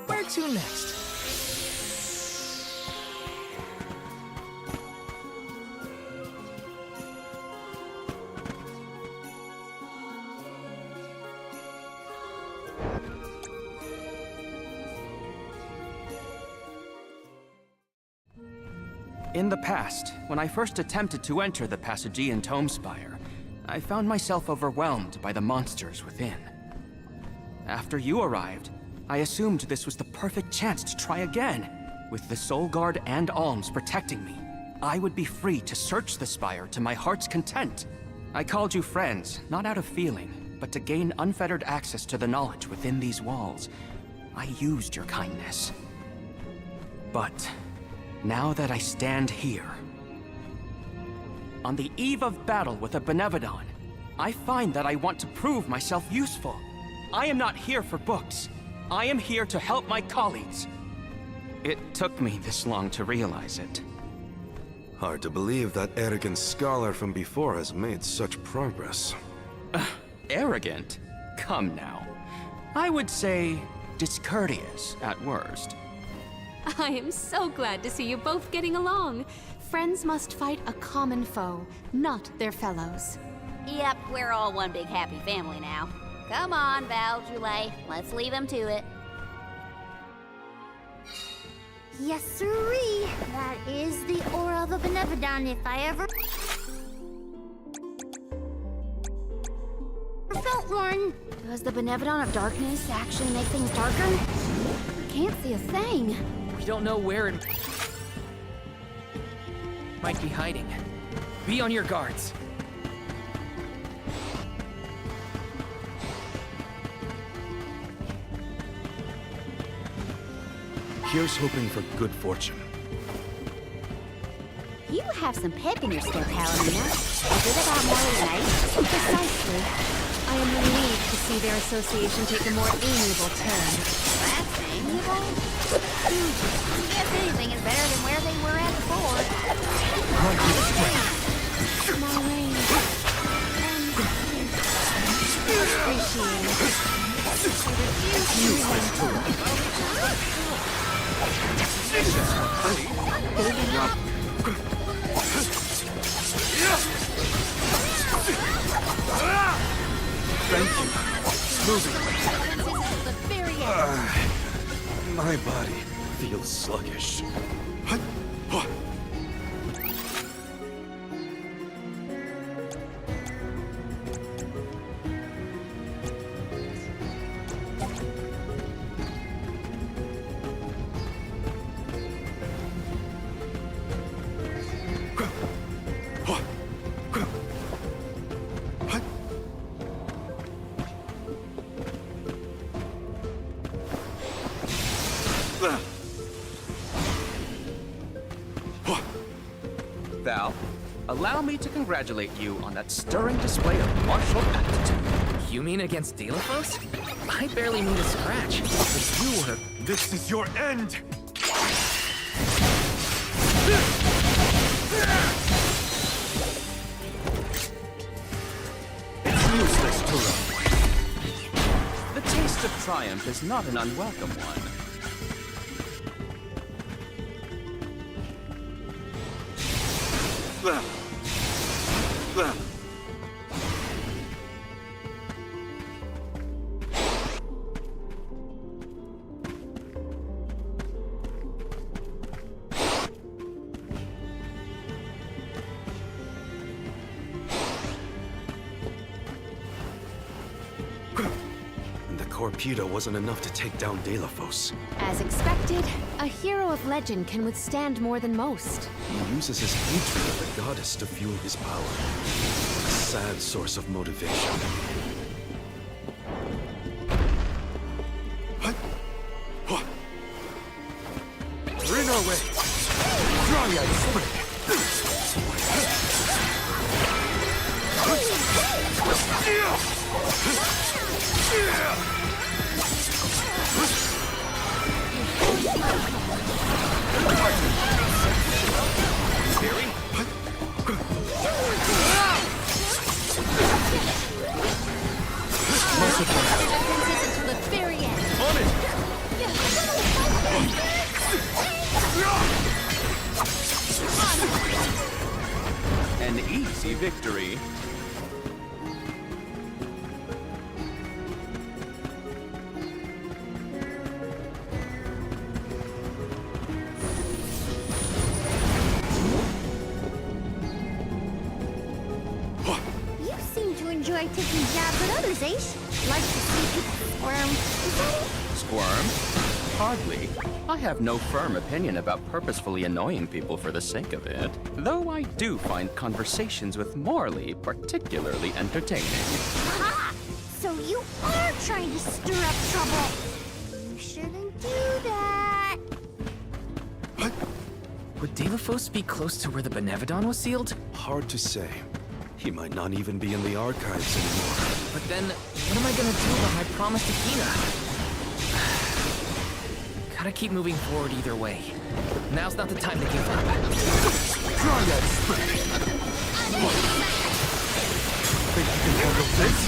Where to next? In the past, when I first attempted to enter the Passagean Tome Spire, I found myself overwhelmed by the monsters within. After you arrived, I assumed this was the perfect chance to try again. With the Soul Guard and Alms protecting me, I would be free to search the Spire to my heart's content. I called you friends, not out of feeling, but to gain unfettered access to the knowledge within these walls. I used your kindness. But now that I stand here, on the eve of battle with a Benevodon, I find that I want to prove myself useful. I am not here for books. I am here to help my colleagues. It took me this long to realize it. Hard to believe that arrogant scholar from before has made such progress. Arrogant? Come now. I would say discourteous at worst. I am so glad to see you both getting along. Friends must fight a common foe, not their fellows. Yep, we're all one big happy family now. Come on, Val, Julie, let's leave him to it. Yes, sirree. That is the aura of a Benevodon if I ever felt one. Does the Benevodon of Darkness actually make things darker? Can't see a thing. We don't know where it might be hiding. Be on your guards. Here's hoping for good fortune. You have some pep in your step, Paladina. Is it about more than ice? Precisely. I am relieved to see their association take a more amiable turn. That's amiable? I guess anything is better than where they were at before. My reign ends here. Appreciate Thank you. My body feels sluggish. Val, allow me to congratulate you on that stirring display of martial aptitude. You mean against Delafos? I barely made a scratch. But you were... This is your end! It's useless to run. The taste of triumph is not an unwelcome one. The Corpita wasn't enough to take down Delafos. As expected, a hero of legend can withstand more than most. He uses his hatred of the goddess to fuel his power. A sad source of motivation. We're in our way. Dryad Spring. victory. You seem to enjoy taking jabs at others, Ace. Like to see people squirm. Is that it? Squirm? Hardly. I have no firm opinion about purposefully annoying people for the sake of it, though I do find conversations with Morley particularly entertaining. Ha! So you are trying to stir up trouble. You shouldn't do that. Would Delphos be close to where the Benevodon was sealed? Hard to say. He might not even be in the archives anymore. But then, what am I gonna do about my promise to Kina? Gotta keep moving forward either way. Now's not the time to give up. Try that spec! Think you can handle this?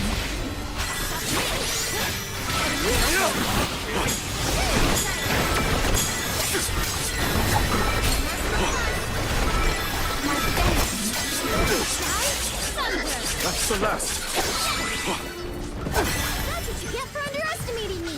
That's the last! That's what you get for underestimating me.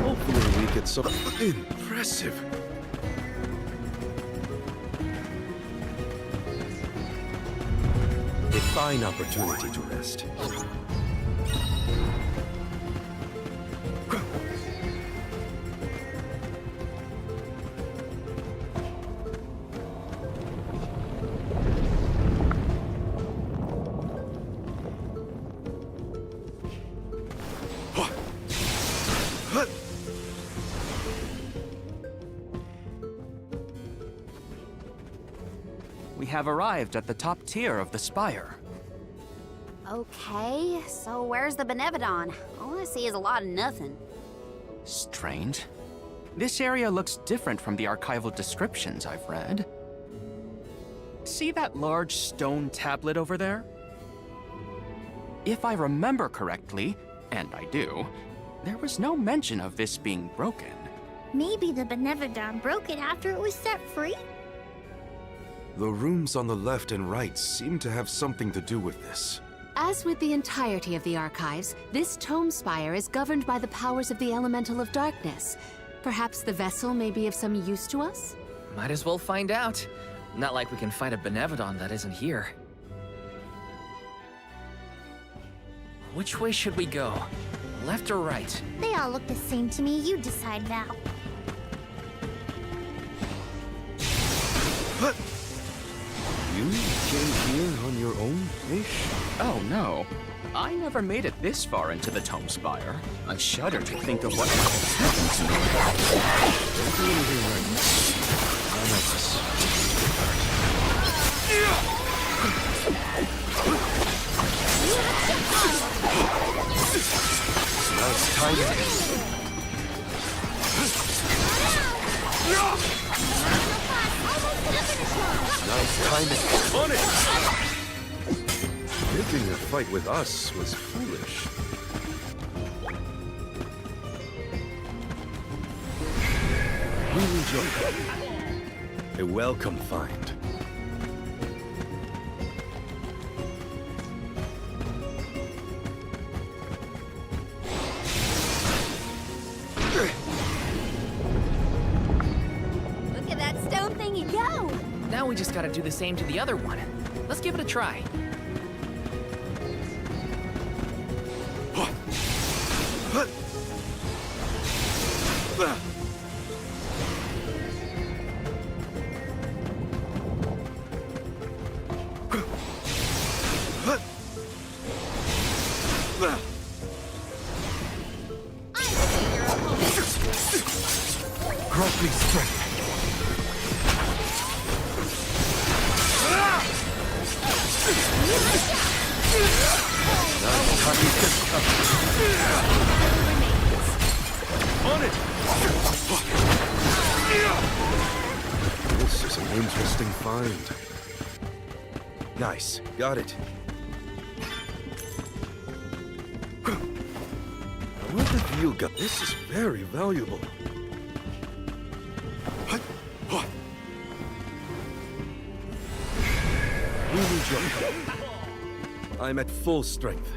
Hopefully we get some impressive. A fine opportunity to rest. We have arrived at the top tier of the spire. Okay, so where's the Benevodon? All I see is a lot of nothing. Strange. This area looks different from the archival descriptions I've read. See that large stone tablet over there? If I remember correctly, and I do, there was no mention of this being broken. Maybe the Benevodon broke it after it was set free? The rooms on the left and right seem to have something to do with this. As with the entirety of the archives, this tome spire is governed by the powers of the Elemental of Darkness. Perhaps the vessel may be of some use to us? Might as well find out. Not like we can find a Benevodon that isn't here. Which way should we go? Left or right? They all look the same to me. You decide, Val. You came here on your own, Ish? Oh no. I never made it this far into the tome spire. I shudder to think of what might have happened to me. Don't do anything right now. None of us. Nice timing. Nice timing. On it! Picking a fight with us was foolish. We enjoyed it. A welcome find. Look at that Now we just gotta do the same to the other one. Let's give it a try. Grant me strength. On it! This is an interesting find. Nice. Got it. What have you got? This is very valuable. We need your help. I'm at full strength.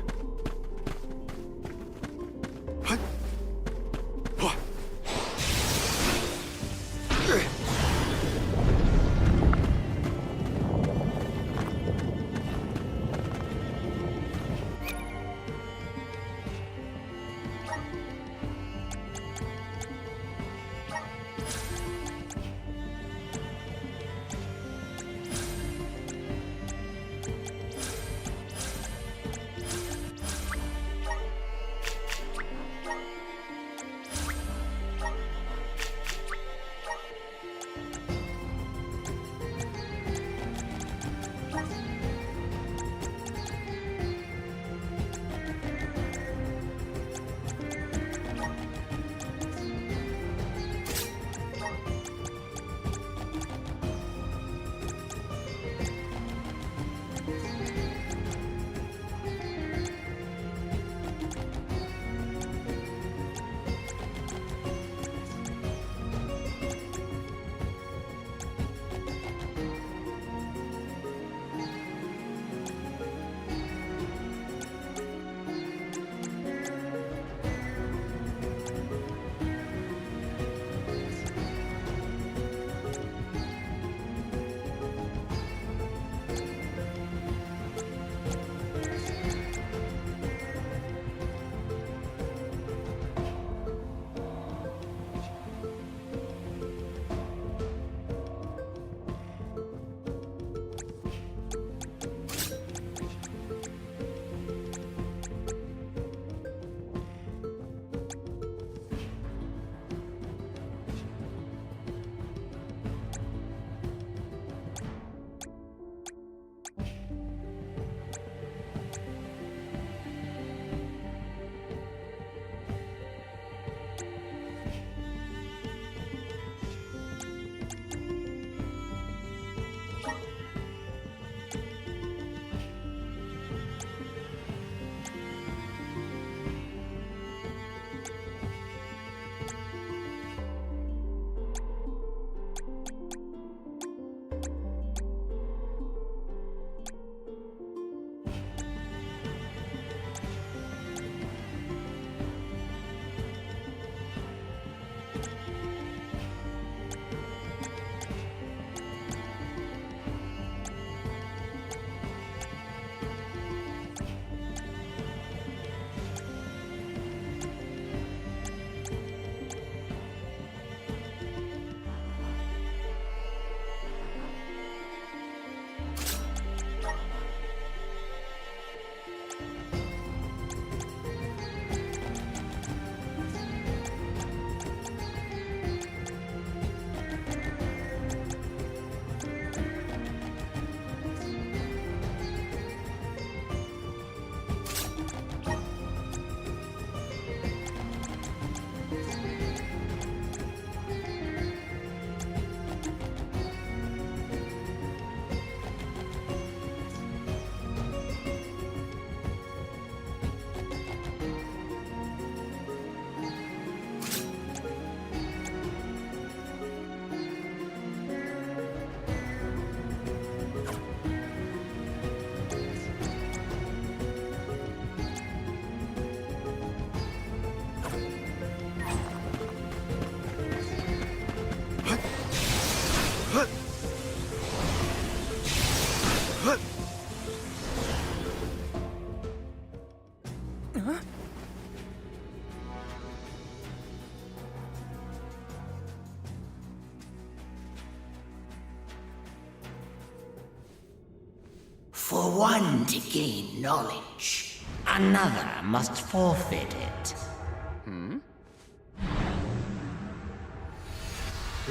For one to gain knowledge, another must forfeit it.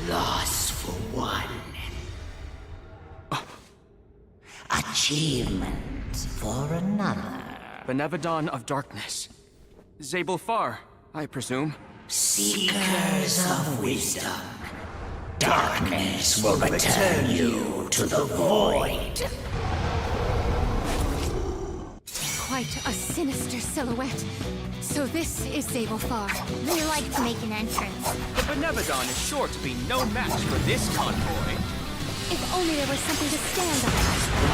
Loss for one. Achievement for another. Benevodon of Darkness. Zabel Far, I presume. Seekers of wisdom, darkness will return you to the void. Quite a sinister silhouette. So this is Zabel Far. They like to make an entrance. The Benevodon is sure to be no match for this convoy. If only there was something to stand on. The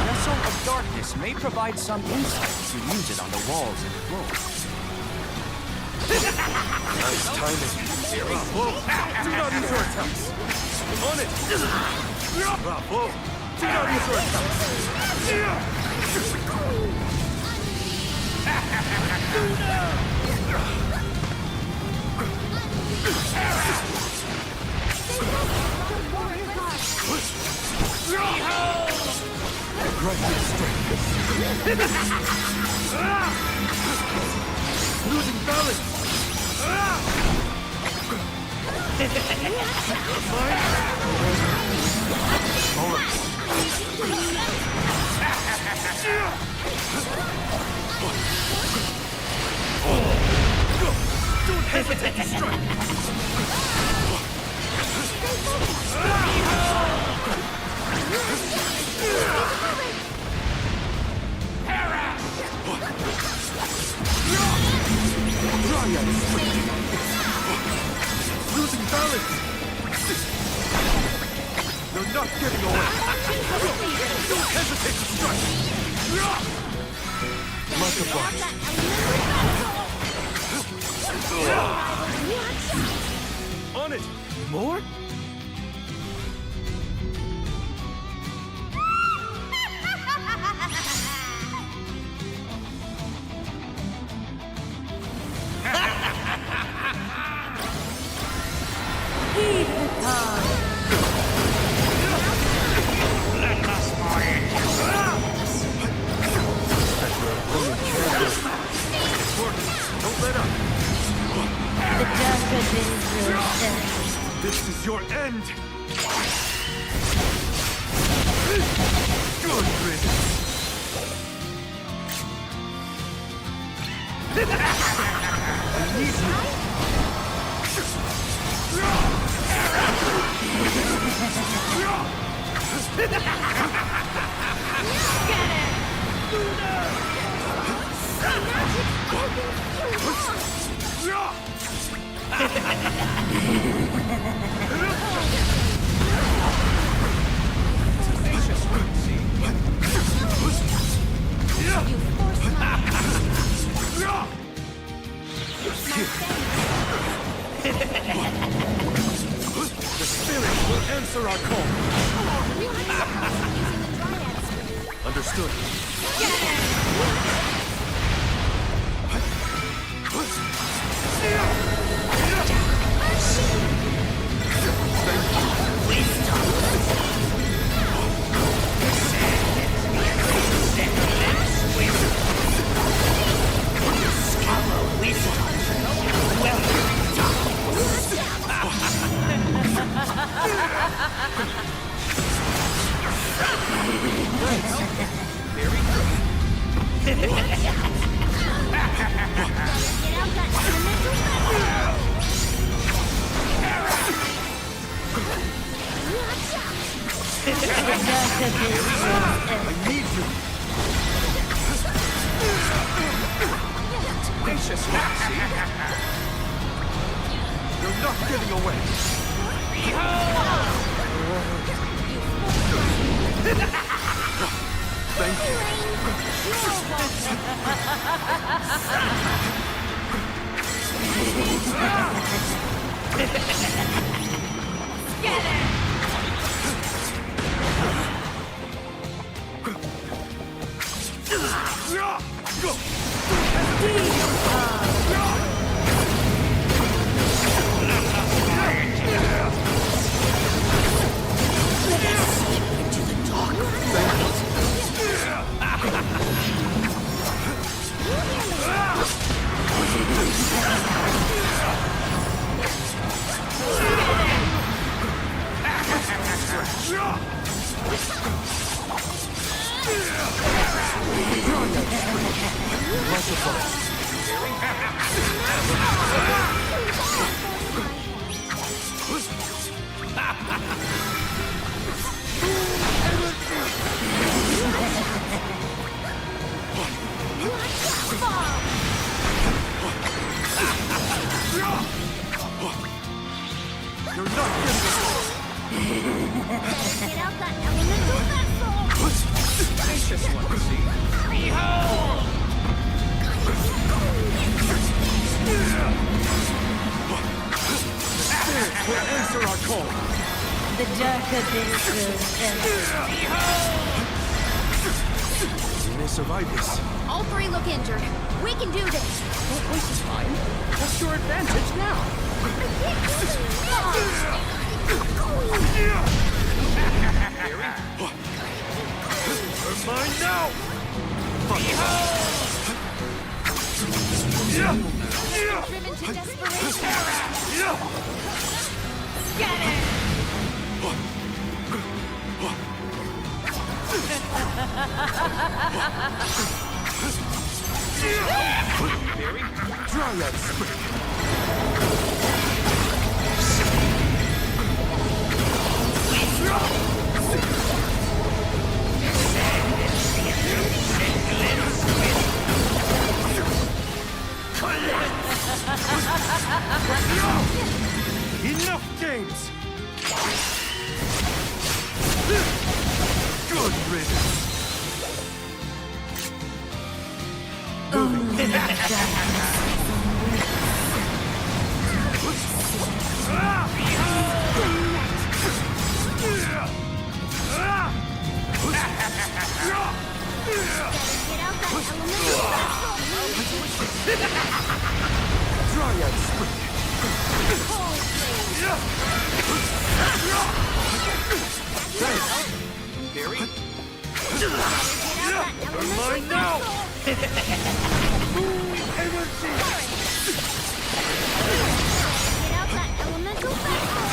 Vessel of Darkness may provide some insight if you use it on the walls and floors. Nice timing. Bravo! Do not use your attacks! On it! Bravo! Do not use your attacks! Losing balance! Don't hesitate to strike! Losing balance! You're not getting away! Don't hesitate to strike! Like a box. On it! More? Don't let up! This is your end! Good riddance! I need The spirit will answer our call. Understood. I need you. Gracious Roxy. You're not getting away. Thank you. Go! You're not getting Get out that elemental vessel! I just want to see. Spirit will answer our call. The dark abyss will We may survive this. All three look injured. We can do this. Don't waste his time. What's your advantage now? You're mine now! Driven to desperation. Dryad Spirit! Enough games! Good riddance! Get out that elemental vessel! Dryad Spirit! Barry? You're mine now! Energy! Get out that elemental vessel!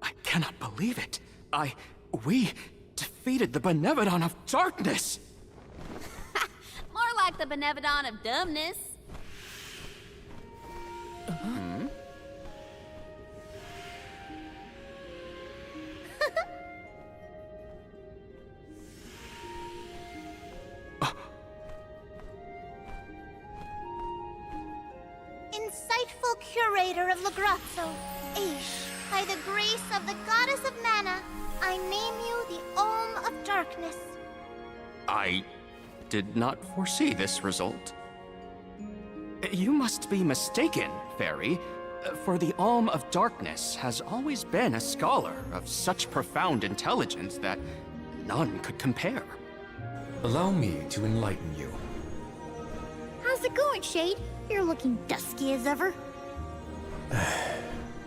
I cannot believe it. We defeated the Benevodon of Darkness! More like the Benevodon of dumbness. Insightful curator of Lagrazzo, Aish, by the grace of the goddess of mana, I name you the Olm of Darkness. I did not foresee this result. You must be mistaken, Fairy, for the Alm of Darkness has always been a scholar of such profound intelligence that none could compare. Allow me to enlighten you. How's it going, Shade? You're looking dusky as ever.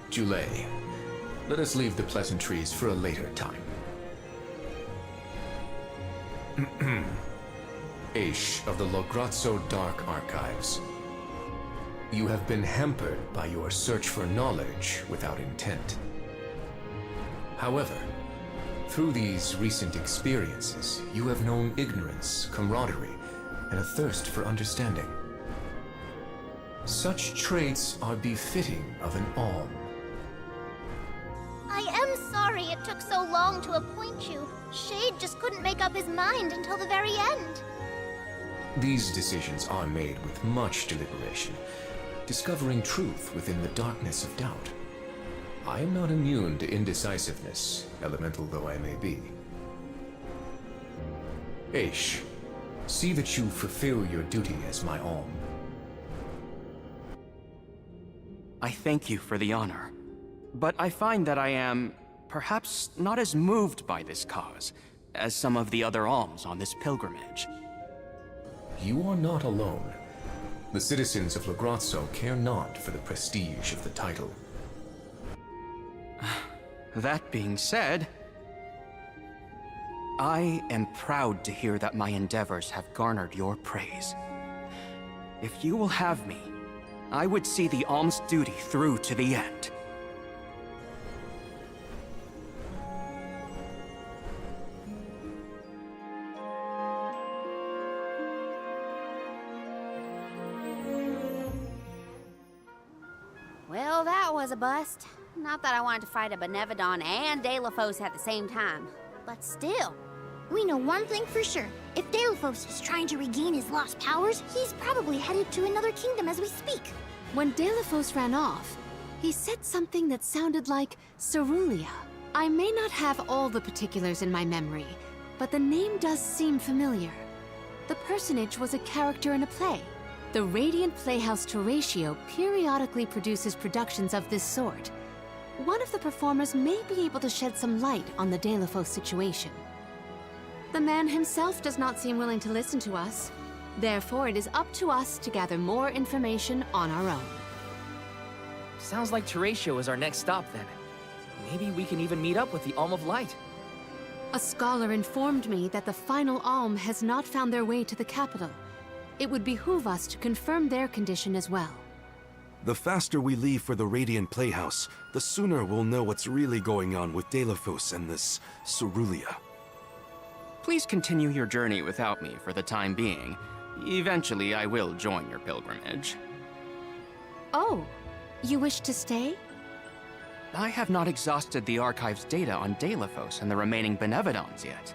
Julay, let us leave the pleasantries for a later time. Aish of the Lograzzo Dark Archives. You have been hampered by your search for knowledge without intent. However, through these recent experiences, you have known ignorance, camaraderie, and a thirst for understanding. Such traits are befitting of an Alm. I am sorry it took so long to appoint you. Shade just couldn't make up his mind until the very end. These decisions are made with much deliberation, discovering truth within the darkness of doubt. I am not immune to indecisiveness, elemental though I may be. Aish, See that you fulfill your duty as my alm. I thank you for the honor, but I find that I am perhaps not as moved by this cause as some of the other alms on this pilgrimage. You are not alone. The citizens of Lograzzo care not for the prestige of the title. That being said, I am proud to hear that my endeavors have garnered your praise. If you will have me, I would see the alms duty through to the end. Well, that was a bust. Not that I wanted to fight a Benevodon and Delafos at the same time, but still. We know one thing for sure. If Delphos is trying to regain his lost powers, he's probably headed to another kingdom as we speak. When Delafos ran off, he said something that sounded like Cerulia. I may not have all the particulars in my memory, but the name does seem familiar. The personage was a character in a play. The Radiant Playhouse Toratio periodically produces productions of this sort. One of the performers may be able to shed some light on the Delafos situation. The man himself does not seem willing to listen to us. Therefore, it is up to us to gather more information on our own. Sounds like Teratio is our next stop then. Maybe we can even meet up with the Alm of Light. A scholar informed me that the final alm has not found their way to the capital. It would behoove us to confirm their condition as well. The faster we leave for the Radiant Playhouse, the sooner we'll know what's really going on with Delafos and this Cerulia. Please continue your journey without me for the time being. Eventually, I will join your pilgrimage. Oh, you wish to stay? I have not exhausted the archive's data on Delafos and the remaining Benevodons yet.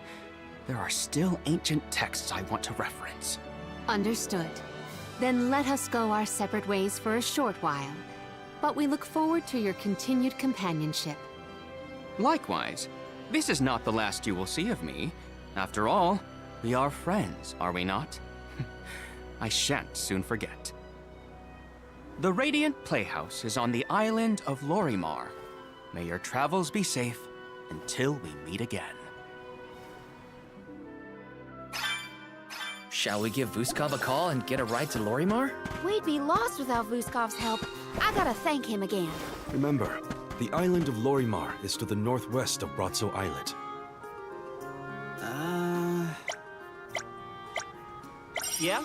There are still ancient texts I want to reference. Understood. Then let us go our separate ways for a short while. But we look forward to your continued companionship. Likewise, this is not the last you will see of me. After all, we are friends, are we not? I shan't soon forget. The Radiant Playhouse is on the island of Lorimar. May your travels be safe until we meet again. Shall we give Vuskov a call and get a ride to Lorimar? We'd be lost without Vuskov's help. I gotta thank him again. Remember, the island of Lorimar is to the northwest of Brazzo Islet. Yeah?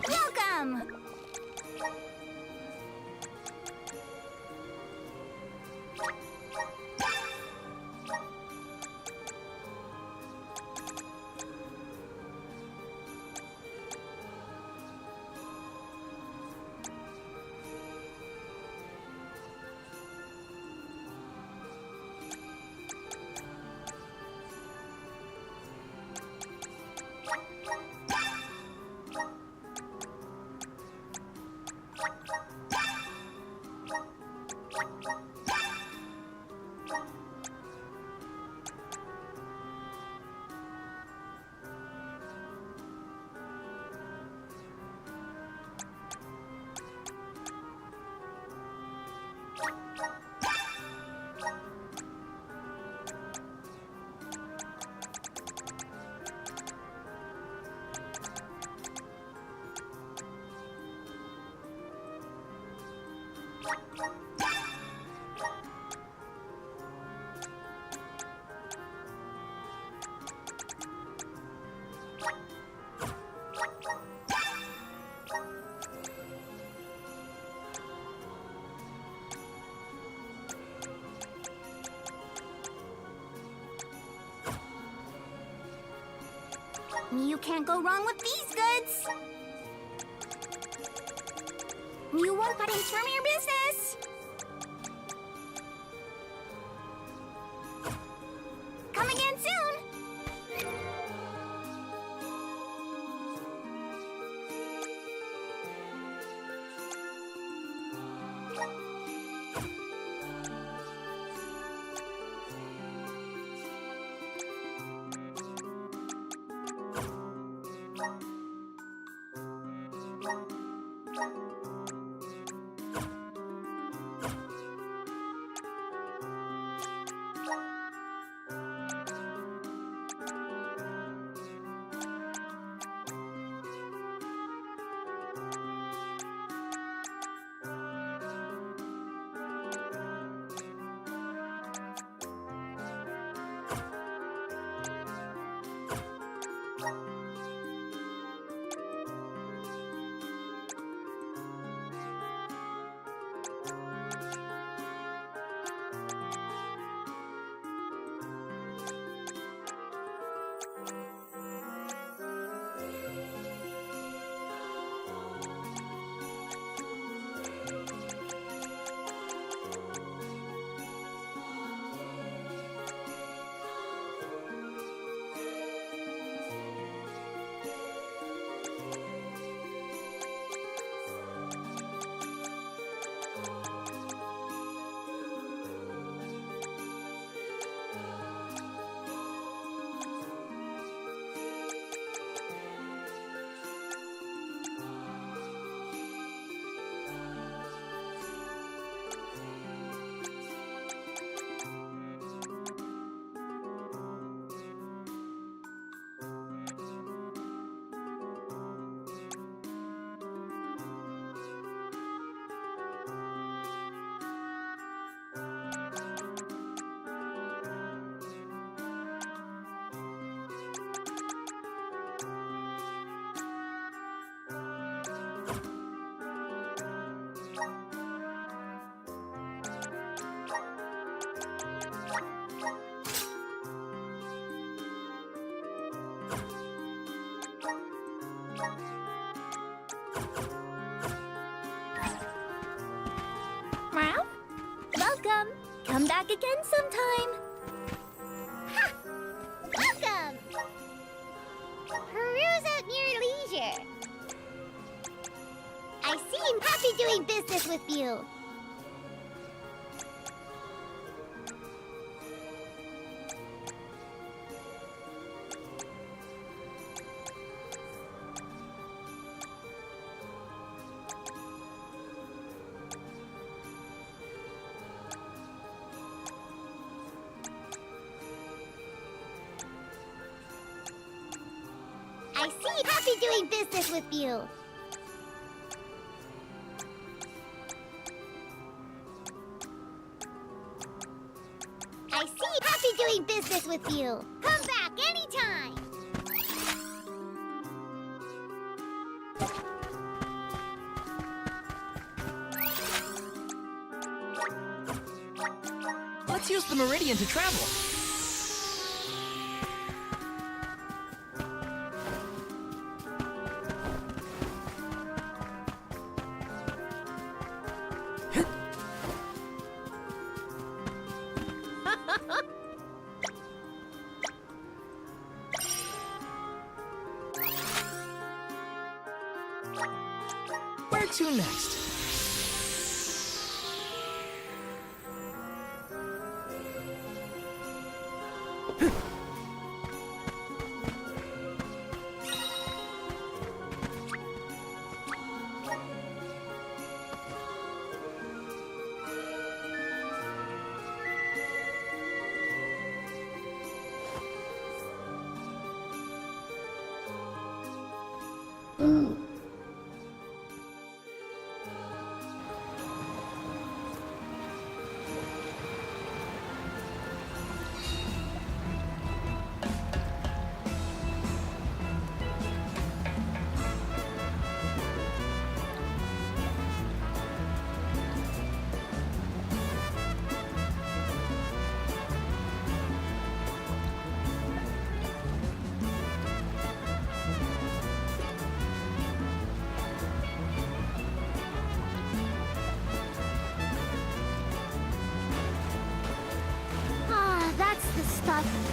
Welcome! You can't go wrong with these goods. You won't but inform your business. Come again soon. Meow. Welcome. Come back again sometime. Ha! Welcome. Peruse at your leisure. I seem happy doing business with you. I seem happy doing business with you. I seem happy doing business with you. Come back anytime. Let's use the meridian to travel. Where to next?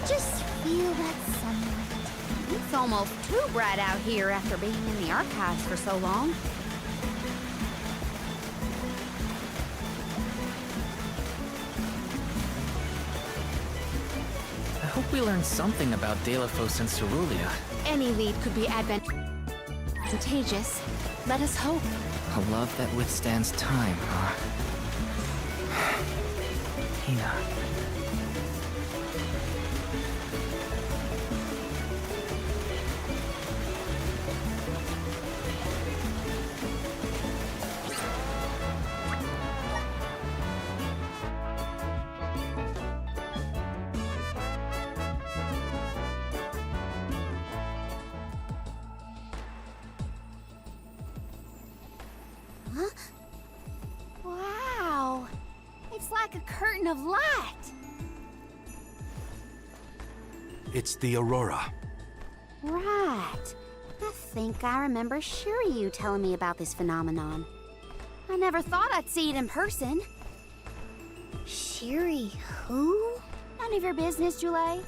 Just feel that sunlight. It's almost too bright out here after being in the archives for so long. I hope we learned something about Delafos and Cerulia. Any lead could be advantageous. Let us hope. A love that withstands time, huh? Tina. Wow. It's like a curtain of light. It's the Aurora. Right. I think I remember Shiryu telling me about this phenomenon. I never thought I'd see it in person. Shiri, who? None of your business, Jule.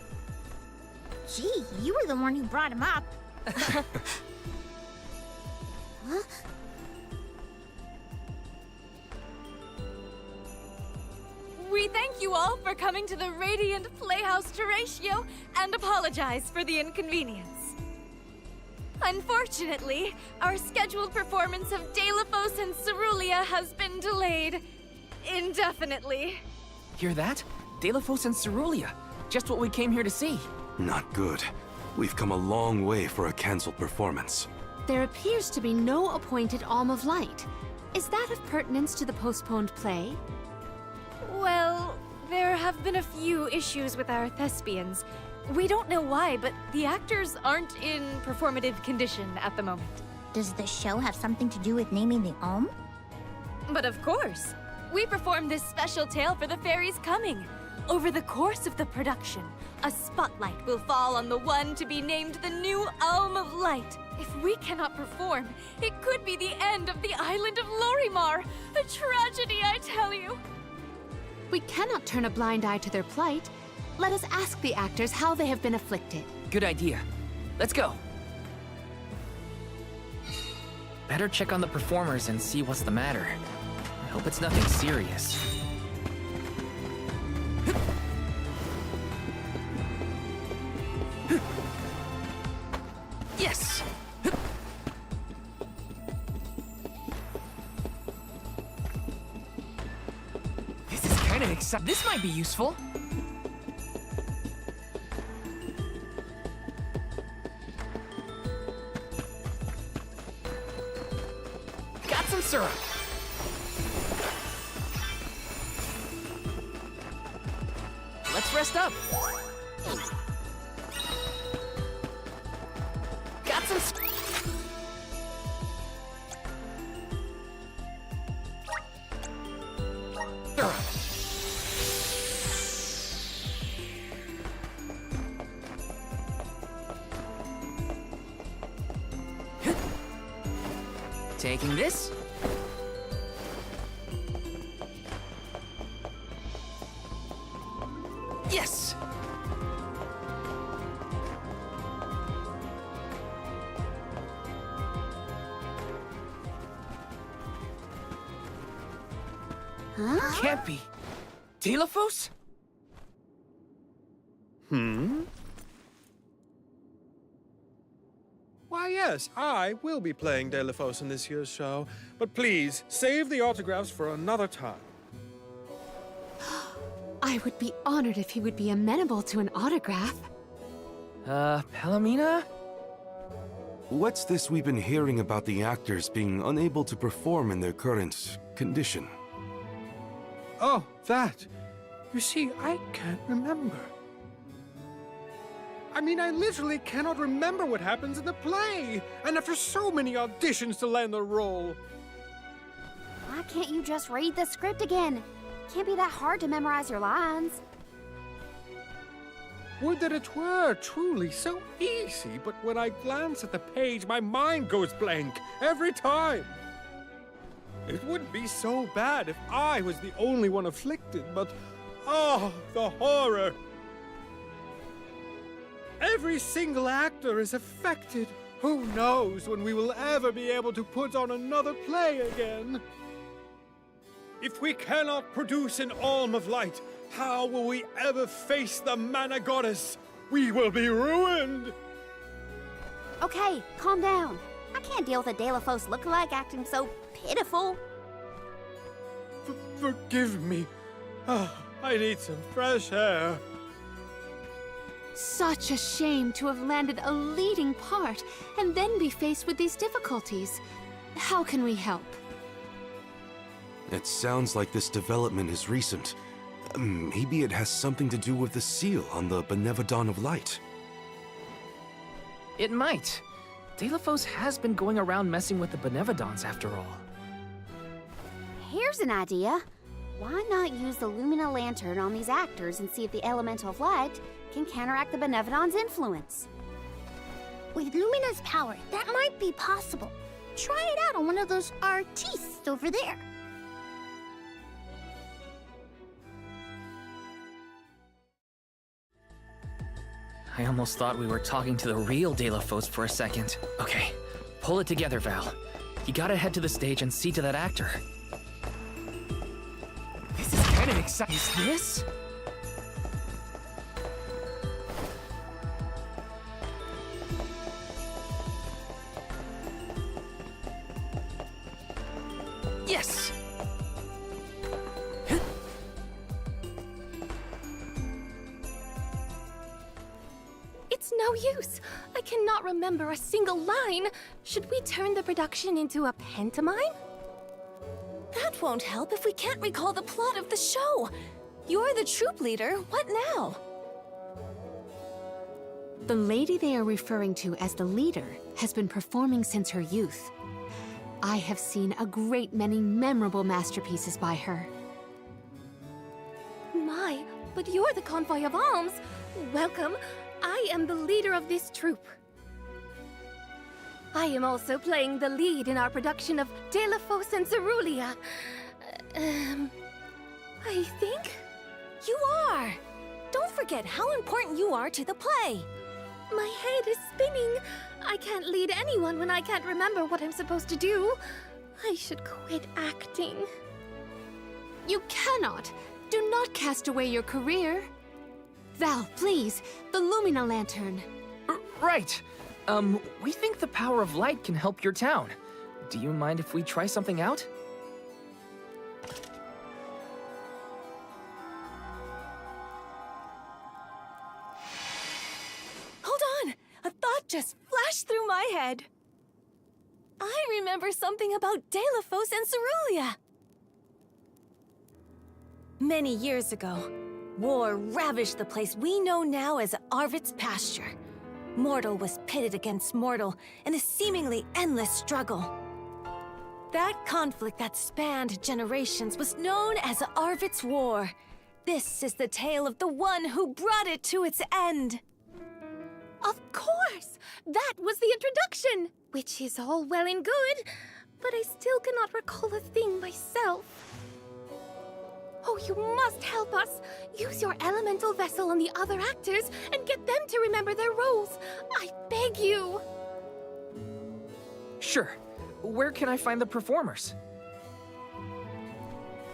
Gee, you were the one who brought him up. Huh? We thank you all for coming to the Radiant Playhouse Terratio and apologize for the inconvenience. Unfortunately, our scheduled performance of Delphos and Cerulean has been delayed indefinitely. Hear that? Delphos and Cerulean. Just what we came here to see. Not good. We've come a long way for a cancelled performance. There appears to be no appointed Alm of Light. Is that of pertinence to the postponed play? Well, there have been a few issues with our thespians. We don't know why, but the actors aren't in performative condition at the moment. Does the show have something to do with naming the Alm? But of course, we performed this special tale for the fairies coming. Over the course of the production, a spotlight will fall on the one to be named the new Alm of Light. If we cannot perform, it could be the end of the island of Lorimar. A tragedy, I tell you. We cannot turn a blind eye to their plight. Let us ask the actors how they have been afflicted. Good idea. Let's go. Better check on the performers and see what's the matter. I hope it's nothing serious. Yes! This is kind of exciting. This might be useful. Got some syrup. Let's rest up. Got some syrup. Taking this. Yes! Huh? Can't be. Delphos? Why, yes, I will be playing Delphos in this year's show. But please, save the autographs for another time. I would be honored if he would be amenable to an autograph. Palomina? What's this we've been hearing about the actors being unable to perform in their current condition? Oh, that. You see, I can't remember. I mean, I literally cannot remember what happens in the play. And after so many auditions to land the role. Why can't you just read the script again? Can't be that hard to memorize your lines. Would that it were truly so easy, but when I glance at the page, my mind goes blank every time. It wouldn't be so bad if I was the only one afflicted, but oh, the horror! Every single actor is affected. Who knows when we will ever be able to put on another play again? If we cannot produce an Alm of Light, how will we ever face the Mana Goddess? We will be ruined! Okay, calm down. I can't deal with a Delafos lookalike acting so pitiful. Forgive me. I need some fresh air. Such a shame to have landed a leading part and then be faced with these difficulties. How can we help? It sounds like this development is recent. Maybe it has something to do with the seal on the Benevodon of Light. It might. Delafos has been going around messing with the Benevodons after all. Here's an idea. Why not use the Lumina Lantern on these actors and see if the Elemental of Light can counteract the Benevodon's influence? With Lumina's power, that might be possible. Try it out on one of those artistes over there. I almost thought we were talking to the real Delafos for a second. Okay, pull it together, Val. You gotta head to the stage and see to that actor. This is kind of exciting. Is this? Yes! It's no use. I cannot remember a single line. Should we turn the production into a pantomime? That won't help if we can't recall the plot of the show. You're the troop leader. What now? The lady they are referring to as the leader has been performing since her youth. I have seen a great many memorable masterpieces by her. My, but you're the convoy of alms. Welcome. I am the leader of this troop. I am also playing the lead in our production of Delafos and Cerulean. I think? You are! Don't forget how important you are to the play. My head is spinning. I can't lead anyone when I can't remember what I'm supposed to do. I should quit acting. You cannot! Do not cast away your career. Val, please, the Lumina Lantern. Right. We think the power of light can help your town. Do you mind if we try something out? Hold on! A thought just flashed through my head. I remember something about Delafos and Cerulean. Many years ago, war ravaged the place we know now as Arvit's pasture. Mortal was pitted against mortal in a seemingly endless struggle. That conflict that spanned generations was known as Arvit's War. This is the tale of the one who brought it to its end. Of course! That was the introduction! Which is all well and good, but I still cannot recall a thing myself. Oh, you must help us! Use your elemental vessel on the other actors and get them to remember their roles! I beg you! Sure. Where can I find the performers?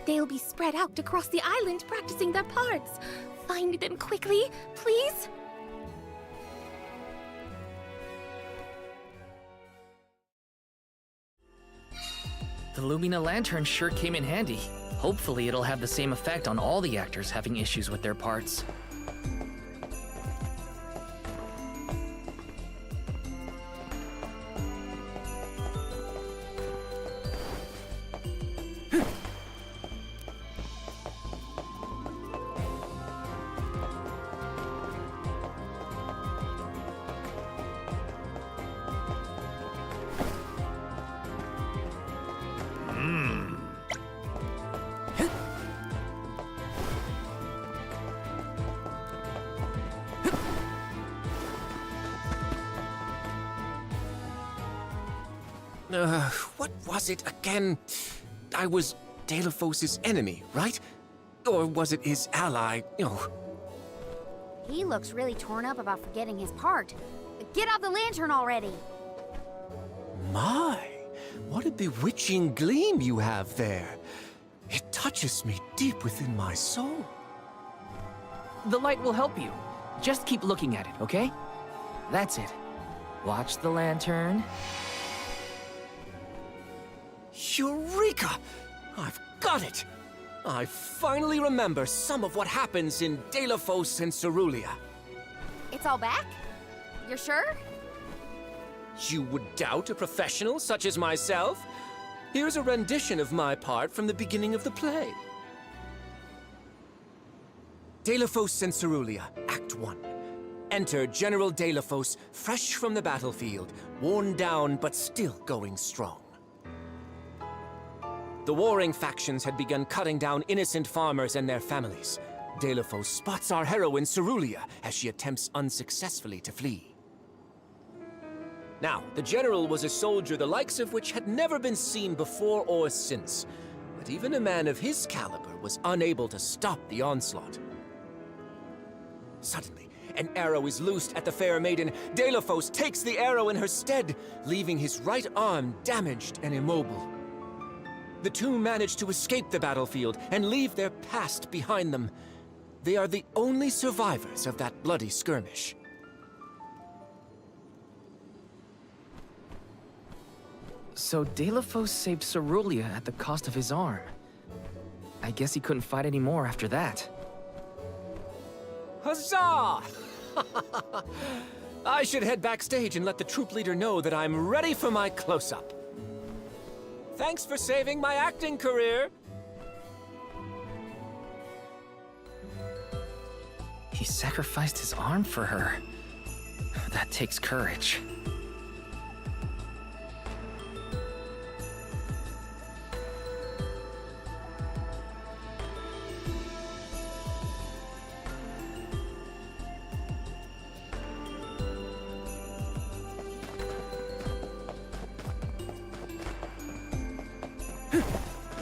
They'll be spread out across the island practicing their parts. Find them quickly, please! The Lumina Lantern sure came in handy. Hopefully it'll have the same effect on all the actors having issues with their parts. What was it again? I was Delafos' enemy, right? Or was it his ally? Oh. He looks really torn up about forgetting his part. Get out the lantern already! My, what a bewitching gleam you have there. It touches me deep within my soul. The light will help you. Just keep looking at it, okay? That's it. Watch the lantern. Eureka! I've got it! I finally remember some of what happens in Delafos and Cerulia. It's all back? You're sure? You would doubt a professional such as myself? Here's a rendition of my part from the beginning of the play. Delafos and Cerulia, Act 1. Enter General Delafos, fresh from the battlefield, worn down but still going strong. The warring factions had begun cutting down innocent farmers and their families. Delafos spots our heroine Cerulia as she attempts unsuccessfully to flee. Now, the general was a soldier the likes of which had never been seen before or since, but even a man of his caliber was unable to stop the onslaught. Suddenly, an arrow is loosed at the fair maiden. Delafos takes the arrow in her stead, leaving his right arm damaged and immobile. The two manage to escape the battlefield and leave their past behind them. They are the only survivors of that bloody skirmish. So Delafos saved Cerulia at the cost of his arm. I guess he couldn't fight anymore after that. Huzzah! I should head backstage and let the troop leader know that I'm ready for my close-up. Thanks for saving my acting career! He sacrificed his arm for her. That takes courage.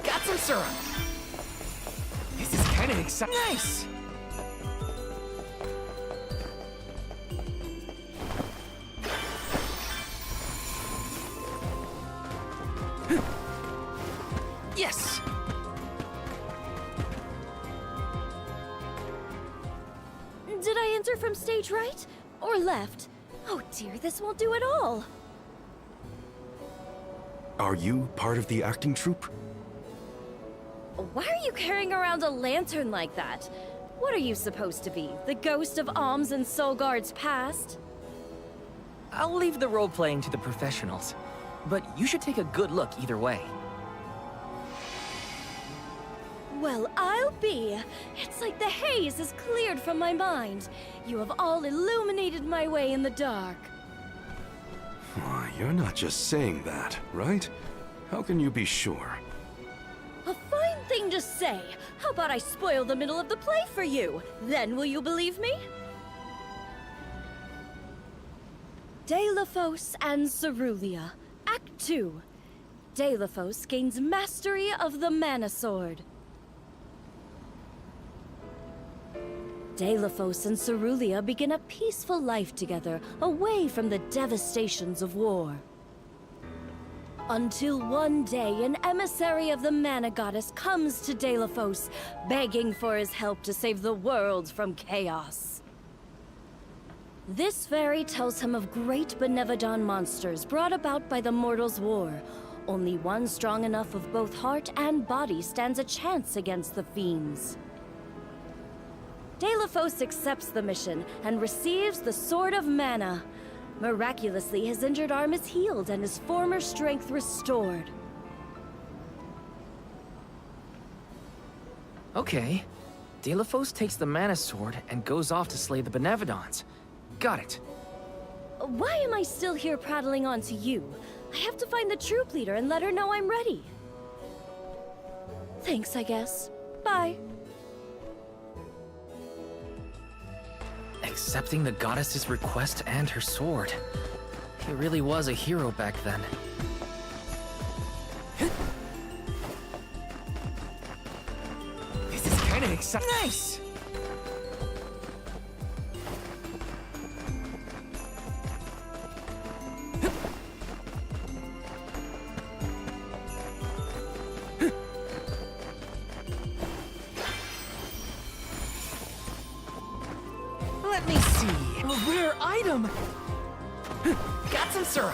Got some syrup! This is kinda exciting. Nice! Yes! Did I enter from stage right? Or left? Oh dear, this won't do at all. Are you part of the acting troupe? Why are you carrying around a lantern like that? What are you supposed to be? The ghost of Alms and Solgard's past? I'll leave the role-playing to the professionals, but you should take a good look either way. Well, I'll be. It's like the haze is cleared from my mind. You have all illuminated my way in the dark. You're not just saying that, right? How can you be sure? A fine thing to say. How about I spoil the middle of the play for you? Then will you believe me? Delafos and Cerulia, Act 2. Delafos gains mastery of the Mana Sword. Delafos and Cerulia begin a peaceful life together, away from the devastations of war. Until one day, an emissary of the Mana Goddess comes to Delafos, begging for his help to save the world from chaos. This fairy tells him of great Benevodon monsters brought about by the Mortals' War. Only one strong enough of both heart and body stands a chance against the fiends. Delafos accepts the mission and receives the Sword of Mana. Miraculously, his injured arm is healed and his former strength restored. Okay. Delafos takes the Mana Sword and goes off to slay the Benevodons. Got it. Why am I still here prattling on to you? I have to find the troop leader and let her know I'm ready. Thanks, I guess. Bye. Accepting the goddess's request and her sword. He really was a hero back then. This is kinda exciting. Nice! Let me see. A rare item! Got some syrup.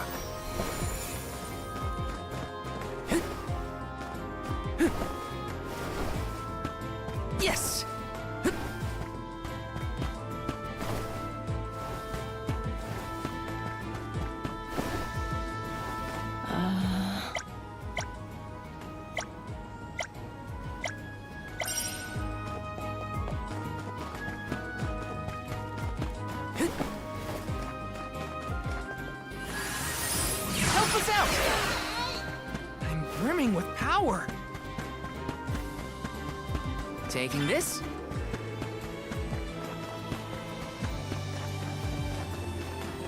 Help us out! I'm brimming with power. Taking this.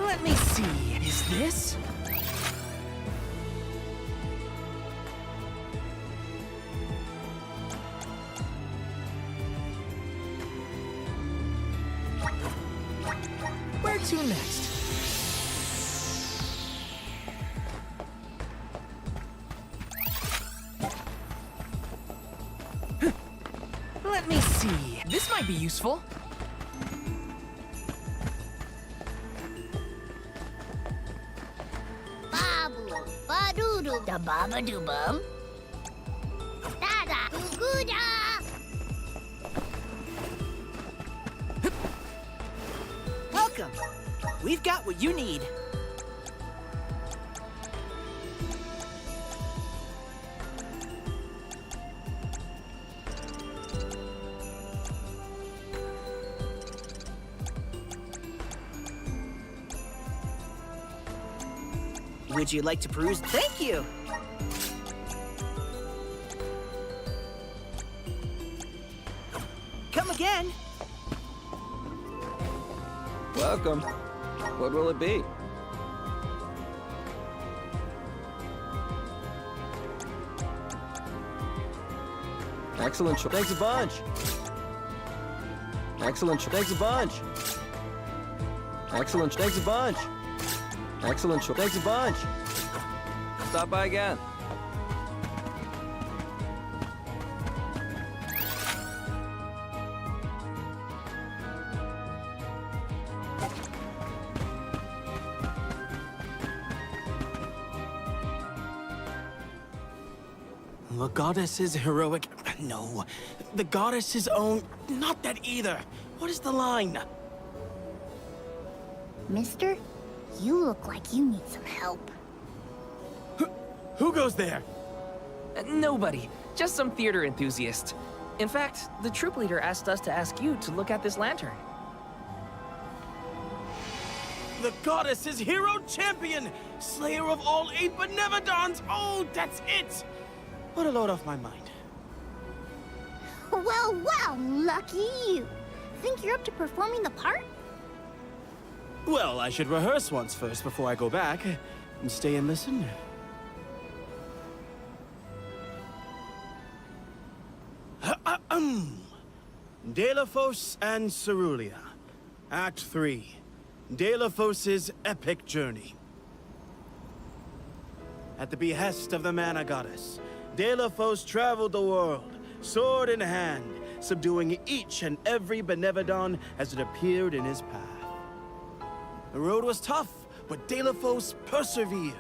Let me see. Is this? Where to next? Let me see. This might be useful. Babu, badoodoo, da baba-doo-bum. Da-da, goo-goo-da. Welcome. We've got what you need. Would you like to peruse? Thank you! Come again! Welcome. What will it be? Excellent choice. Thanks a bunch. Excellent choice. Thanks a bunch. Excellent. Thanks a bunch. Excellent choice. Thanks a bunch. Stop by again. The goddess's heroic... No. The goddess's own... Not that either. What is the line? Mister, you look like you need some help. Who goes there? Nobody. Just some theater enthusiast. In fact, the troop leader asked us to ask you to look at this lantern. The goddess's hero champion! Slayer of all 8 Benevodons! Oh, that's it! What a load off my mind. Well, well, lucky you. Think you're up to performing the part? Well, I should rehearse once first before I go back. And stay and listen. Delafos and Cerulia. Act 3. Delafos' epic journey. At the behest of the Mana Goddess, Delafos traveled the world, sword in hand, subduing each and every Benevodon as it appeared in his path. The road was tough, but Delafos persevered.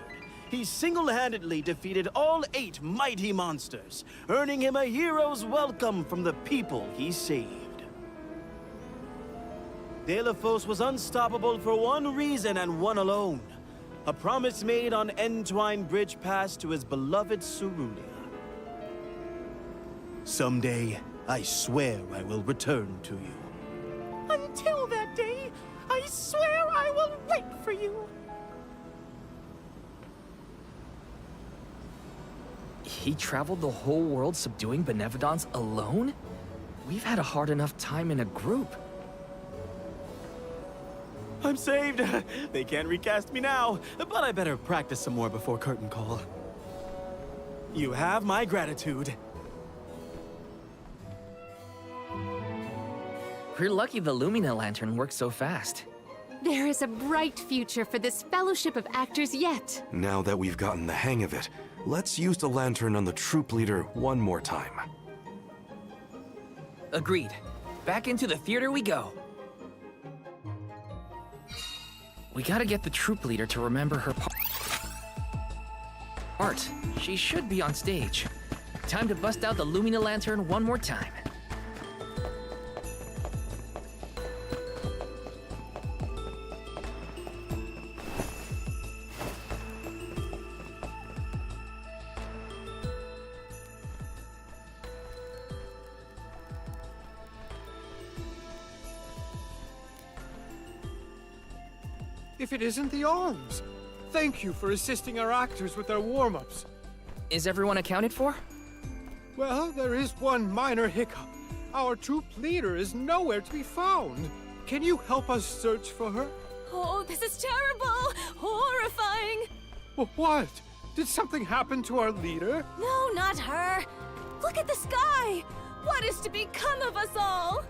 He single-handedly defeated all 8 mighty monsters, earning him a hero's welcome from the people he saved. Delafos was unstoppable for one reason and one alone. A promise made on Entwine Bridge Pass to his beloved Cerulia. Someday, I swear I will return to you. Until that day, I swear I will wait for you. He traveled the whole world subduing Benevodons alone? We've had a hard enough time in a group. I'm saved. They can't recast me now, but I better practice some more before curtain call. You have my gratitude. We're lucky the Lumina lantern works so fast. There is a bright future for this fellowship of actors yet. Now that we've gotten the hang of it, let's use the lantern on the troop leader one more time. Agreed. Back into the theater we go. We gotta get the troop leader to remember her part. She should be on stage. Time to bust out the Lumina lantern one more time. if it isn't the arms. Thank you for assisting our actors with their warm-ups. Is everyone accounted for? Well, there is one minor hiccup. Our troop leader is nowhere to be found. Can you help us search for her? Oh, this is terrible! Horrifying! What? Did something happen to our leader? No, not her! Look at the sky! What is to become of us all?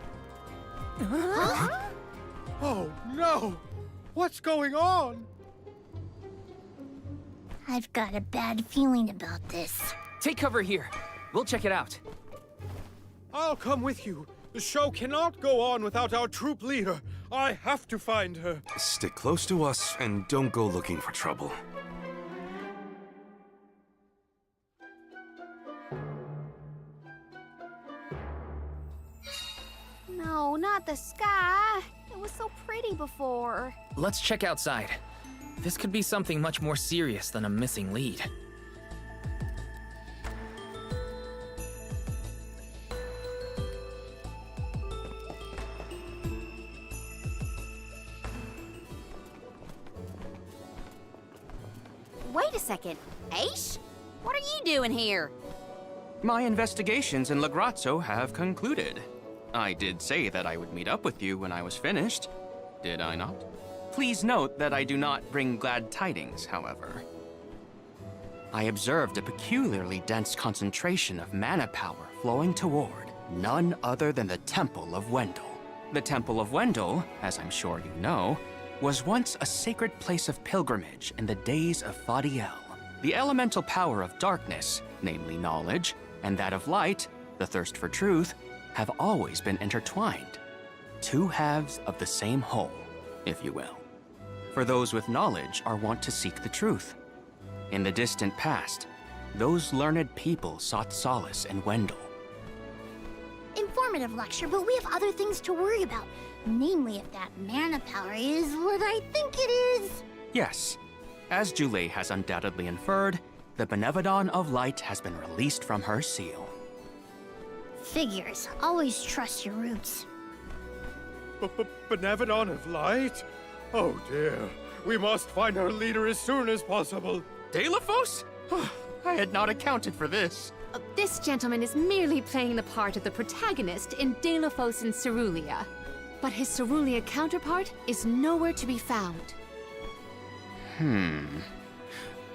Huh? Oh, no! What's going on? I've got a bad feeling about this. Take cover here. We'll check it out. I'll come with you. The show cannot go on without our troop leader. I have to find her. Stick close to us and don't go looking for trouble. No, not the sky. It was so pretty before. Let's check outside. This could be something much more serious than a missing lead. Wait a second. Aish? What are you doing here? My investigations in Lagrazzo have concluded. I did say that I would meet up with you when I was finished, did I not? Please note that I do not bring glad tidings, however. I observed a peculiarly dense concentration of mana power flowing toward none other than the Temple of Wendell. The Temple of Wendell, as I'm sure you know, was once a sacred place of pilgrimage in the days of Fadiel. The elemental power of darkness, namely knowledge, and that of light, the thirst for truth, have always been intertwined. Two halves of the same whole, if you will. For those with knowledge are wont to seek the truth. In the distant past, those learned people sought solace in Wendell. Informative lecture, but we have other things to worry about. Namely, if that mana power is what I think it is. Yes, as Julie has undoubtedly inferred, the Benevodon of Light has been released from her seal. Figures. Always trust your roots. Benevodon of Light? Oh dear. We must find our leader as soon as possible. Delafos? I had not accounted for this. This gentleman is merely playing the part of the protagonist in Delafos and Cerulia. But his Cerulia counterpart is nowhere to be found.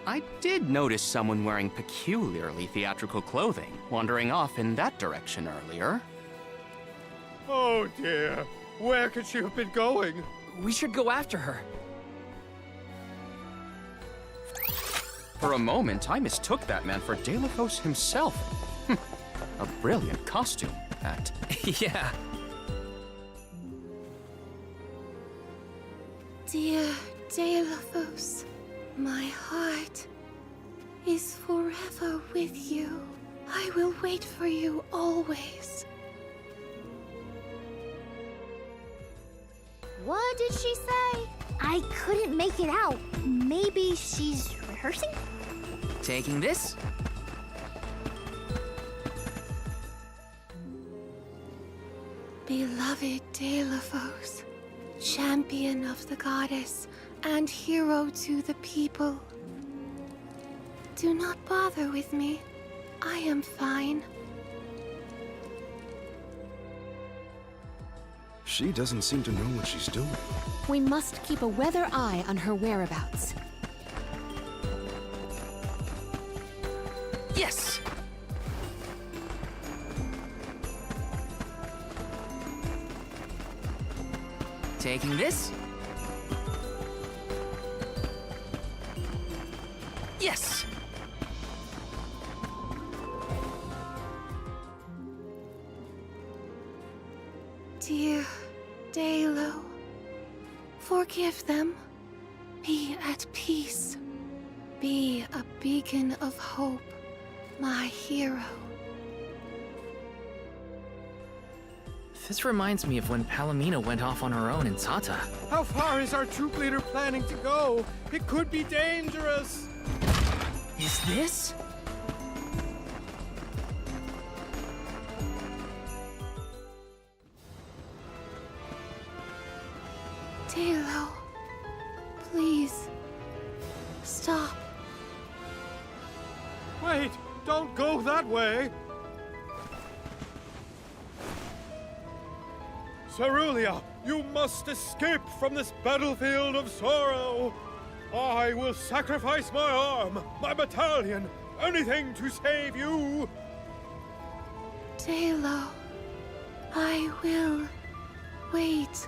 I did notice someone wearing peculiarly theatrical clothing wandering off in that direction earlier. Oh dear. Where could she have been going? We should go after her. For a moment, I mistook that man for Delafos himself. A brilliant costume, that. Yeah. Dear Delafos, my heart is forever with you. I will wait for you always. What did she say? I couldn't make it out. Maybe she's rehearsing? Taking this? Beloved Delafos, champion of the goddess and hero to the people. Do not bother with me. I am fine. She doesn't seem to know what she's doing. We must keep a weather eye on her whereabouts. Yes! Taking this? Yes! Dear Dalo, forgive them. Be at peace. Be a beacon of hope, my hero. This reminds me of when Palomino went off on her own in Tata. How far is our troop leader planning to go? It could be dangerous. Is this? Dalo, Wait! Don't go that way! Cerulia, you must escape from this battlefield of sorrow! I will sacrifice my arm, my battalion, anything to save you! Dalo, I will wait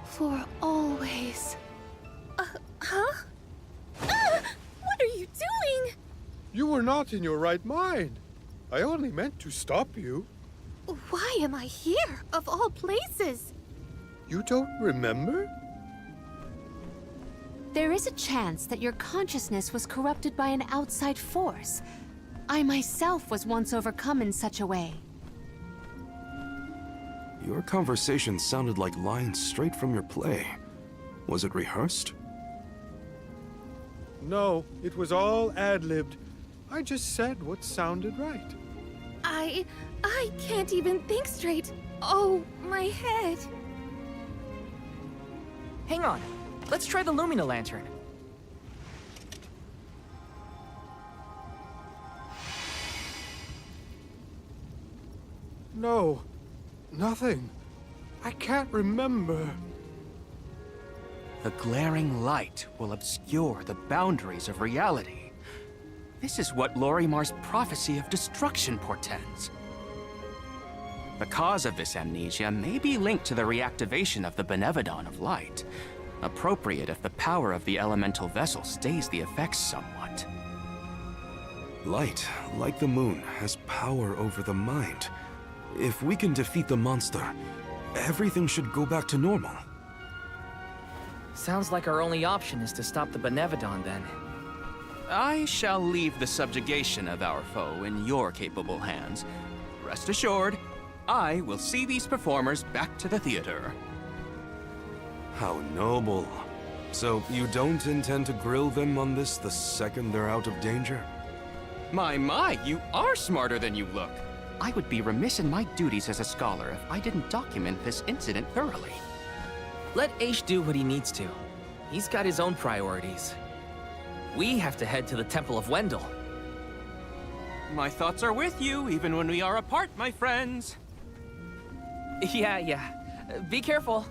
for always. Huh? What are you doing? You were not in your right mind. I only meant to stop you. Why am I here, of all places? You don't remember? There is a chance that your consciousness was corrupted by an outside force. I myself was once overcome in such a way. Your conversation sounded like lines straight from your play. Was it rehearsed? No, it was all ad-libbed. I just said what sounded right. I can't even think straight. Oh, my head. Hang on. Let's try the Lumina Lantern. No, nothing. I can't remember. The glaring light will obscure the boundaries of reality. This is what Lorimar's prophecy of destruction portends. The cause of this amnesia may be linked to the reactivation of the Benevodon of Light, appropriate if the power of the elemental vessel stays the effects somewhat. Light, like the moon, has power over the mind. If we can defeat the monster, everything should go back to normal. Sounds like our only option is to stop the Benevodon, then. I shall leave the subjugation of our foe in your capable hands. Rest assured, I will see these performers back to the theater. How noble. So you don't intend to grill them on this the second they're out of danger? My, you are smarter than you look. I would be remiss in my duties as a scholar if I didn't document this incident thoroughly. Let Aish do what he needs to. He's got his own priorities. We have to head to the Temple of Wendell. My thoughts are with you, even when we are apart, my friends. Yeah. Be careful.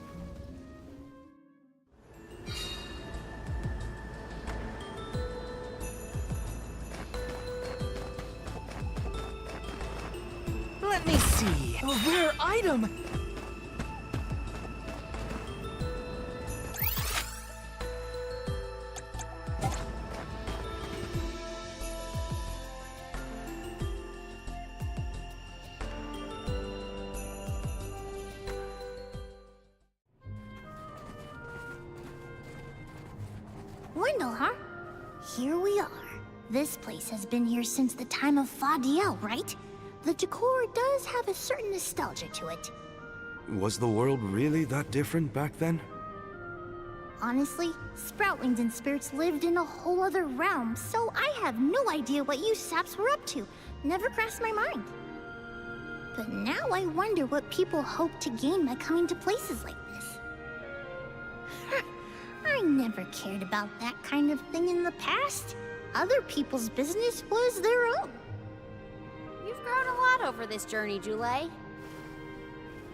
Let me see. A rare item! Wendell, huh? Here we are. This place has been here since the time of Fadiel, right? The decor does have a certain nostalgia to it. Was the world really that different back then? Honestly, Sproutlings and spirits lived in a whole other realm, so I have no idea what you saps were up to. Never crossed my mind. But now I wonder what people hope to gain by coming to places like this. I never cared about that kind of thing in the past. Other people's business was their own. You've grown a lot over this journey, Jule.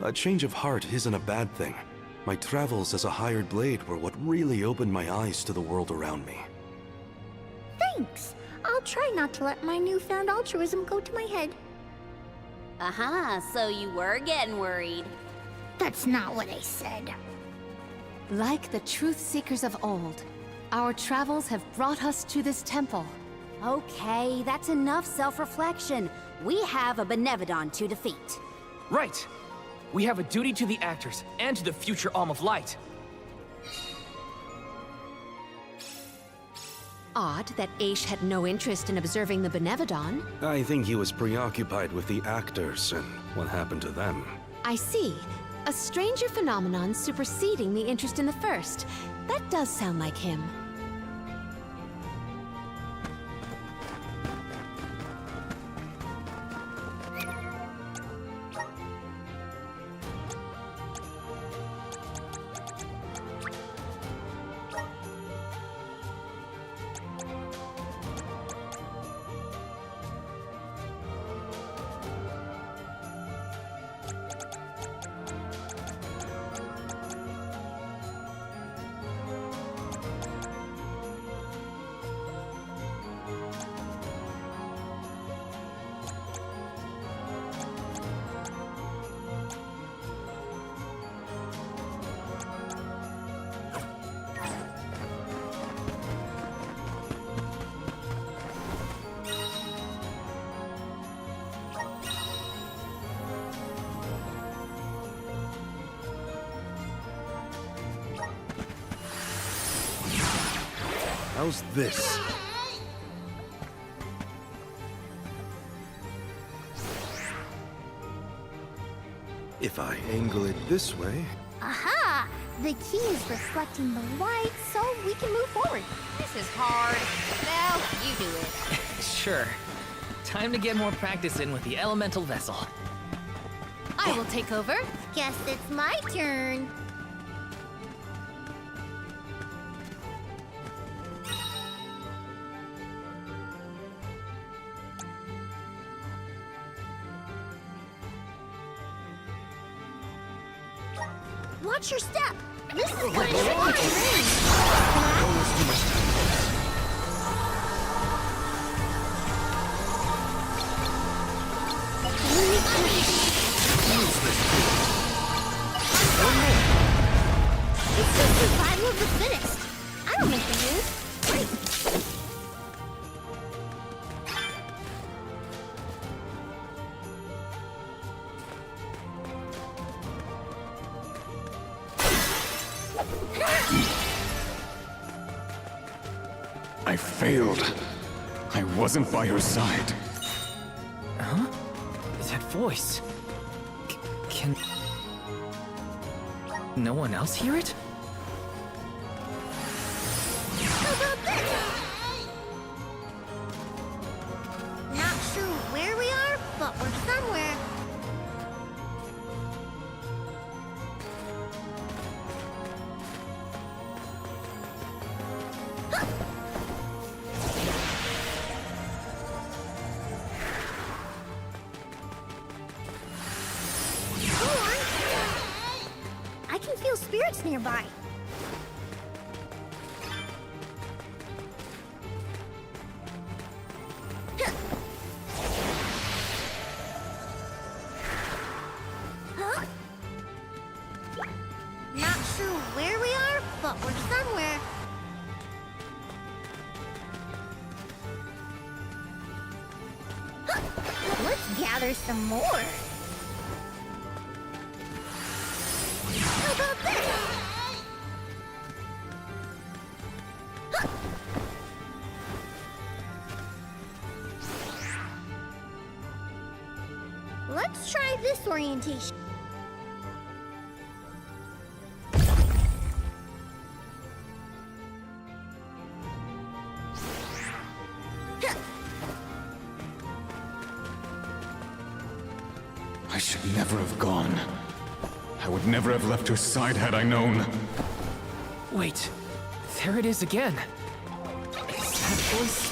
A change of heart isn't a bad thing. My travels as a hired blade were what really opened my eyes to the world around me. Thanks. I'll try not to let my newfound altruism go to my head. So you were getting worried. That's not what I said. Like the truth seekers of old, our travels have brought us to this temple. Okay, that's enough self-reflection. We have a Benevodon to defeat. Right. We have a duty to the actors and to the future Alm of Light. Odd that Aish had no interest in observing the Benevodon. I think he was preoccupied with the actors and what happened to them. I see. A stranger phenomenon superseding the interest in the first. That does sound like him. How's this? If I angle it this way... Aha! The key is reflecting the light, so we can move forward. This is hard. Now, you do it. Sure. Time to get more practice in with the elemental vessel. I will take over. Guess it's my turn. Watch your step. This is kind of tricky terrain. Don't waste too much time. It says survival of the fittest. I don't make the rules. Great. I failed. I wasn't by your side. Huh? That voice. Can no one else hear it? How about this? Not sure where we are, but we're somewhere. I can feel spirits nearby. Huh? Not sure where we are, but we're somewhere. Let's gather some more. How about this? Let's try this orientation. I should never have gone. I would never have left your side had I known. Wait, there it is again. Is that voice?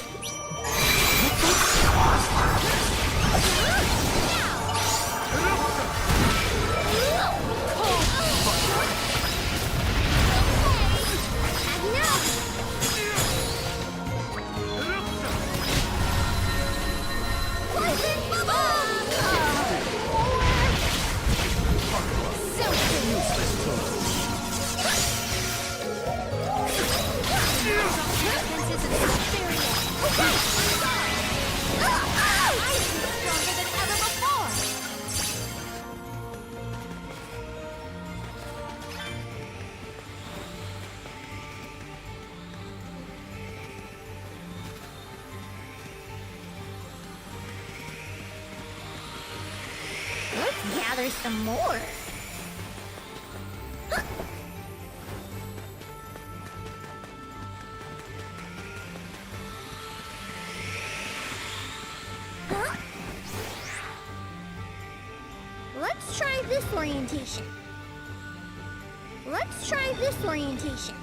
Let's gather some more. Huh? Let's try this orientation. Let's try this orientation.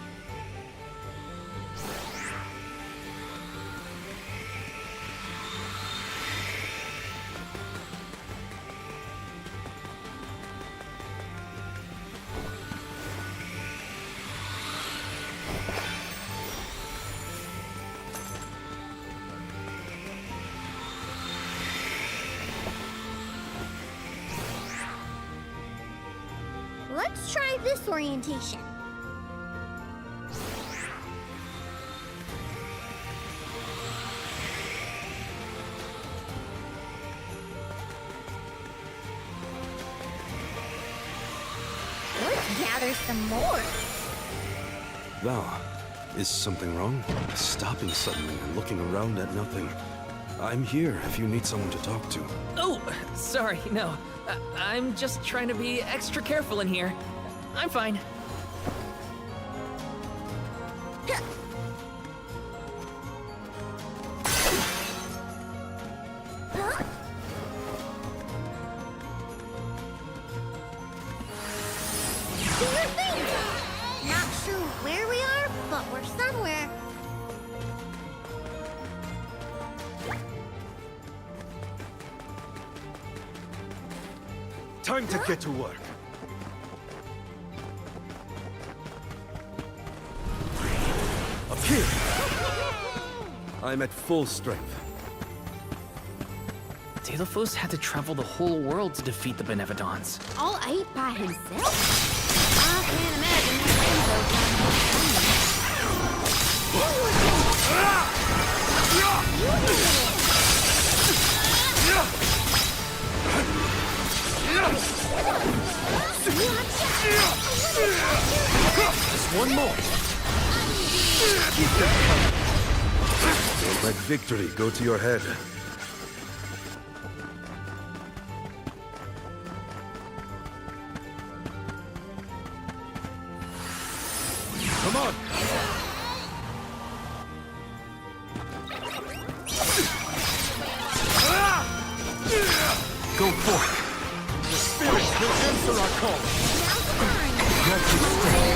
Let's try this orientation. Let's gather some more. Val, Is something wrong? Stopping suddenly and looking around at nothing. I'm here if you need someone to talk to. Oh, sorry, no. I'm just trying to be extra careful in here. I'm fine. Not sure where we are, but we're somewhere. Time to get to work. Up here. I'm at full strength. Delafos had to travel the whole world to defeat the Benevodons. All 8 by himself? I can't imagine that Just one more. Keep them coming. Don't let victory go to your head. Come on! Go forth! The spirit will answer our call! Let it stay!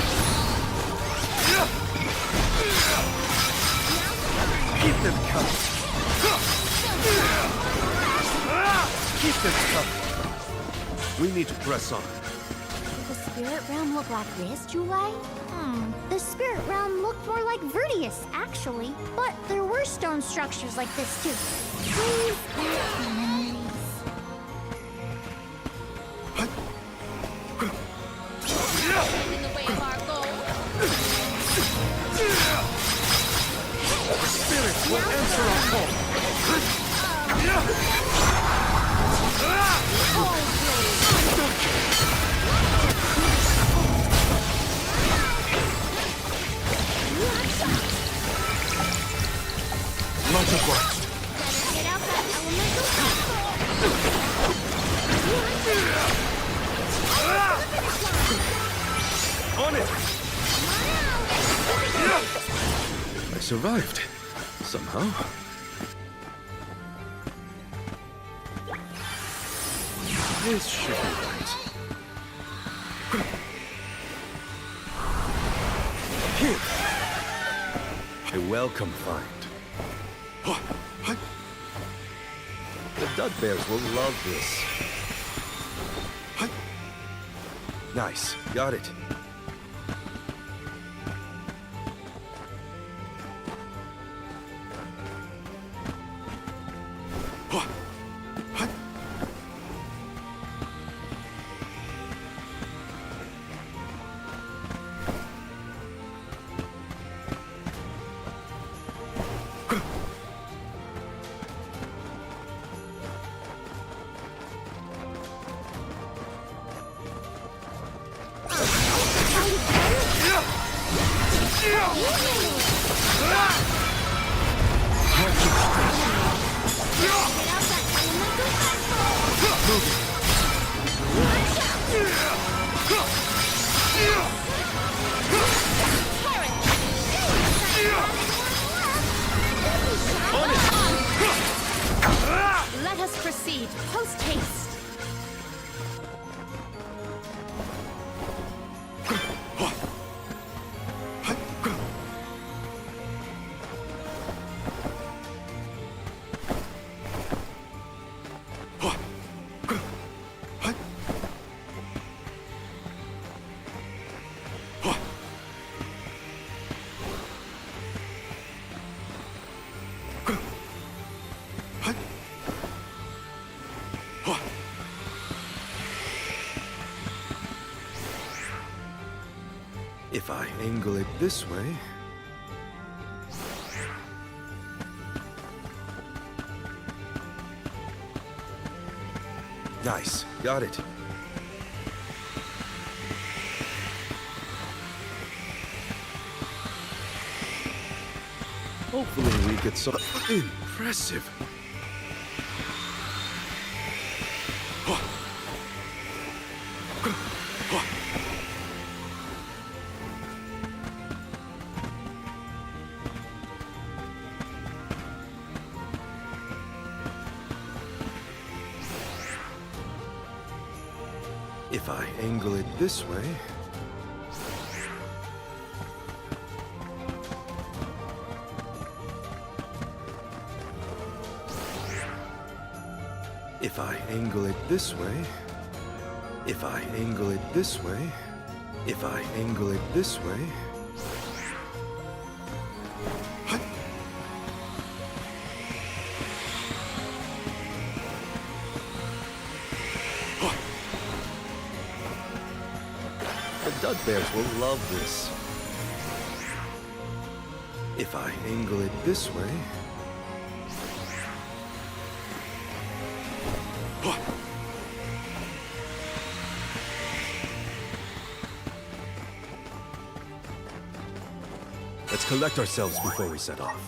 Keep them coming! Keep them coming! We need to press on. Did the spirit realm look like this, Julie? The spirit realm looked more like Vertius, actually. But there were stone structures like this, too. Please back to memories. In the way of our goal. The spirit will answer our call! Much obliged. Get out that elemental On it! I survived. Somehow. This should be right. Here! A welcome find. The Dugbears will love this. Nice. Got it. Let us proceed, post haste. If I angle it this way... Nice. Got it. Hopefully we get some impressive. If I angle it this way... If I angle it this way... If I angle it this way... If I angle it this way... The Dud Bears will love this. If I angle it this way... Let's collect ourselves before we set off.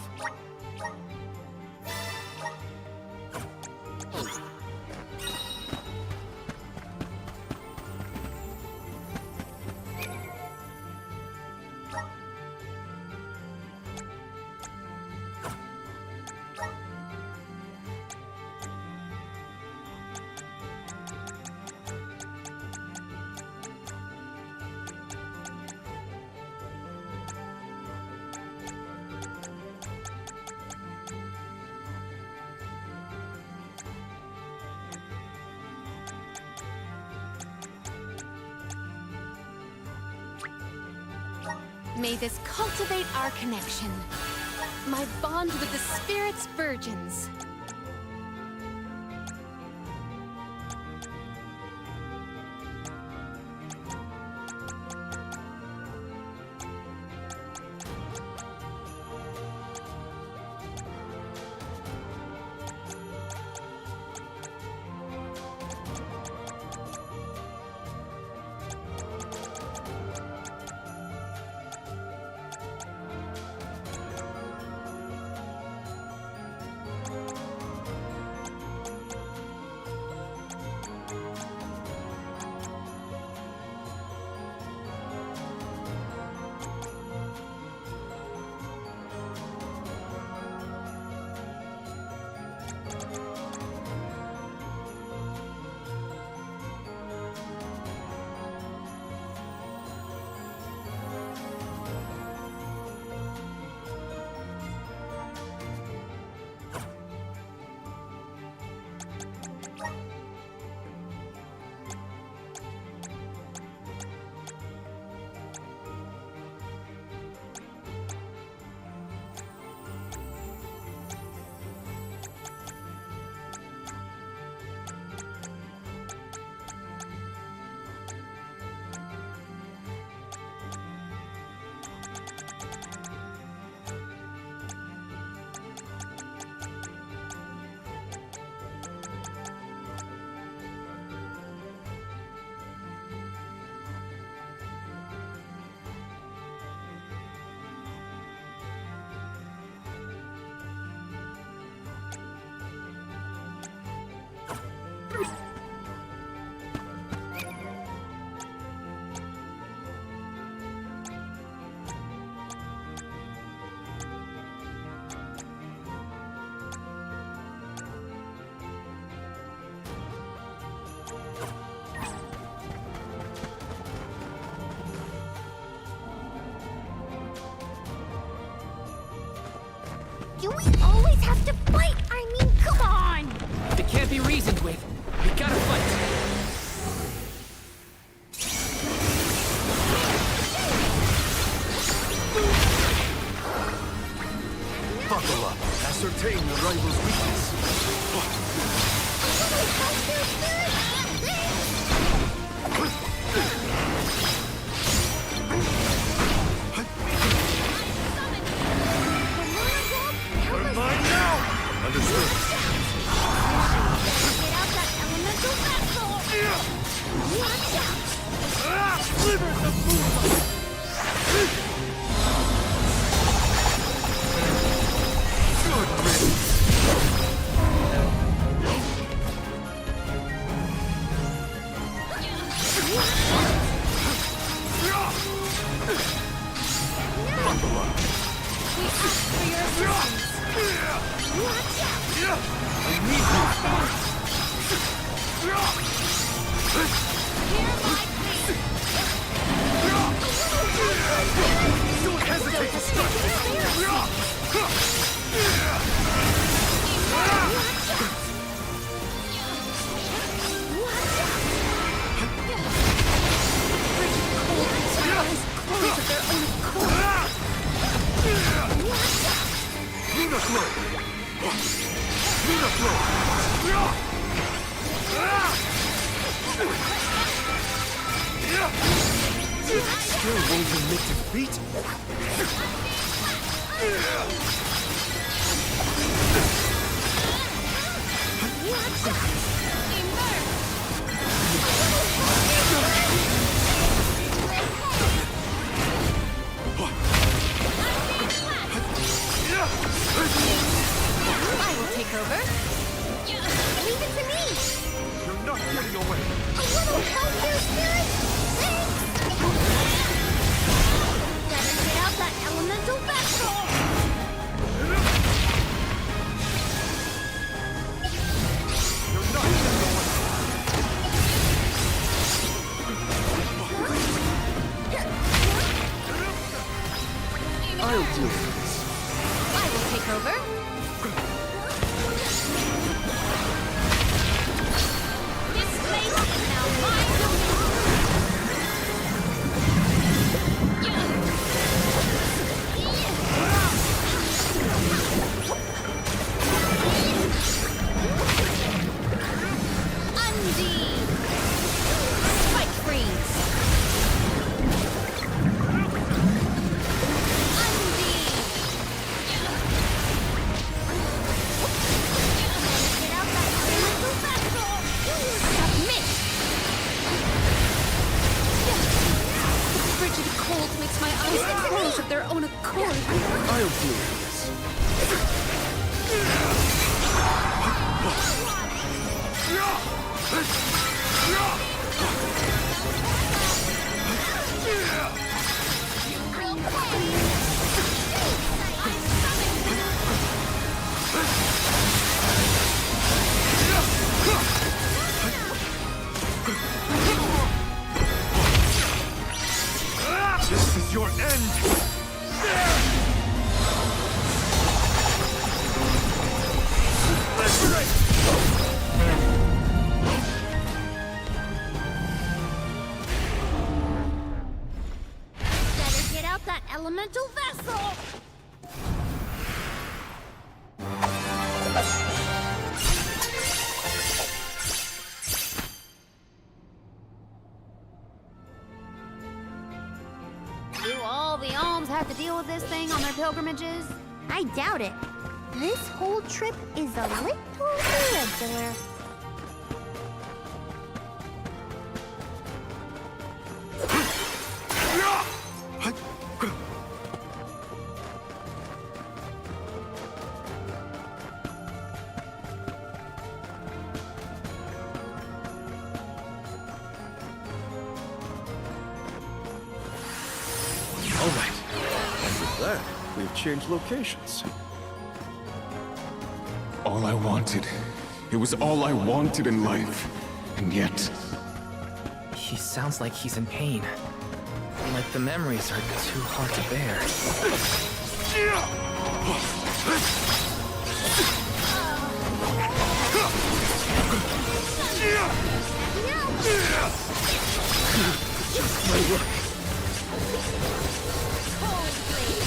May this cultivate our connection. My bond with the Spirit's virgins. Do we always have to fight? I mean, come on! If it can't be reasoned with, we gotta fight. Buckle up. Ascertain the rival's weakness. We're mine now! Understood. Get out that Don't hesitate to strike! Luna Flow! Luna Flow! Still won't admit defeat? I will take over. Leave it to me! You're not getting away! A little help here, Spirit! Thanks! Better get out that elemental vessel! You're not getting away! I'll do it. I will take over. This place is now my Undine! Spike freeze! Makes my eyes close of their own accord. I'll deal with This is your end! Let's break! Better get out that elemental vessel! Do all the alms have to deal with this thing on their pilgrimages? I doubt it. This whole trip is a little irregular. All right. And with that, we've changed locations. All I wanted. It was all I wanted in life. And yet... He sounds like he's in pain. Like the memories are too hard to bear. Just my luck.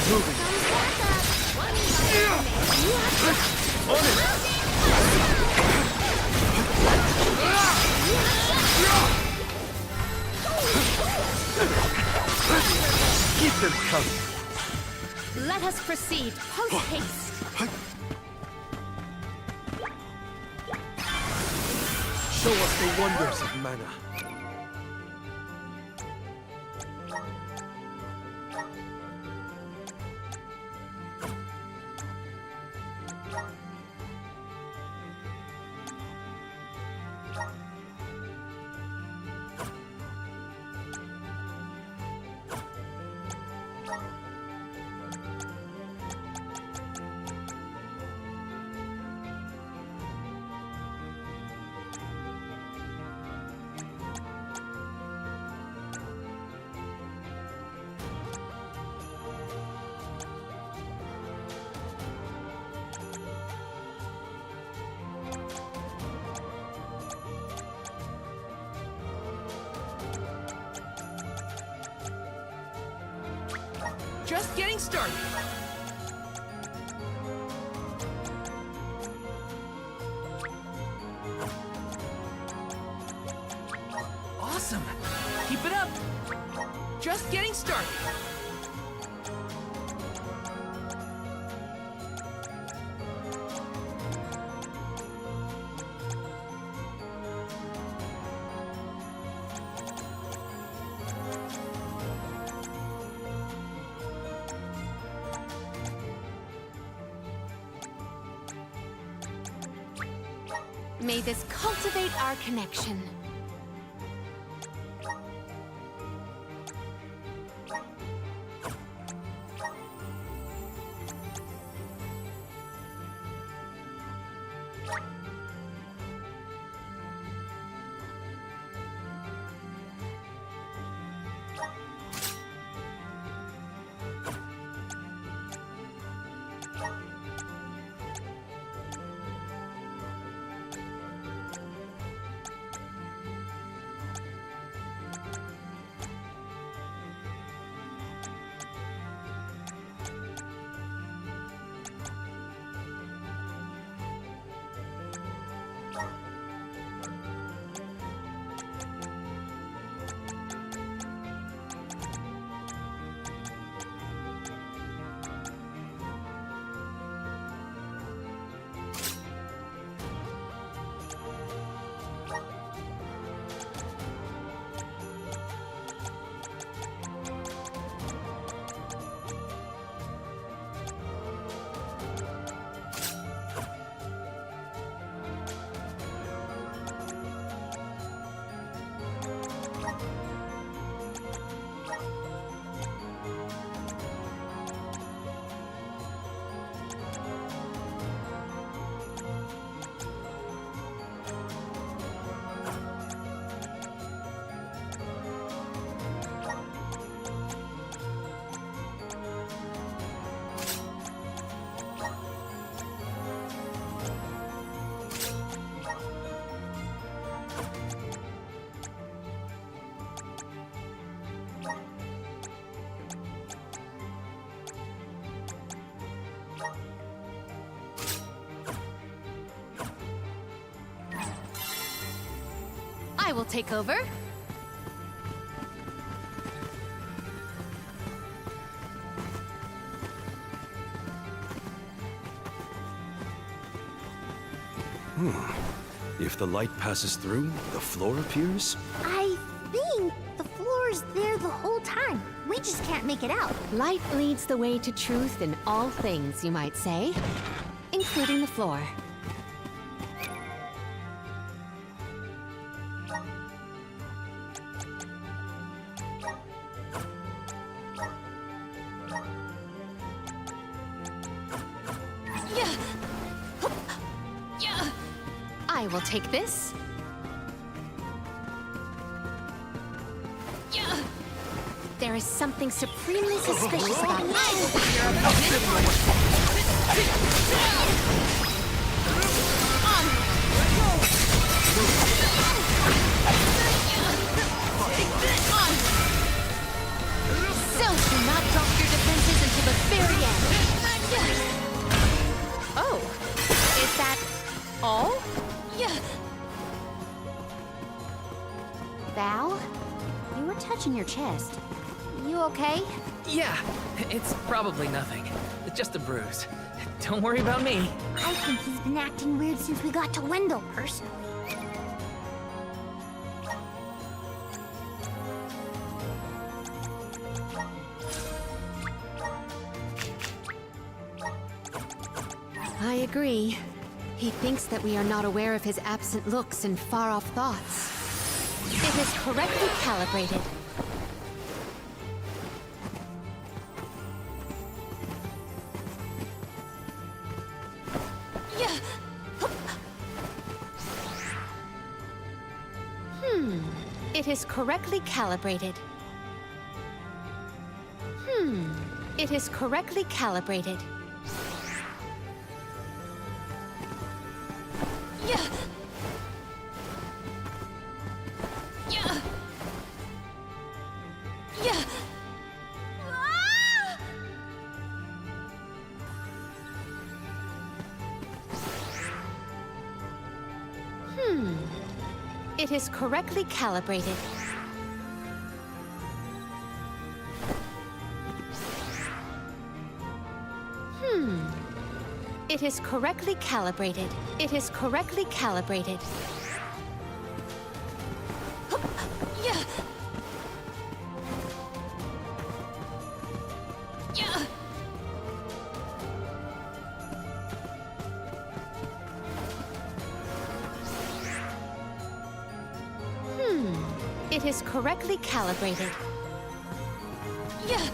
Moving. On it! Keep them coming. Let us proceed post-haste. Show us the wonders of mana. Just getting started. Awesome. Keep it up. Just getting started. May this cultivate our connection. I will take over. If the light passes through, the floor appears? I think the floor is there the whole time. We just can't make it out. Light leads the way to truth in all things, you might say, including the floor. I will take this. There is something supremely suspicious about your So do not drop your defenses until the very end. Oh, is that all? Val, you were touching your chest. You okay? Yeah, it's probably nothing. It's just a bruise. Don't worry about me. I think he's been acting weird since we got to Wendell, personally. I agree. He thinks that we are not aware of his absent looks and far-off thoughts. It is correctly calibrated. It is correctly calibrated. It is correctly calibrated. It is correctly calibrated. It is correctly calibrated. It is correctly calibrated. Yeah. Yeah. It is correctly calibrated. Yeah.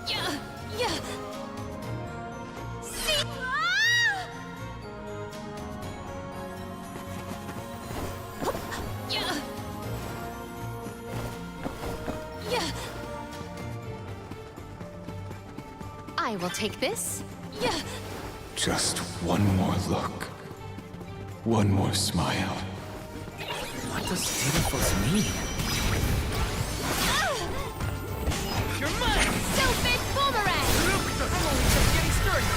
Yeah. Yeah. See? Yeah. Yeah. I will take this. Yeah. Just one more look. One more smile. What does Delaphos mean? You're mine! Stupid boomerang! I'm only just getting started!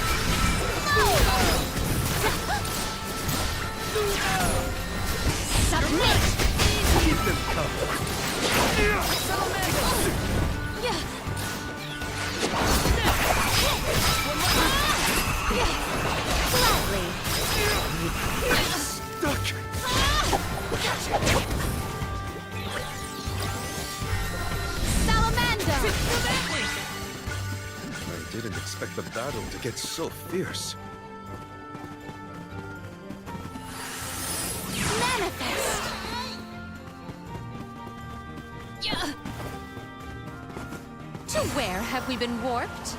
Submit! Keep them covered. Yeah! Gladly. Stuck. Salamander! I didn't expect the battle to get so fierce. Manifest! Yeah! To where have we been warped?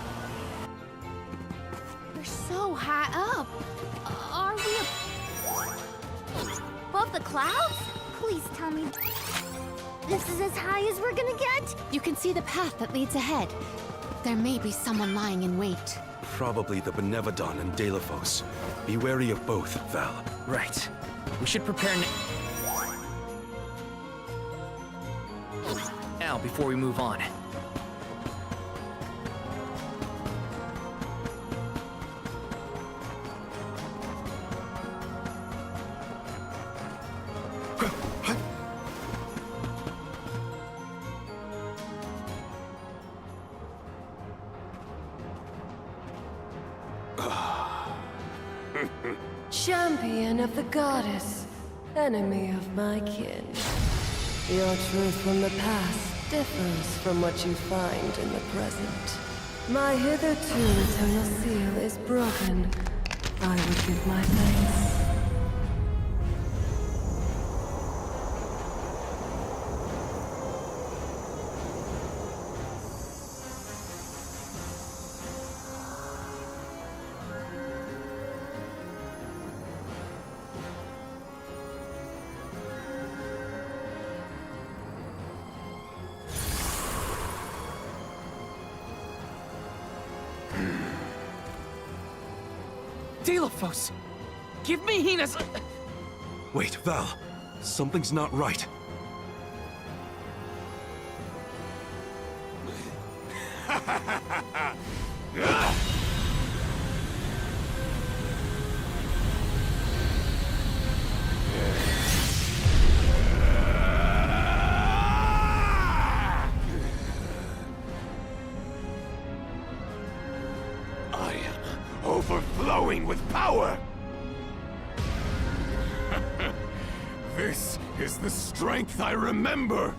We're so high up. Are we above the clouds? Please tell me this is as high as we're gonna get? You can see the path that leads ahead. There may be someone lying in wait. Probably the Benevodon and Delaphos. Be wary of both, Val. Right. We should prepare now before we move on. Champion of the goddess, enemy of my kin. Your truth from the past differs from what you find in the present. My hitherto eternal seal is broken. I would give my thanks. Delaphos! Give me Hina's... Wait, Val. Something's not right. I am overflowing with power! This is the strength I remember!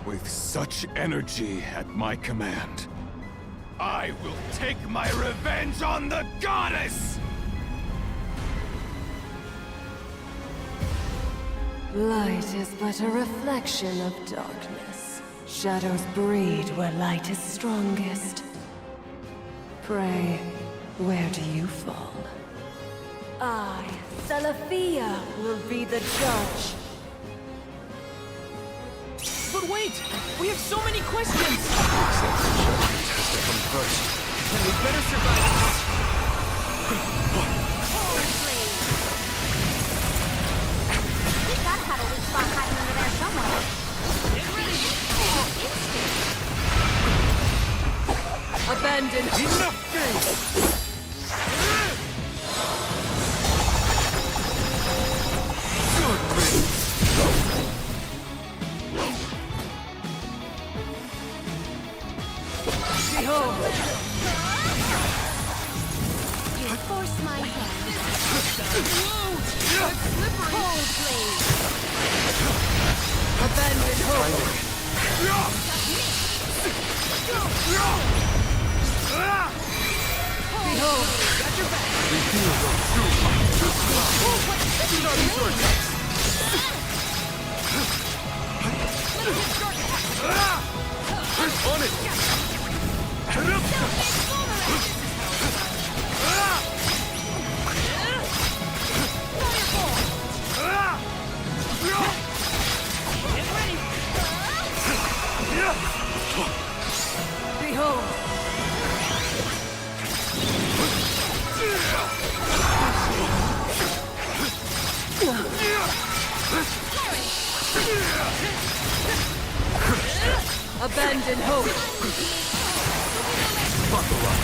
With such energy at my command, I will take my revenge on the goddess! Light is but a reflection of darkness. Shadows breed where light is strongest. Pray, where do you fall? I, Salafia, will be the judge. But wait! We have so many questions! Has to come first. Then we better survive this. We gotta have a weak spot hiding under there somewhere. Get ready! Abandon. Enough game! Behold! You forced my hand. Cold blade! Abandon hope! Behold! Got your back! Do not use your attacks! On it! Behold! Abandon hope! Buckle up!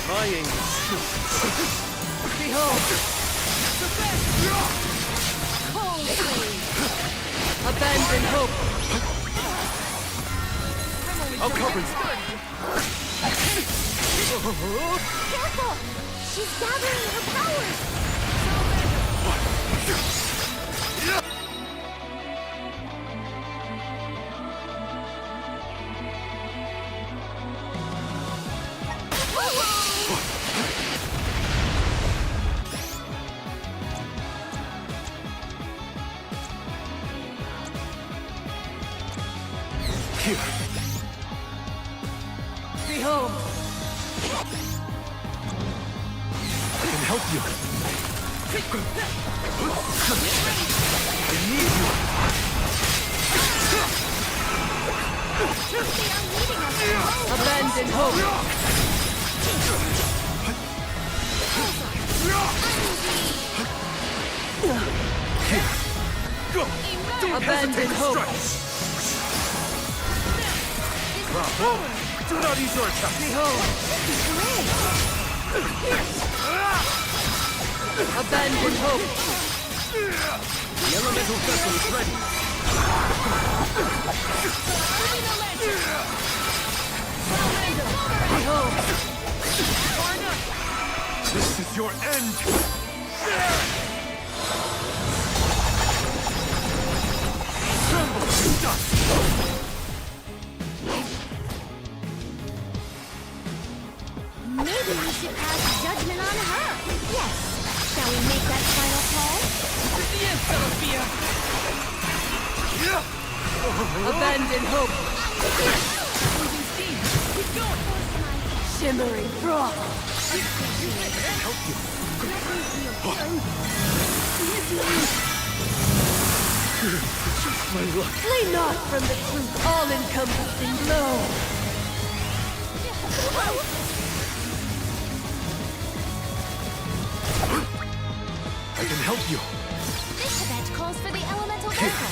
My aim is Behold! Cold blade! Abandon hope! I'll cover you! Careful! She's gathering her powers! Here! Behold! I can help you! I need you! Abandon hope! Here! Go! Don't Abandon hesitate to hope! strike! Bravo! Do not use your attack! Behold! Abandon hope! The elemental vessel is ready! Behold! This is your end! Tremble to dust! Maybe we should pass judgment on her. Yes. Shall we make that final call? Abandon hope! Shimmering froth! Help you! Just my luck! Flee not from the truth, all-encompassing glow! I can help you! This event calls for the elemental vessel.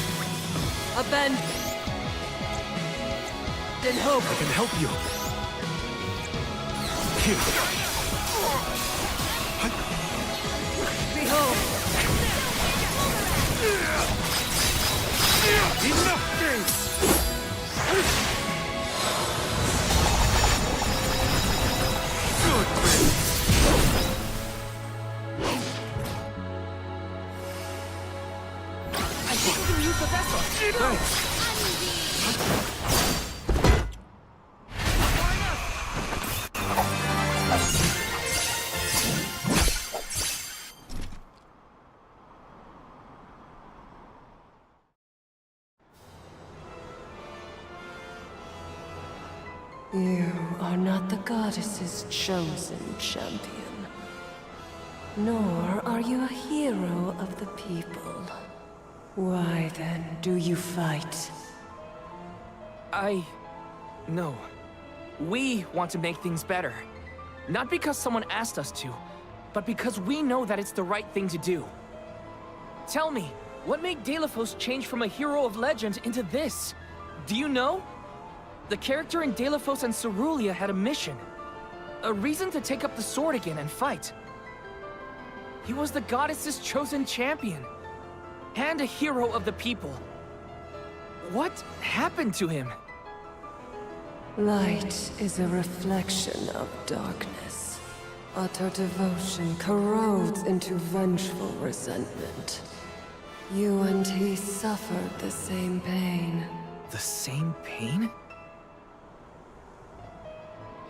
Abandon hope! I can help you! Here! Behold! Enough games! Good riddance! I think we can use the vessel! Thanks! You are not the goddess's chosen champion. Nor are you a hero of the people. Why then do you fight? No. We want to make things better. Not because someone asked us to, but because we know that it's the right thing to do. Tell me, what made Delafos change from a hero of legend into this? Do you know? The character in Delphos and Cerulean had a mission. A reason to take up the sword again and fight. He was the goddess's chosen champion. And a hero of the people. What happened to him? Light is a reflection of darkness. Utter devotion corrodes into vengeful resentment. You and he suffered the same pain. The same pain?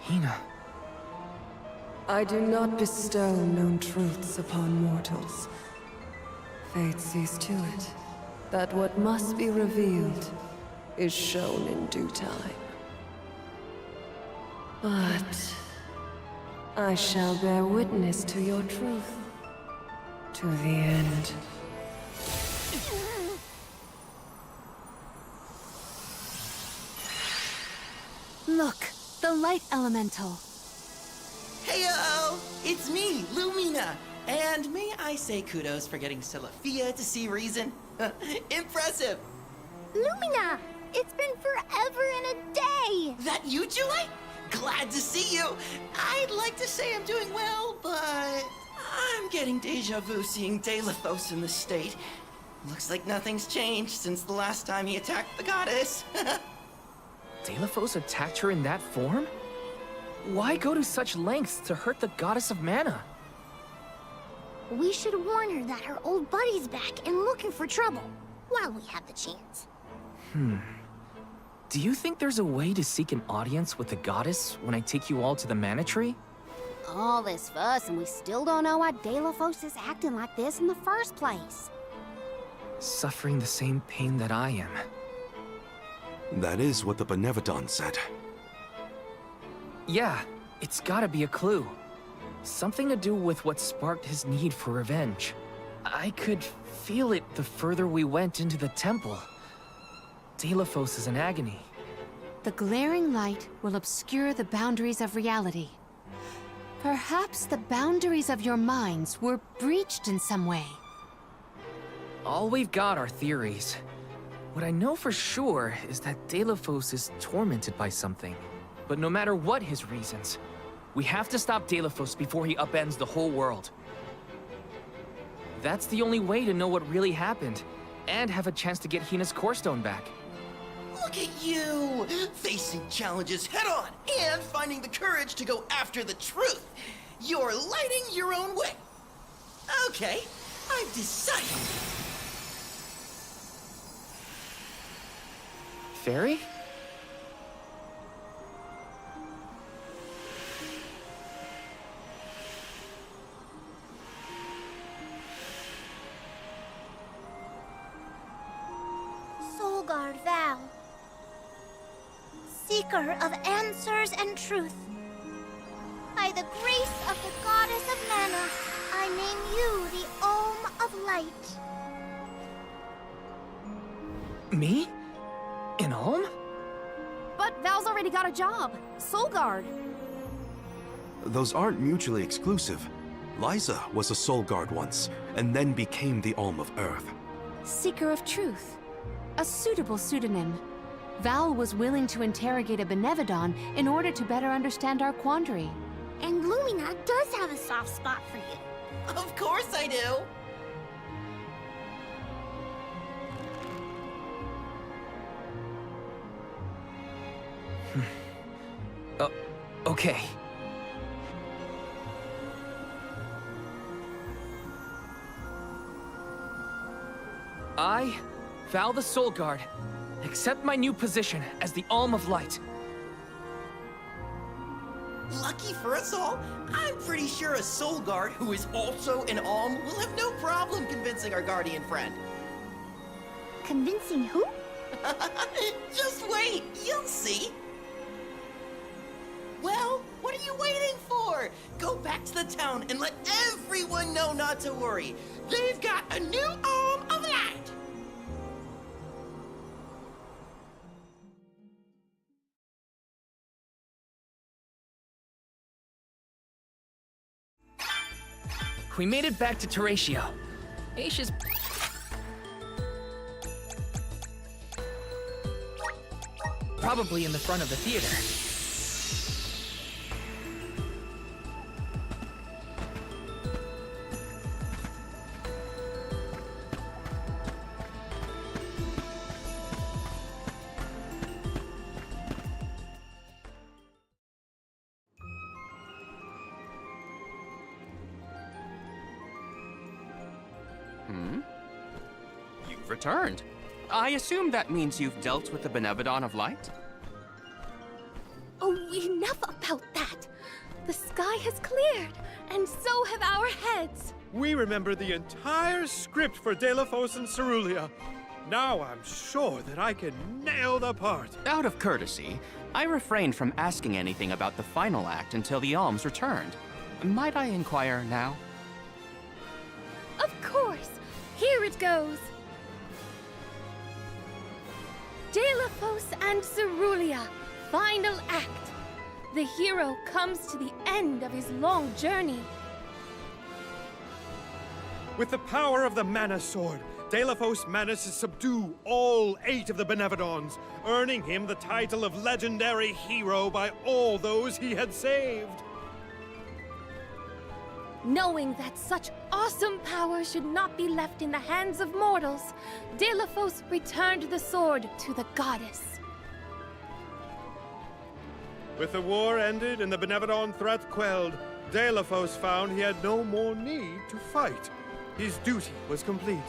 Hina. I do not bestow known truths upon mortals. Fate sees to it that what must be revealed is shown in due time. But I shall bear witness to your truth to the end. Look, the light elemental. Heyo! It's me, Lumina! And may I say kudos for getting Celestia to see reason? Impressive! Lumina! It's been forever and a day! That you, Julie? Glad to see you! I'd like to say I'm doing well, but I'm getting deja vu seeing Delphos in the state. Looks like nothing's changed since the last time he attacked the goddess. Delphos attacked her in that form? Why go to such lengths to hurt the goddess of mana? We should warn her that her old buddy's back and looking for trouble, while we have the chance. Do you think there's a way to seek an audience with the goddess when I take you all to the mana tree? All this fuss and we still don't know why Delphos is acting like this in the first place. Suffering the same pain that I am. That is what the Benevodon said. Yeah, it's gotta be a clue. Something to do with what sparked his need for revenge. I could feel it the further we went into the temple. Delphos is in agony. The glaring light will obscure the boundaries of reality. Perhaps the boundaries of your minds were breached in some way. All we've got are theories. What I know for sure is that Delphos is tormented by something. But no matter what his reasons, we have to stop Delphos before he upends the whole world. That's the only way to know what really happened, and have a chance to get Hina's core stone back. Look at you! Facing challenges head-on, and finding the courage to go after the truth! You're lighting your own way! Okay, I've decided. Fairy? Soulguard Val, seeker of answers and truth. By the grace of the goddess of mana, I name you the Olm of Light. Me? In Ulm? But Val's already got a job. Soulguard. Those aren't mutually exclusive. Liza was a Soul Guard once, and then became the Olm of Earth. Seeker of Truth. A suitable pseudonym. Val was willing to interrogate a Benevodon in order to better understand our quandary. And Lumina does have a soft spot for you. Of course I do! Okay. I, Val the Soul Guard, accept my new position as the Olm of Light. Lucky for us all, I'm pretty sure a Soul Guard who is also an Olm will have no problem convincing our guardian friend. Convincing who? Just wait, you'll see. Well, what are you waiting for? Go back to the town and let everyone know not to worry. They've got a new Olm of Light! We made it back to Teratio. Aisha's... Probably in the front of the theater. You've returned. I assume that means you've dealt with the Benevodon of Light? Oh, enough about that. The sky has cleared, and so have our heads. We remember the entire script for Delafos and Cerulia. Now I'm sure that I can nail the part. Out of courtesy, I refrained from asking anything about the final act until the alms returned. Might I inquire now? Of course. Here it goes. Delafos and Cerulia, final act. The hero comes to the end of his long journey. With the power of the Mana Sword, Delafos managed to subdue all 8 of the Benevodons, earning him the title of legendary hero by all those he had saved. Knowing that such awesome power should not be left in the hands of mortals, Delafos returned the sword to the goddess. With the war ended and the Benevodon threat quelled, Delafos found he had no more need to fight. His duty was complete.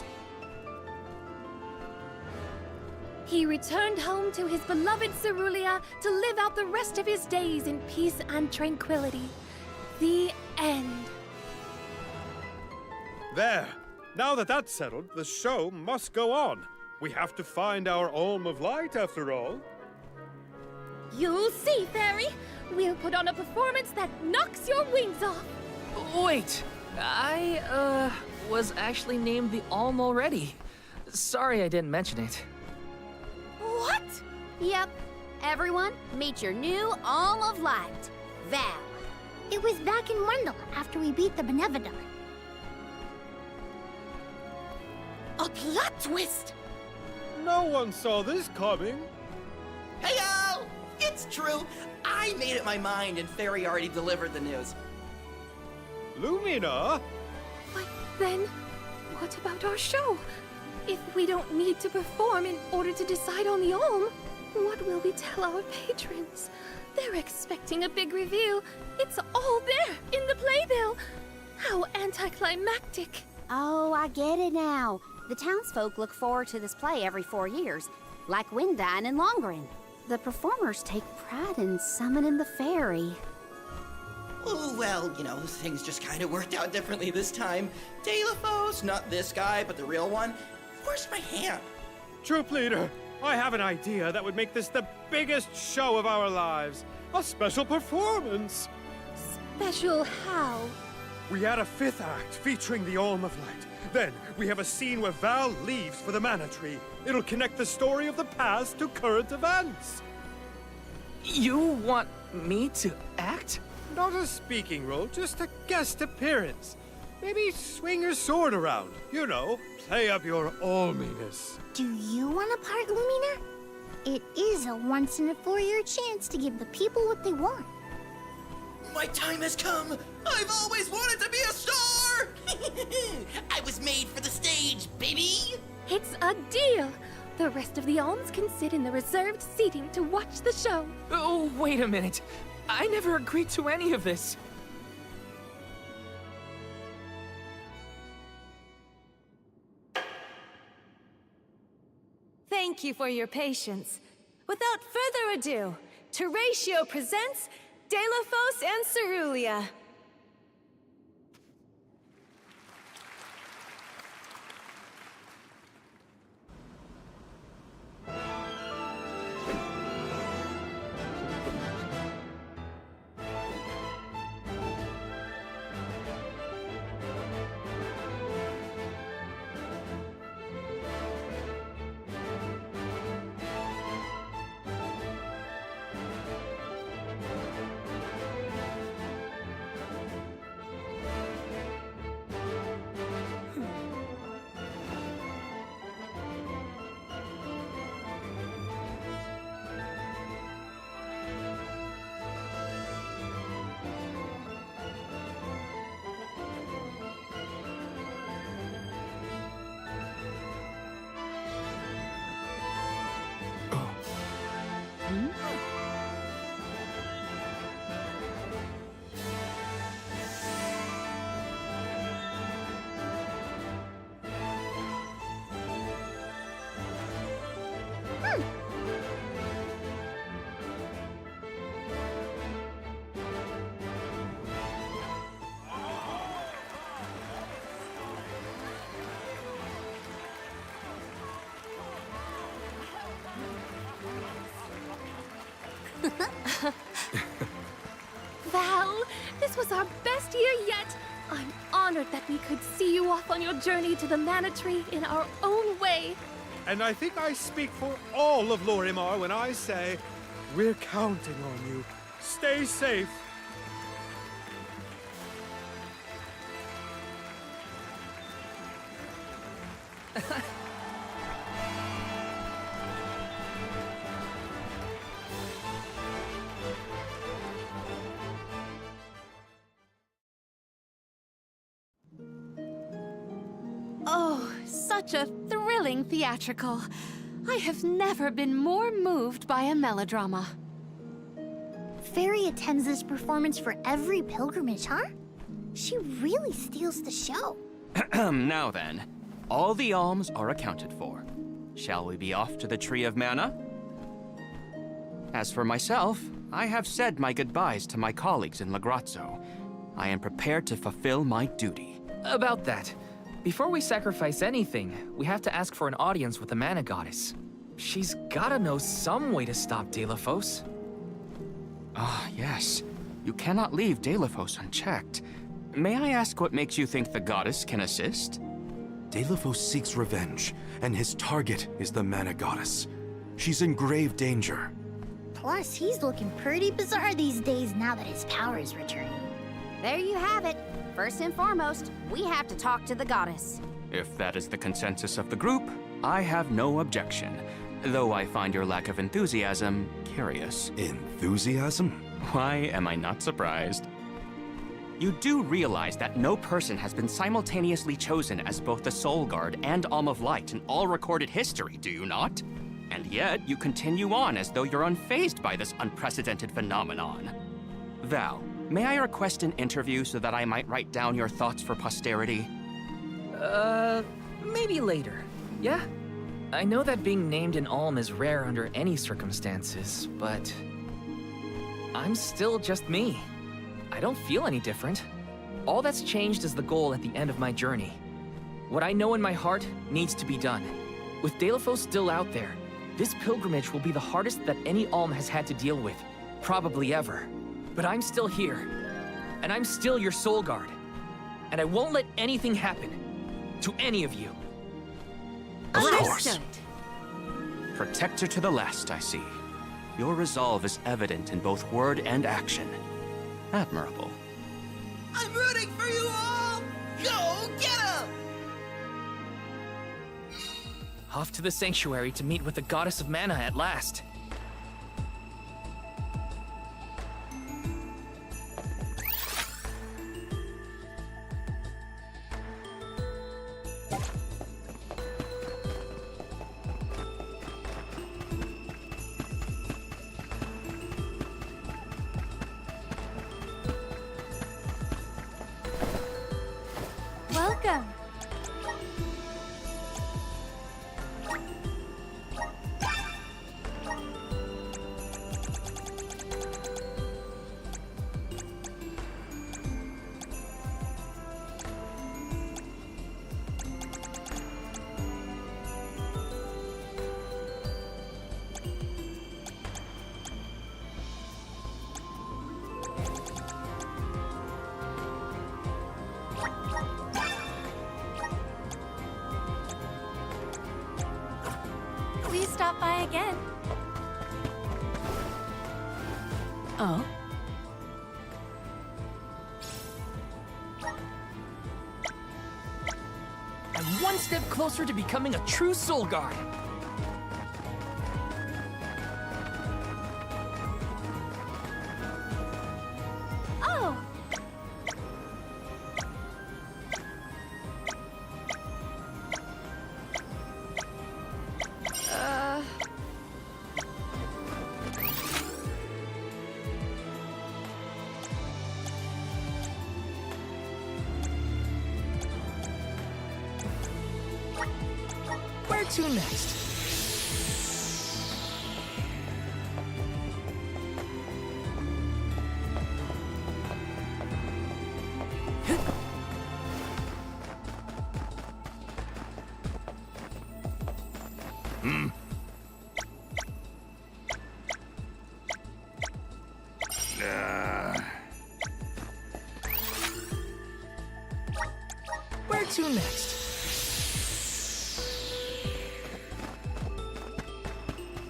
He returned home to his beloved Cerulia to live out the rest of his days in peace and tranquility. The end. There. Now that that's settled, the show must go on. We have to find our Alm of Light, after all. You'll see, Fairy. We'll put on a performance that knocks your wings off. Wait, I, was actually named the Alm already. Sorry I didn't mention it. What? Yep. Everyone, meet your new Alm of Light, Val. It was back in Wendell after we beat the Benevodon. A plot twist! No one saw this coming. Heyo! It's true. I made up my mind and Fairy already delivered the news. Lumina? But then, what about our show? If we don't need to perform in order to decide on the Alm, what will we tell our patrons? They're expecting a big reveal. It's all there in the playbill. How anticlimactic. Oh, I get it now. The townsfolk look forward to this play every 4 years, like Windine and Longren. The performers take pride in summoning the fairy. Oh, well, things just kind of worked out differently this time. Delafos, not this guy, but the real one, forced my hand. Troop leader, I have an idea that would make this the biggest show of our lives. A special performance. Special how? We add a 5th act featuring the Alm of Light. Then we have a scene where Val leaves for the Mana Tree. It'll connect the story of the past to current events. You want me to act? Not a speaking role, just a guest appearance. Maybe swing your sword around. Play up your alminess. Do you want a part, Lumina? It is a once-in-a-4-year chance to give the people what they want. My time has come! I've always wanted to be a star! I was made for the stage, baby! It's a deal! The rest of the alms can sit in the reserved seating to watch the show. Oh, wait a minute. I never agreed to any of this. Thank you for your patience. Without further ado, Teratio presents Delafos and Cerulia. Val, this was our best year yet. I'm honored that we could see you off on your journey to the Mana Tree in our own way. And I think I speak for all of Lorimar when I say, we're counting on you. Stay safe. Oh, such a thrilling theatrical. I have never been more moved by a melodrama. Fairy attends this performance for every pilgrimage, huh? She really steals the show. Now then, all the alms are accounted for. Shall we be off to the Tree of Mana? As for myself, I have said my goodbyes to my colleagues in Lagrazzo. I am prepared to fulfill my duty. About that, before we sacrifice anything, we have to ask for an audience with the Mana Goddess. She's gotta know some way to stop Delafos. Ah, yes. You cannot leave Delafos unchecked. May I ask what makes you think the goddess can assist? Delafos seeks revenge, and his target is the Mana Goddess. She's in grave danger. Plus, he's looking pretty bizarre these days now that his power is returning. There you have it. First and foremost, we have to talk to the goddess. If that is the consensus of the group, I have no objection. Though I find your lack of enthusiasm curious. Enthusiasm? Why am I not surprised? You do realize that no person has been simultaneously chosen as both the Soul Guard and Alm of Light in all recorded history, do you not? And yet, you continue on as though you're unfazed by this unprecedented phenomenon. Val, may I request an interview so that I might write down your thoughts for posterity? Maybe later. Yeah? I know that being named an Alm is rare under any circumstances, but I'm still just me. I don't feel any different. All that's changed is the goal at the end of my journey. What I know in my heart needs to be done. With Delafos still out there, this pilgrimage will be the hardest that any Alm has had to deal with, probably ever. But I'm still here, and I'm still your Soul Guard. And I won't let anything happen to any of you. Of course. Protector to the last, I see. Your resolve is evident in both word and action. Admirable. I'm rooting for you all! Go get 'em! Off to the sanctuary to meet with the Goddess of Mana at last. Welcome. Please stop by again. Oh? I'm one step closer to becoming a true Soul Guard. Oh! to next? Where to next?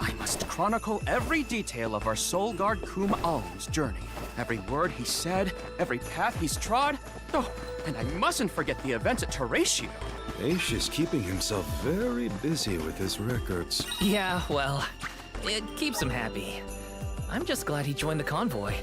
I must chronicle every detail of our Soul Guard Kum Alm's journey. Every word he said, every path he's trod. Oh, and I mustn't forget the events at Teratio. Aish is keeping himself very busy with his records. Yeah, well, it keeps him happy. I'm just glad he joined the convoy.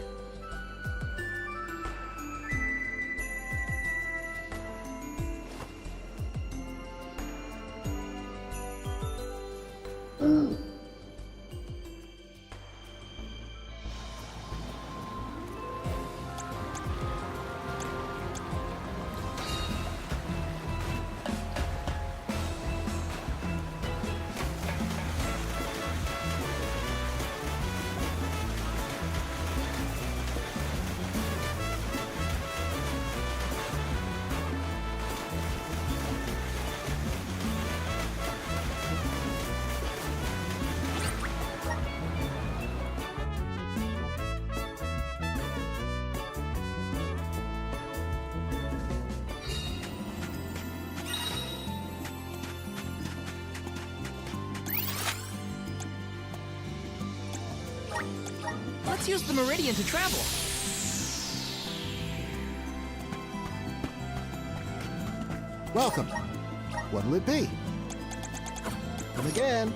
Let's use the Meridian to travel. Welcome. What'll it be? Come again.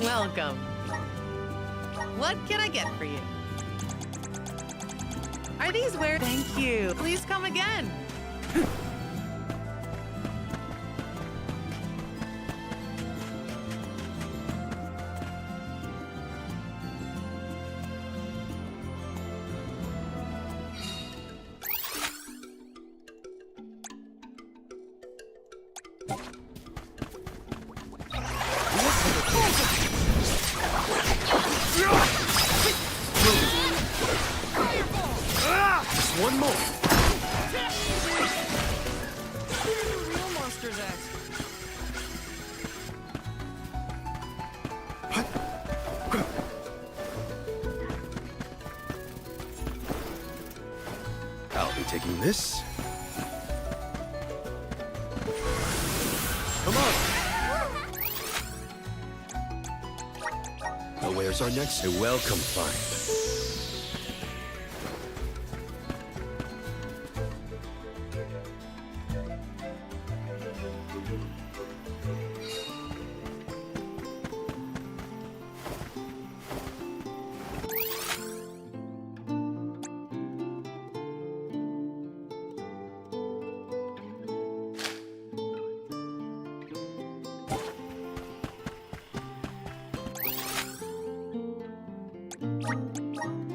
Welcome. What can I get for you? Are these where? Thank you. Please come again. One more. Real monsters act. I'll be taking this. Come on. Now where's our next? A welcome find.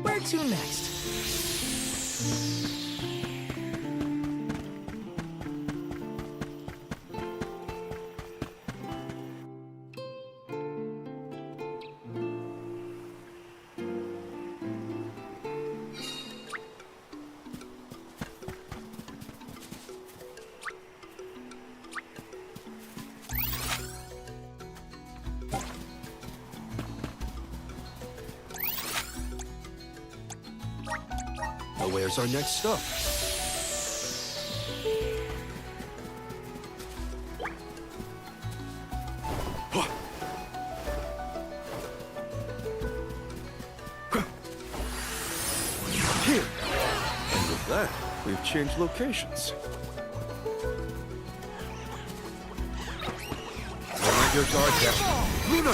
Where to next? Now where's our next stop? Here. And with that, we've changed locations. Hold your guard down. Luna!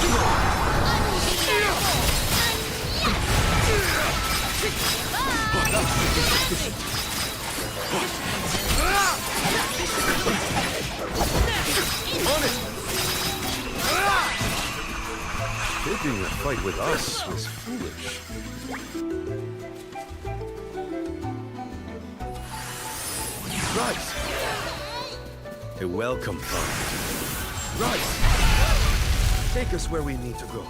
On it! Taking a fight with us was foolish. Rise! A welcome, Panda. Rise! Take us where we need to go.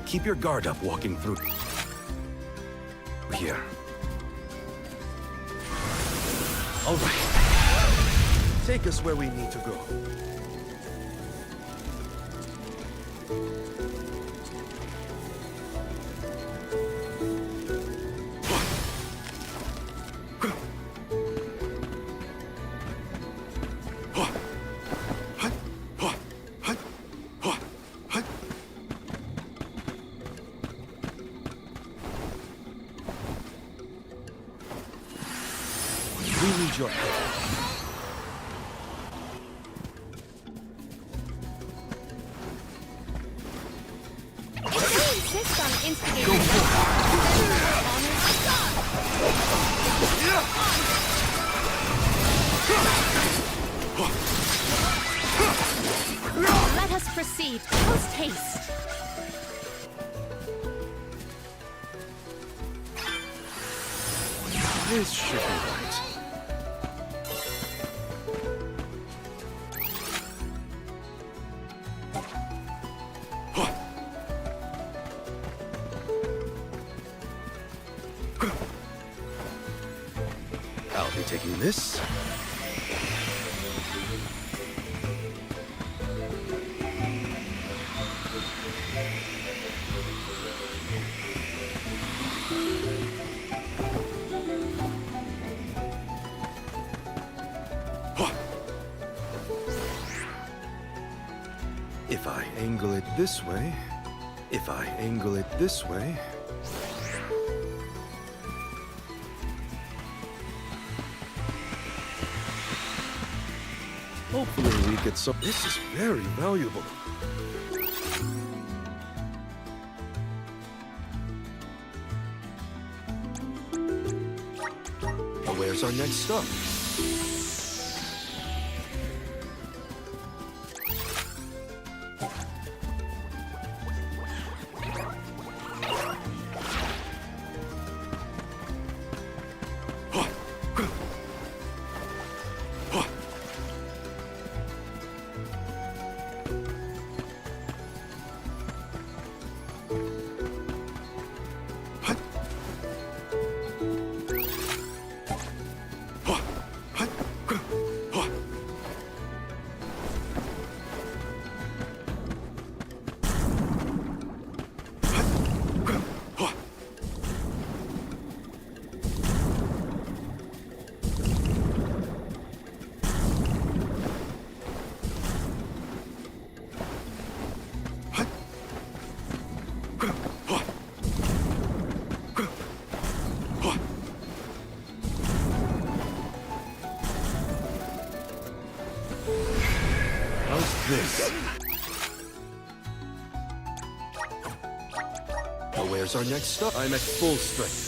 Keep your guard up walking through here. All right. Take us where we need to go. We need your help. If you insist on instigating let us proceed post haste. This should be right. I'll be taking this. If I angle it this way, if I angle it this way... Hopefully we get some... This is very valuable. Where's our next stop? This. Now where's our next stop? I'm at full strength.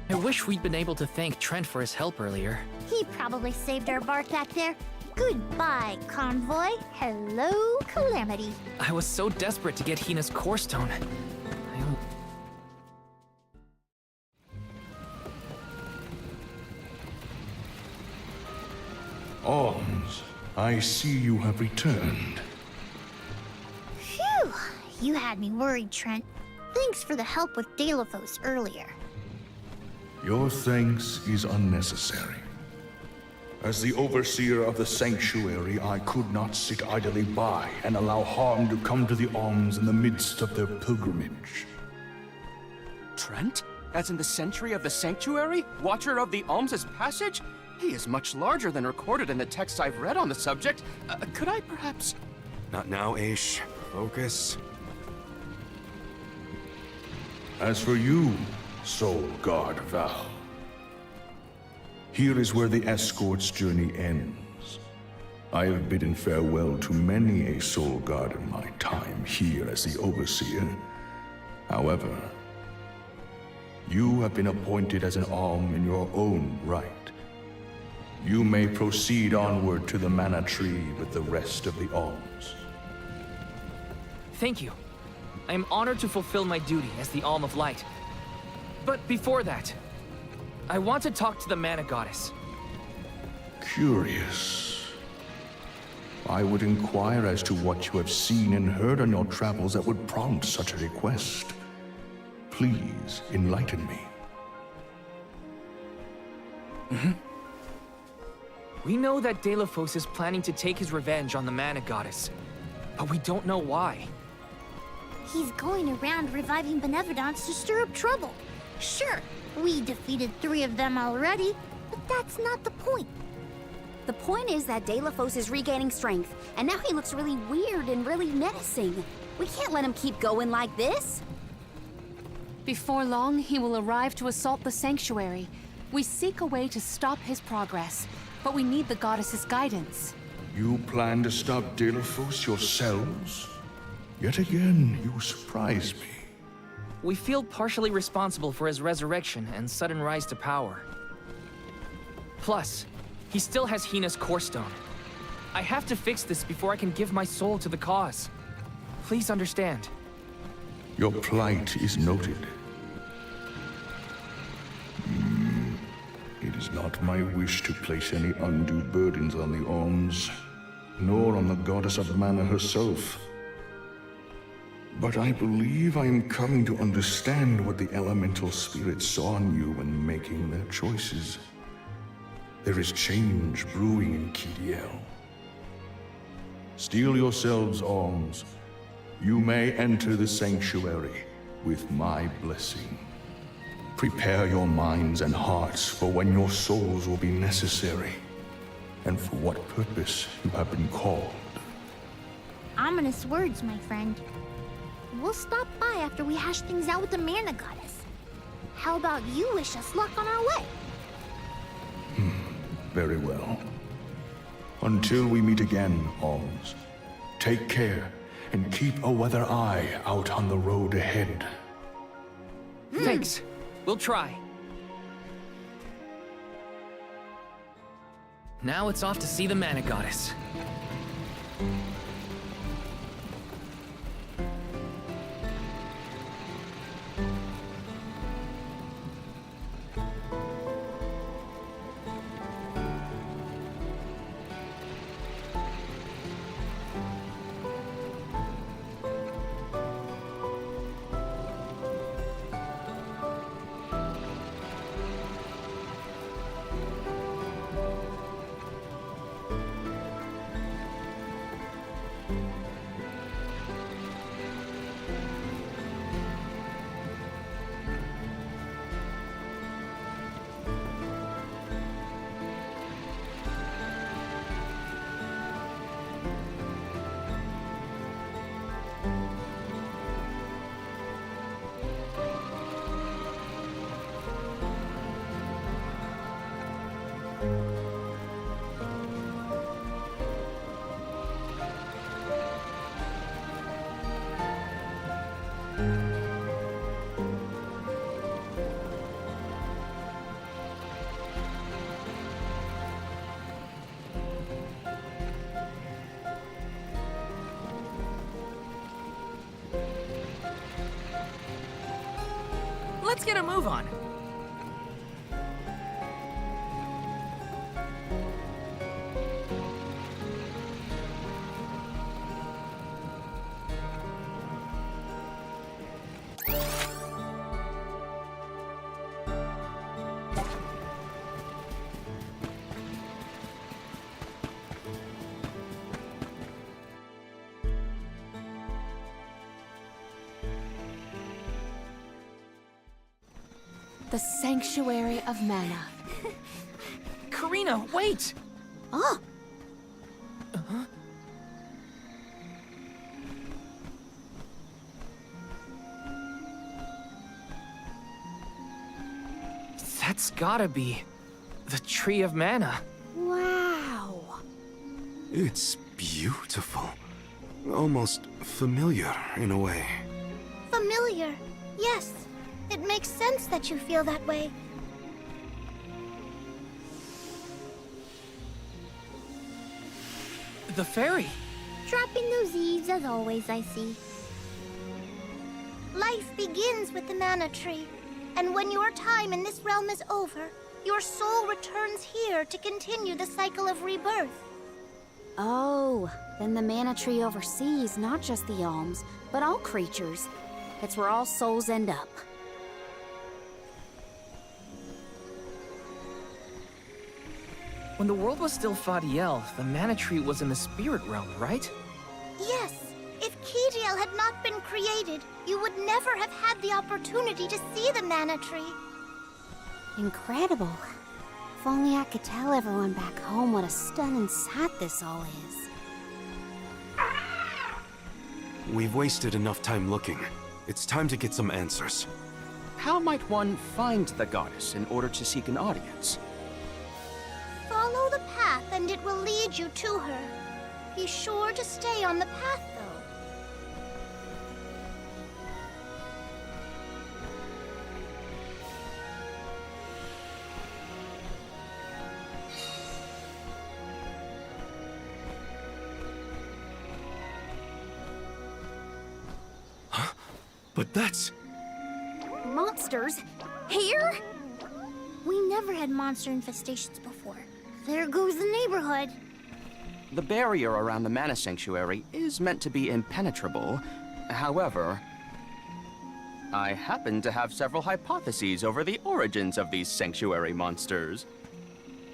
I wish we'd been able to thank Trent for his help earlier. He probably saved our bark back there. Goodbye, Convoy. Hello, Calamity. I was so desperate to get Hina's core stone. Alms, I see you have returned. Phew! You had me worried, Trent. Thanks for the help with Deilophos earlier. Your thanks is unnecessary. As the overseer of the sanctuary, I could not sit idly by and allow harm to come to the Alms in the midst of their pilgrimage. Trent? As in the sentry of the sanctuary? Watcher of the Alms' passage? He is much larger than recorded in the texts I've read on the subject. Could I perhaps... Not now, Aish. Focus. As for you, Soul Guard Val, here is where the escort's journey ends. I have bidden farewell to many a Soul Guard in my time here as the Overseer. However, you have been appointed as an alm in your own right. You may proceed onward to the Mana Tree with the rest of the alms. Thank you. I am honored to fulfill my duty as the Alm of Light. But before that, I want to talk to the Mana Goddess. Curious. I would inquire as to what you have seen and heard on your travels that would prompt such a request. Please enlighten me. We know that Delafos is planning to take his revenge on the Mana Goddess, but we don't know why. He's going around reviving Benevolence to stir up trouble. Sure, we defeated 3 of them already, but that's not the point. The point is that Delafos is regaining strength, and now he looks really weird and really menacing. We can't let him keep going like this. Before long, he will arrive to assault the sanctuary. We seek a way to stop his progress, but we need the goddess's guidance. You plan to stop Delafos yourselves? Yet again, you surprise me. We feel partially responsible for his resurrection and sudden rise to power. Plus, he still has Hina's Core Stone. I have to fix this before I can give my soul to the cause. Please understand. Your plight is noted. It is not my wish to place any undue burdens on the alms, nor on the goddess of mana herself. But I believe I am coming to understand what the elemental spirits saw in you when making their choices. There is change brewing in Kidiel. Steel yourselves, alms. You may enter the sanctuary with my blessing. Prepare your minds and hearts for when your souls will be necessary, and for what purpose you have been called. Ominous words, my friend. We'll stop by after we hash things out with the Mana Goddess. How about you wish us luck on our way? Very well. Until we meet again, alms, take care and keep a weather eye out on the road ahead. Thanks. We'll try. Now it's off to see the Mana Goddess. Let's get a move on. The Sanctuary of Mana. Lena, wait! Oh! Uh-huh. That's gotta be the Tree of Mana. Wow! It's beautiful. Almost familiar in a way. Familiar. Yes. It makes sense that you feel that way. The fairy. Dropping those eaves as always, I see. Life begins with the mana tree. And when your time in this realm is over, your soul returns here to continue the cycle of rebirth. Oh, then the mana tree oversees not just the alms, but all creatures. It's where all souls end up. When the world was still Fadiel, the mana tree was in the spirit realm, right? Yes. If Kidiel had not been created, you would never have had the opportunity to see the mana tree. Incredible. If only I could tell everyone back home what a stunning sight this all is. We've wasted enough time looking. It's time to get some answers. How might one find the goddess in order to seek an audience? Follow the path and it will lead you to her. Be sure to stay on the path, though. But that's... Monsters? Here? We never had monster infestations before. There goes the neighborhood. The barrier around the Mana Sanctuary is meant to be impenetrable. However, I happen to have several hypotheses over the origins of these sanctuary monsters.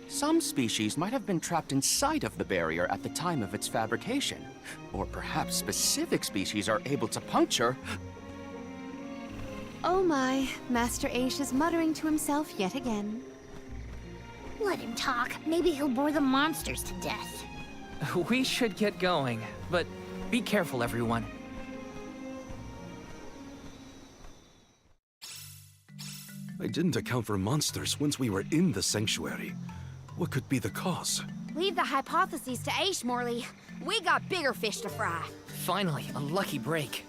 Some species might have been trapped inside of the barrier at the time of its fabrication. Or perhaps specific species are able to puncture... Oh my, Master Aish is muttering to himself yet again. Let him talk. Maybe he'll bore the monsters to death. We should get going, but be careful, everyone. I didn't account for monsters once we were in the sanctuary. What could be the cause? Leave the hypotheses to Aish, Morley. We got bigger fish to fry. Finally, a lucky break.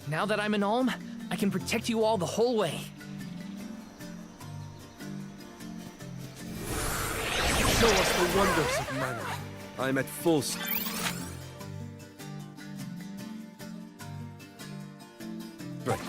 Now that I'm an Olm, I can protect you all the whole way. Show us the wonders of mana. I'm at full... Right.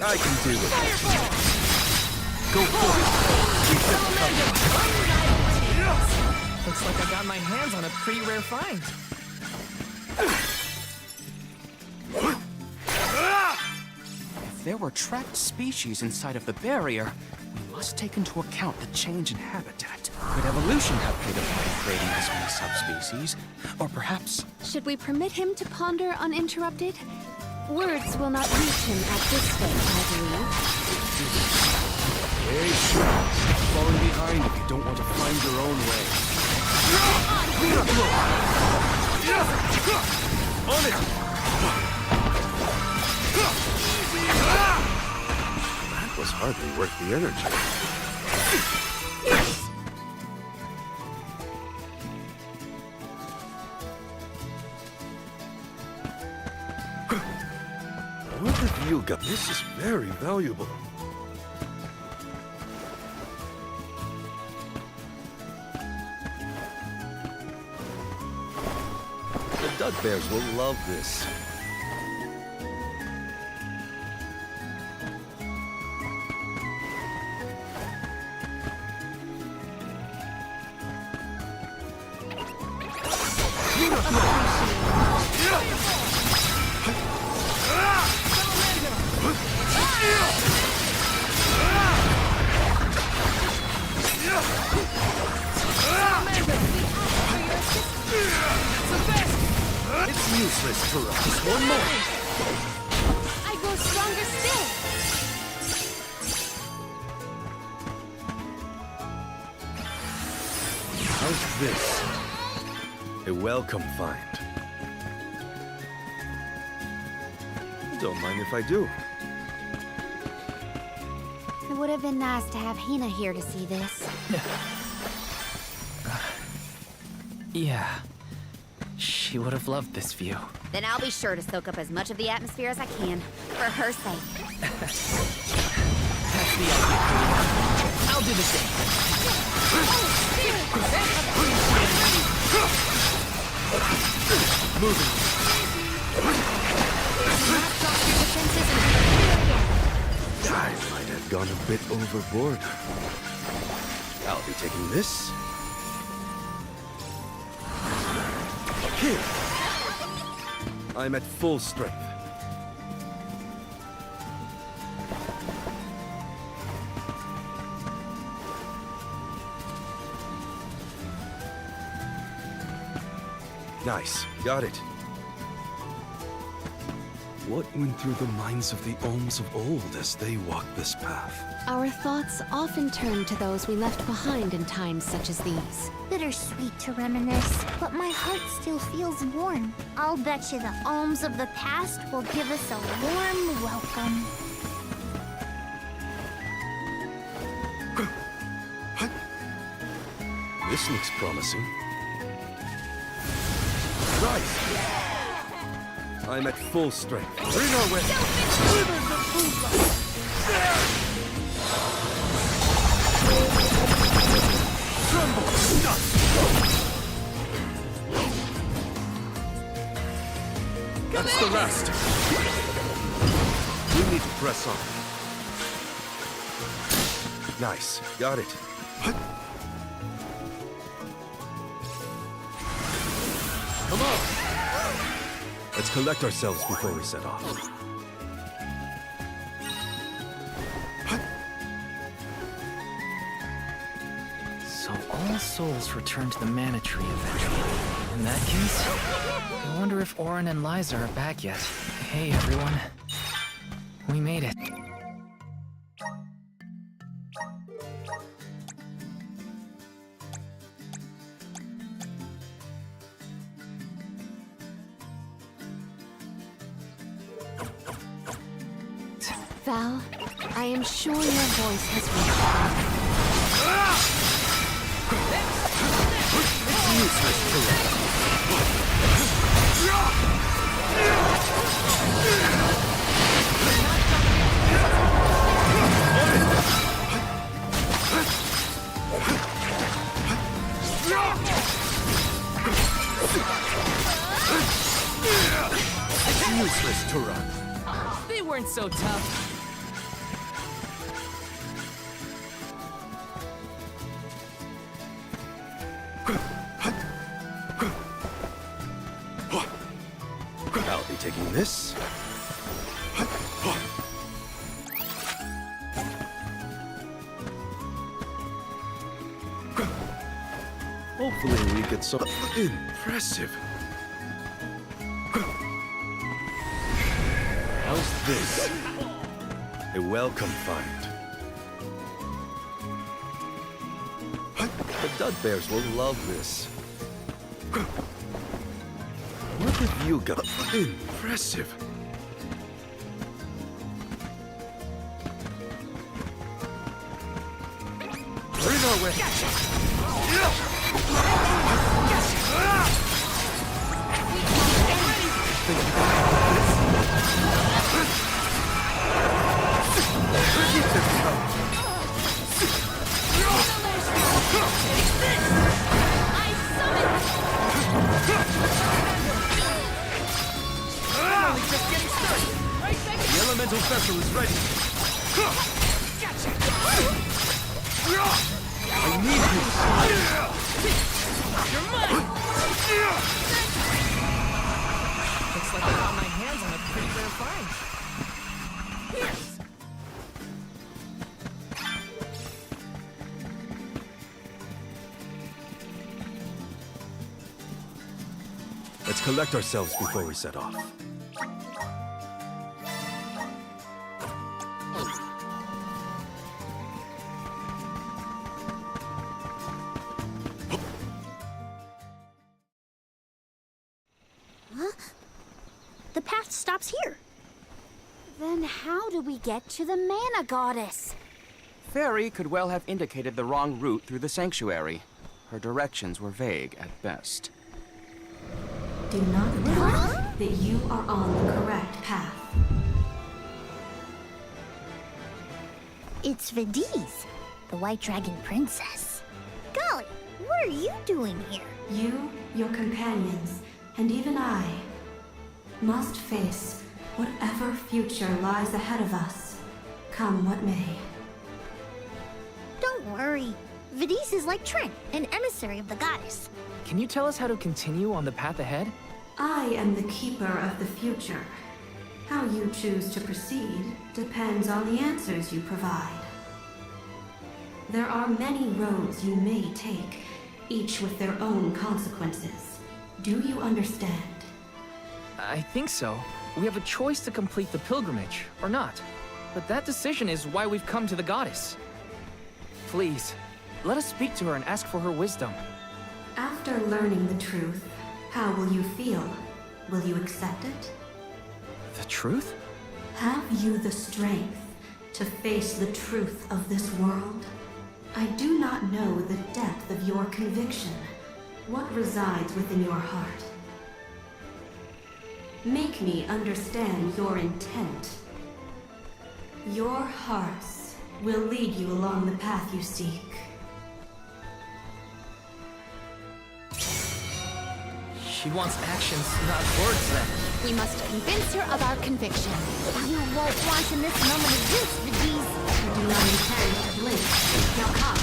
I can do it. Go for it. Looks like I got my hands on a pretty rare find. there were trapped species inside of the barrier, we must take into account the change in habitat. Could evolution have played a part in creating this many subspecies? Or perhaps... Should we permit him to ponder uninterrupted? Words will not reach him at this stage, I believe. Hey, falling behind if you don't want to find your own way. On it! That was hardly worth the energy. What have you got? This is very valuable. The Dud Bears will love this. It's useless to rush. Just one more. I grow stronger still. How's this? A welcome find. Don't mind if I do. It would have been nice to have Hina here to see this. Yeah. She would have loved this view. Then I'll be sure to soak up as much of the atmosphere as I can, for her sake. That's the idea, Karina. I'll do the same. Moving. I might have gone a bit overboard. I'll be taking this. Here. I'm at full strength. Nice. Got it. What went through the minds of the Olms of old as they walked this path? Our thoughts often turn to those we left behind in times such as these. Bittersweet to reminisce, but my heart still feels warm. I'll bet you the Olms of the past will give us a warm welcome. This looks promising. Right! I'm at full strength. Bring our way! Tremble! That's the rest! We need to press on. Nice. Got it. Come on! Let's collect ourselves before we set off. So all souls return to the mana tree eventually. In that case, I wonder if Orin and Liza are back yet. Hey everyone. We made it. Val, I am sure your voice has reached me. It's useless to run. It's useless to run. They weren't so tough. I'll be taking this. Hopefully we get some... Impressive. How's this? A welcome find. The Dud Bears will love this. What have you got? Impressive. Bring our way. The elemental vessel is ready. I need you. You're mine. Looks like I got my hands on a pretty rare find. Yes. Let's collect ourselves before we set off. Huh? The path stops here. Then how do we get to the Mana Goddess? Fairy could well have indicated the wrong route through the sanctuary. Her directions were vague at best. Do not doubt that you are on the correct path. It's Vidiz, the White Dragon Princess. Golly, what are you doing here? You, your companions, and even I must face whatever future lies ahead of us, come what may. Don't worry. Vidiz is like Trent, an emissary of the goddess. Can you tell us how to continue on the path ahead? I am the keeper of the future. How you choose to proceed depends on the answers you provide. There are many roads you may take, each with their own consequences. Do you understand? I think so. We have a choice to complete the pilgrimage, or not. But that decision is why we've come to the goddess. Please, let us speak to her and ask for her wisdom. After learning the truth, how will you feel? Will you accept it? The truth? Have you the strength to face the truth of this world? I do not know the depth of your conviction, what resides within your heart. Make me understand your intent. Your hearts will lead you along the path you seek. She wants actions, not words, then. We must convince her of our conviction. You won't want to miss a moment of this, Vidiz. I do not intend to blink. Now come.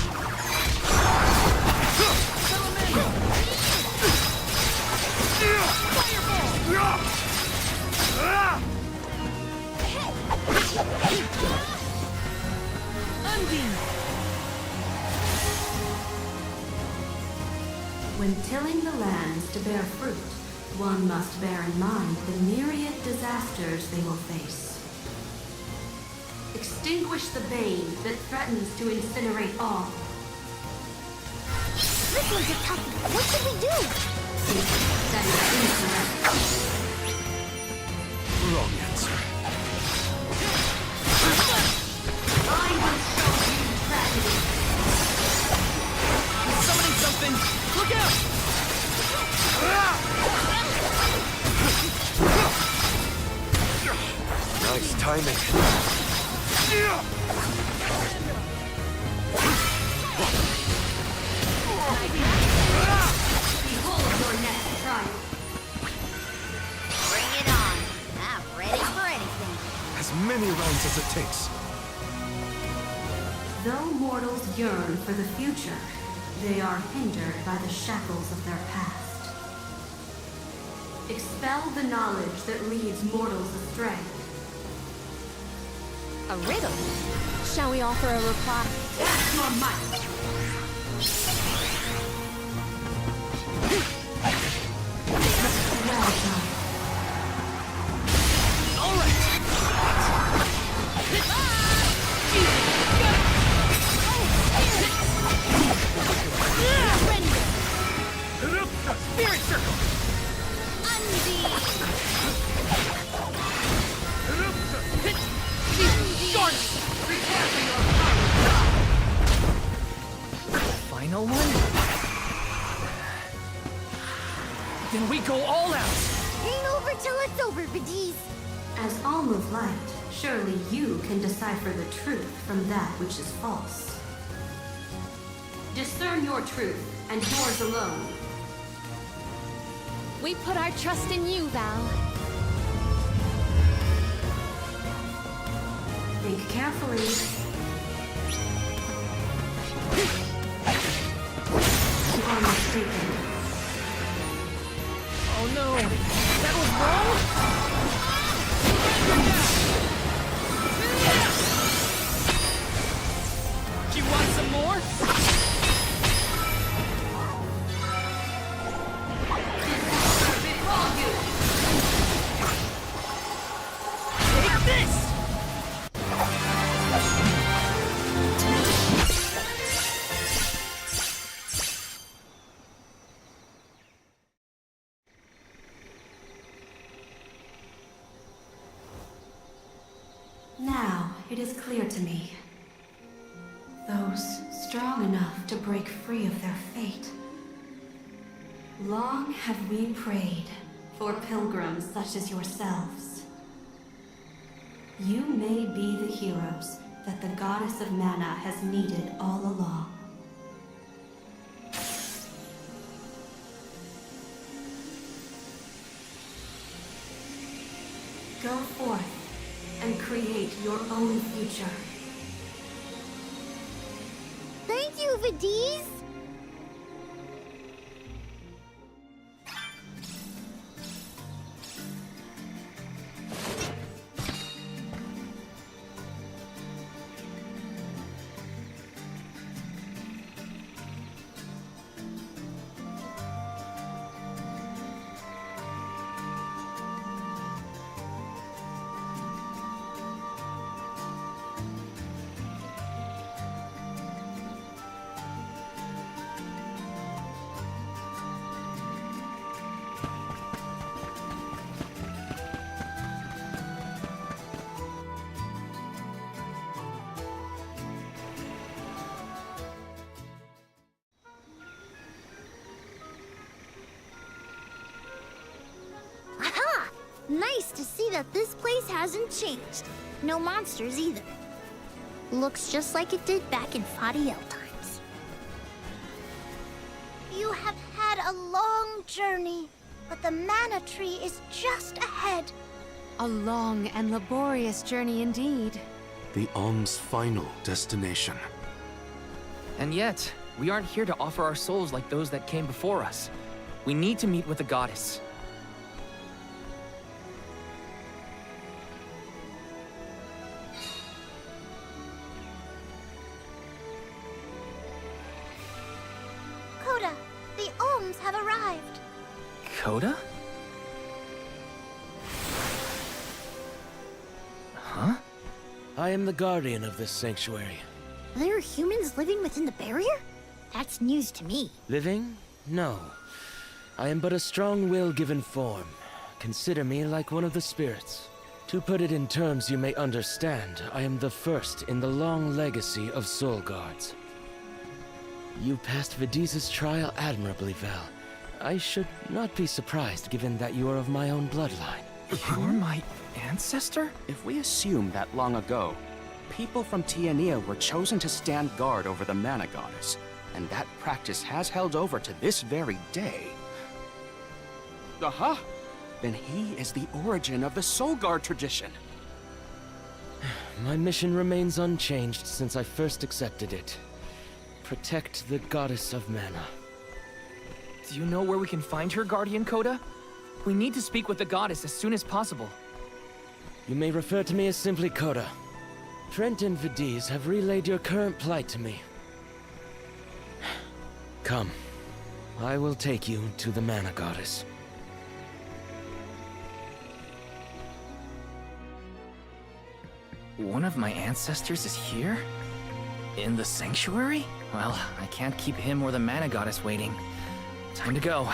When tilling the lands to bear fruit, one must bear in mind the myriad disasters they will face. Extinguish the bane that threatens to incinerate all. This one's a toughie. What should we do? That is incorrect. Wrong answer. I will show you tragedy. I'm summoning something! Look out! Nice timing. Behold your next trial. Bring it on. I'm ready for anything. As many rounds as it takes. Though mortals yearn for the future, they are hindered by the shackles of their past. Expel the knowledge that leads mortals astray. A riddle? Shall we offer a reply? That's your might! Then we go all out! Ain't over till it's over, Vidiz. As Alm of Light, surely you can decipher the truth from that which is false. Discern your truth, and yours alone. We put our trust in you, Val. Think carefully. You are mistaken. Oh no! That was wrong? Do you want some more? Take this! Now, it is clear to me. Those strong enough to break free of their fate. Long have we prayed for pilgrims such as yourselves. You may be the heroes that the goddess of mana has needed all along. Go forth and create your own future. Thank you, Vidiz. Aha! Nice to see that this place hasn't changed. No monsters either. Looks just like it did back in Fadiel times. You have had a long journey, but the mana tree is just ahead. A long and laborious journey indeed. The Alm's final destination. And yet, we aren't here to offer our souls like those that came before us. We need to meet with the goddess. Coda, the Alms have arrived. Coda? Huh? I am the guardian of this sanctuary. There are humans living within the barrier? That's news to me. Living? No. I am but a strong will given form. Consider me like one of the spirits. To put it in terms you may understand, I am the first in the long legacy of soul guards. You passed Vidiz's trial admirably, Val. I should not be surprised given that you are of my own bloodline. You're my ancestor? If we assume that long ago, people from Tiania were chosen to stand guard over the mana goddess, and that practice has held over to this very day. Aha! Then he is the origin of the Soul Guard tradition. My mission remains unchanged since I first accepted it. Protect the goddess of mana. Do you know where we can find her, Guardian Coda? We need to speak with the goddess as soon as possible. You may refer to me as simply Coda. Trent and Vidiz have relayed your current plight to me. Come. I will take you to the mana goddess. One of my ancestors is here? In the sanctuary? Well, I can't keep him or the mana goddess waiting. Time to go.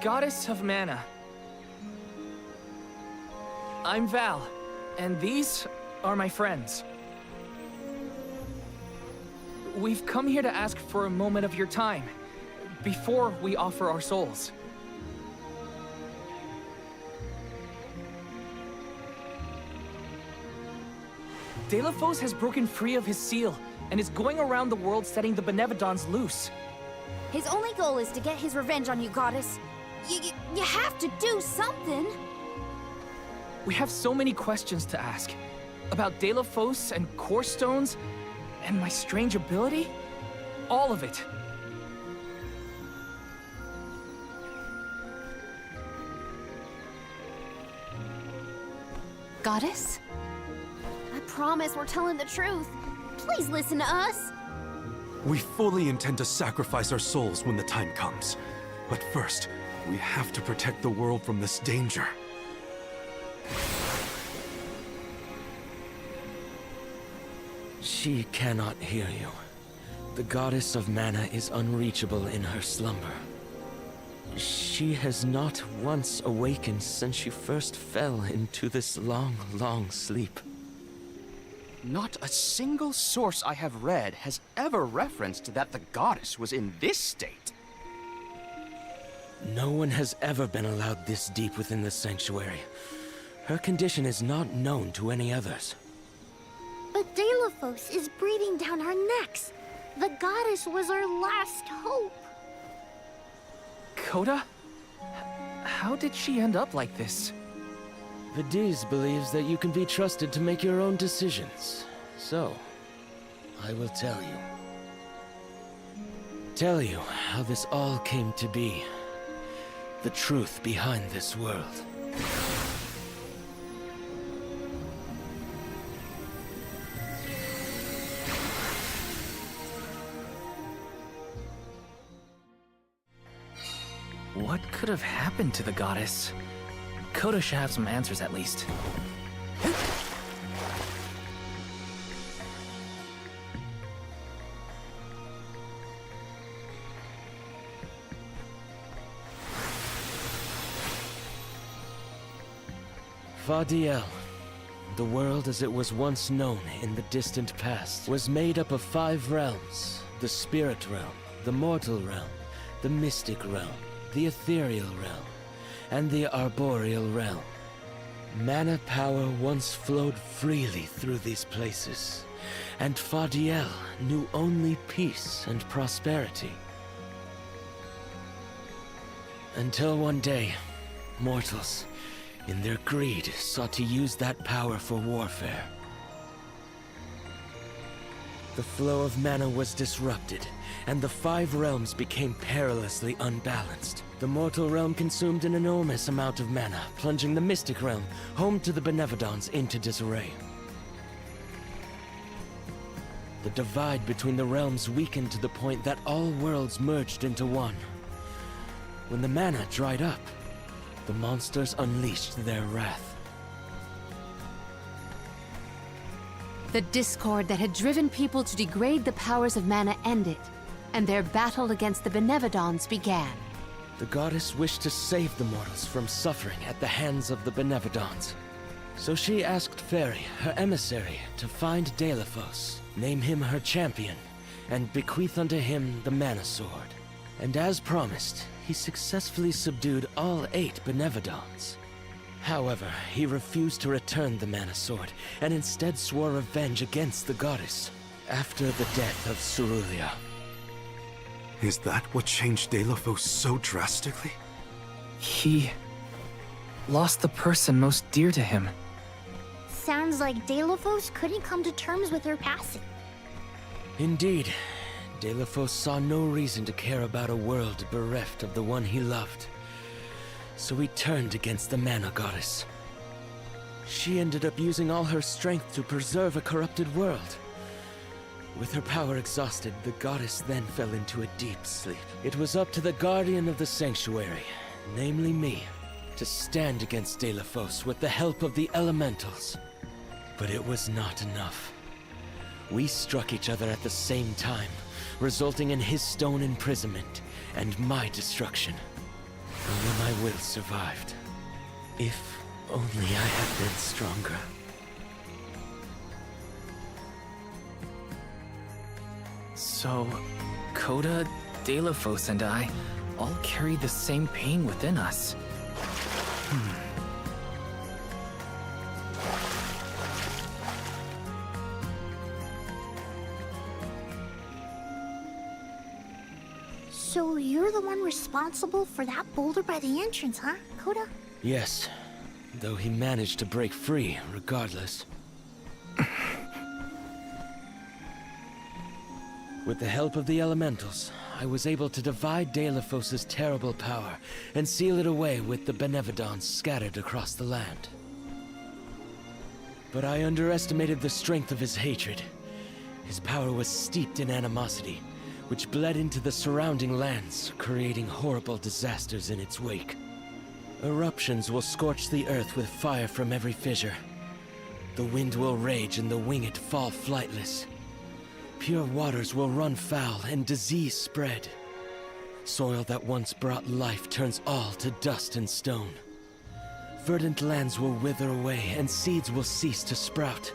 Goddess of Mana. I'm Val, and these are my friends. We've come here to ask for a moment of your time, before we offer our souls. Delafos has broken free of his seal, and is going around the world setting the Benevodons loose. His only goal is to get his revenge on you, Goddess. You have to do something. We have so many questions to ask. About Delafos and Core Stones, and my strange ability. All of it. Goddess? I promise we're telling the truth. Please listen to us. We fully intend to sacrifice our souls when the time comes. But first, we have to protect the world from this danger. She cannot hear you. The Goddess of Mana is unreachable in her slumber. She has not once awakened since she first fell into this long, long sleep. Not a single source I have read has ever referenced that the goddess was in this state. No one has ever been allowed this deep within the sanctuary. Her condition is not known to any others. But Delafos is breathing down our necks. The goddess was our last hope. Coda? How did she end up like this? Vidiz believes that you can be trusted to make your own decisions. So, I will tell you. Tell you how this all came to be. The truth behind this world. What could have happened to the goddess? Coda should have some answers at least. Fadiel, the world as it was once known in the distant past, was made up of 5 realms: the spirit realm, the mortal realm, the mystic realm, the ethereal realm, and the arboreal realm. Mana power once flowed freely through these places, and Fadiel knew only peace and prosperity. Until one day, mortals, in their greed, sought to use that power for warfare. The flow of mana was disrupted, and the 5 realms became perilously unbalanced. The mortal realm consumed an enormous amount of mana, plunging the mystic realm, home to the Benevodons, into disarray. The divide between the realms weakened to the point that all worlds merged into one. When the mana dried up, the monsters unleashed their wrath. The discord that had driven people to degrade the powers of mana ended, and their battle against the Benevodons began. The goddess wished to save the mortals from suffering at the hands of the Benevodons. So she asked Fairy, her emissary, to find Delafos, name him her champion, and bequeath unto him the Mana Sword. And as promised, he successfully subdued all 8 Benevodons. However, he refused to return the Mana Sword, and instead swore revenge against the goddess, after the death of Cerulia. Is that what changed Delafos so drastically? He lost the person most dear to him. Sounds like Delafos couldn't come to terms with her passing. Indeed, Delafos saw no reason to care about a world bereft of the one he loved. So he turned against the Mana Goddess. She ended up using all her strength to preserve a corrupted world. With her power exhausted, the goddess then fell into a deep sleep. It was up to the guardian of the sanctuary, namely me, to stand against Delafos with the help of the elementals. But it was not enough. We struck each other at the same time, resulting in his stone imprisonment and my destruction. Only my will survived. If only I had been stronger. So, Coda, Delafos, and I all carry the same pain within us. So you're the one responsible for that boulder by the entrance, huh, Coda? Yes, though he managed to break free regardless. With the help of the elementals, I was able to divide Delafos' terrible power and seal it away with the Benevodons scattered across the land. But I underestimated the strength of his hatred. His power was steeped in animosity, which bled into the surrounding lands, creating horrible disasters in its wake. Eruptions will scorch the earth with fire from every fissure. The wind will rage and the winged fall flightless. Pure waters will run foul and disease spread. Soil that once brought life turns all to dust and stone. Verdant lands will wither away and seeds will cease to sprout.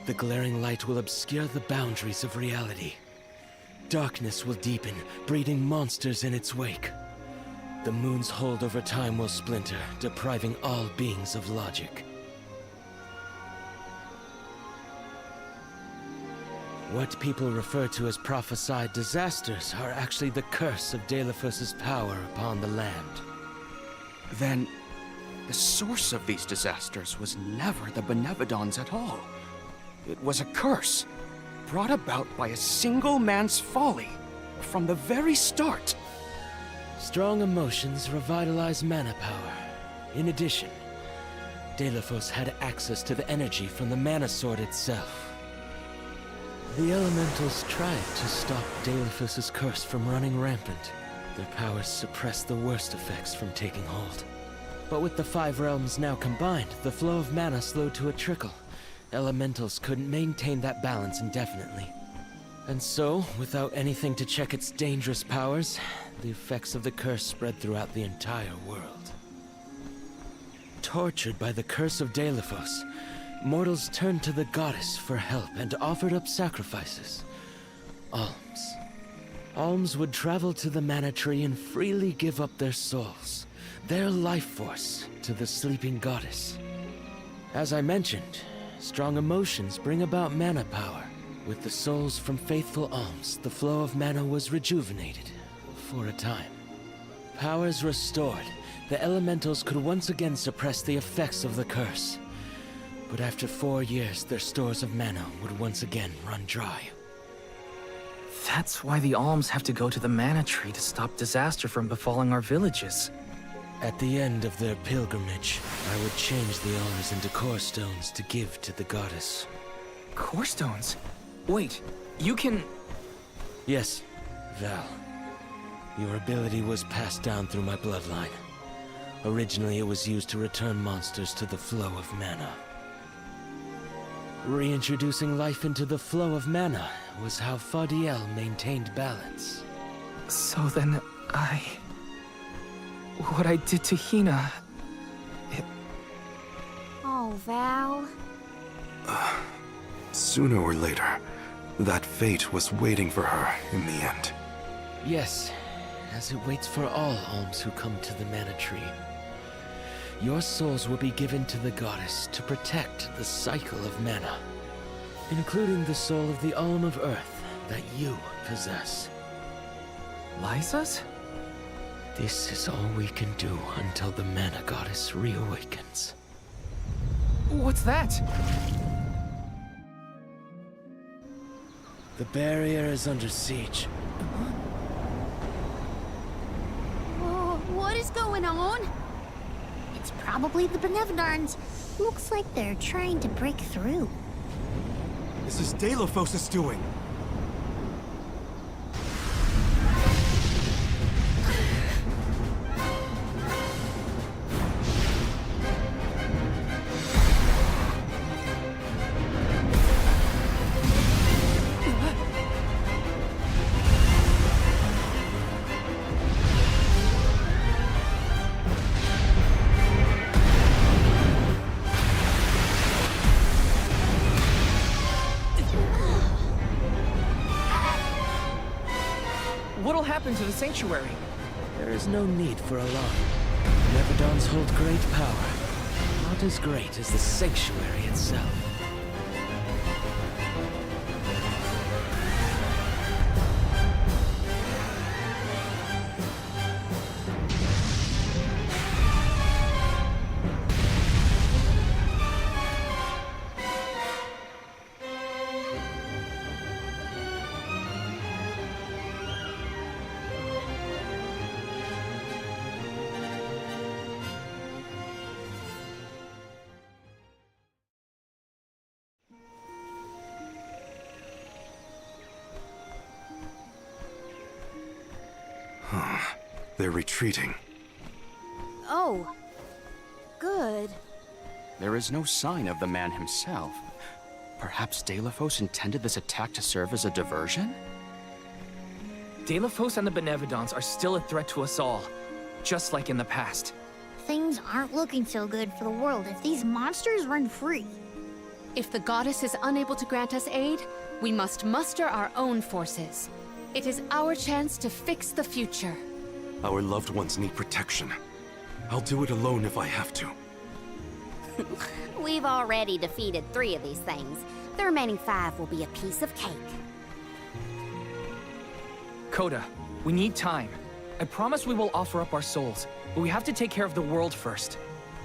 The glaring light will obscure the boundaries of reality. Darkness will deepen, breeding monsters in its wake. The moon's hold over time will splinter, depriving all beings of logic. What people refer to as prophesied disasters are actually the curse of Delafos' power upon the land. Then, the source of these disasters was never the Benevodons at all. It was a curse, brought about by a single man's folly, from the very start. Strong emotions revitalize mana power. In addition, Delafos had access to the energy from the mana sword itself. The elementals tried to stop Delafos' curse from running rampant. Their powers suppressed the worst effects from taking hold. But with the 5 realms now combined, the flow of mana slowed to a trickle. Elementals couldn't maintain that balance indefinitely. And so, without anything to check its dangerous powers, the effects of the curse spread throughout the entire world. Tortured by the curse of Delafos, mortals turned to the goddess for help and offered up sacrifices. Alms. Alms would travel to the mana tree and freely give up their souls, their life force, to the sleeping goddess. As I mentioned, strong emotions bring about mana power. With the souls from faithful alms, the flow of mana was rejuvenated, for a time. Powers restored, the elementals could once again suppress the effects of the curse. But after 4 years, their stores of mana would once again run dry. That's why the alms have to go to the mana tree to stop disaster from befalling our villages. At the end of their pilgrimage, I would change the alms into core stones to give to the goddess. Core stones? Wait, you can... Yes, Val. Your ability was passed down through my bloodline. Originally, it was used to return monsters to the flow of mana. Reintroducing life into the flow of mana was how Fadiel maintained balance. So then, what I did to Hina... Oh, Val. Sooner or later, that fate was waiting for her in the end. Yes, as it waits for all alms who come to the mana tree. Your souls will be given to the goddess to protect the cycle of mana, including the soul of the Alm of Earth that you possess. Liza's? This is all we can do until the mana goddess reawakens. What's that? The barrier is under siege. Whoa, what is going on? It's probably the Benevodons. Looks like they're trying to break through. This is Delafos' doing. What'll happen to the sanctuary? There is no need for alarm. Benevodons hold great power. Not as great as the sanctuary itself. They're retreating. Oh. Good. There is no sign of the man himself. Perhaps Delafos intended this attack to serve as a diversion? Delafos and the Benevodons are still a threat to us all, just like in the past. Things aren't looking so good for the world if these monsters run free. If the goddess is unable to grant us aid, we must muster our own forces. It is our chance to fix the future. Our loved ones need protection. I'll do it alone if I have to. We've already defeated 3 of these things. The remaining 5 will be a piece of cake. Coda, we need time. I promise we will offer up our souls, but we have to take care of the world first.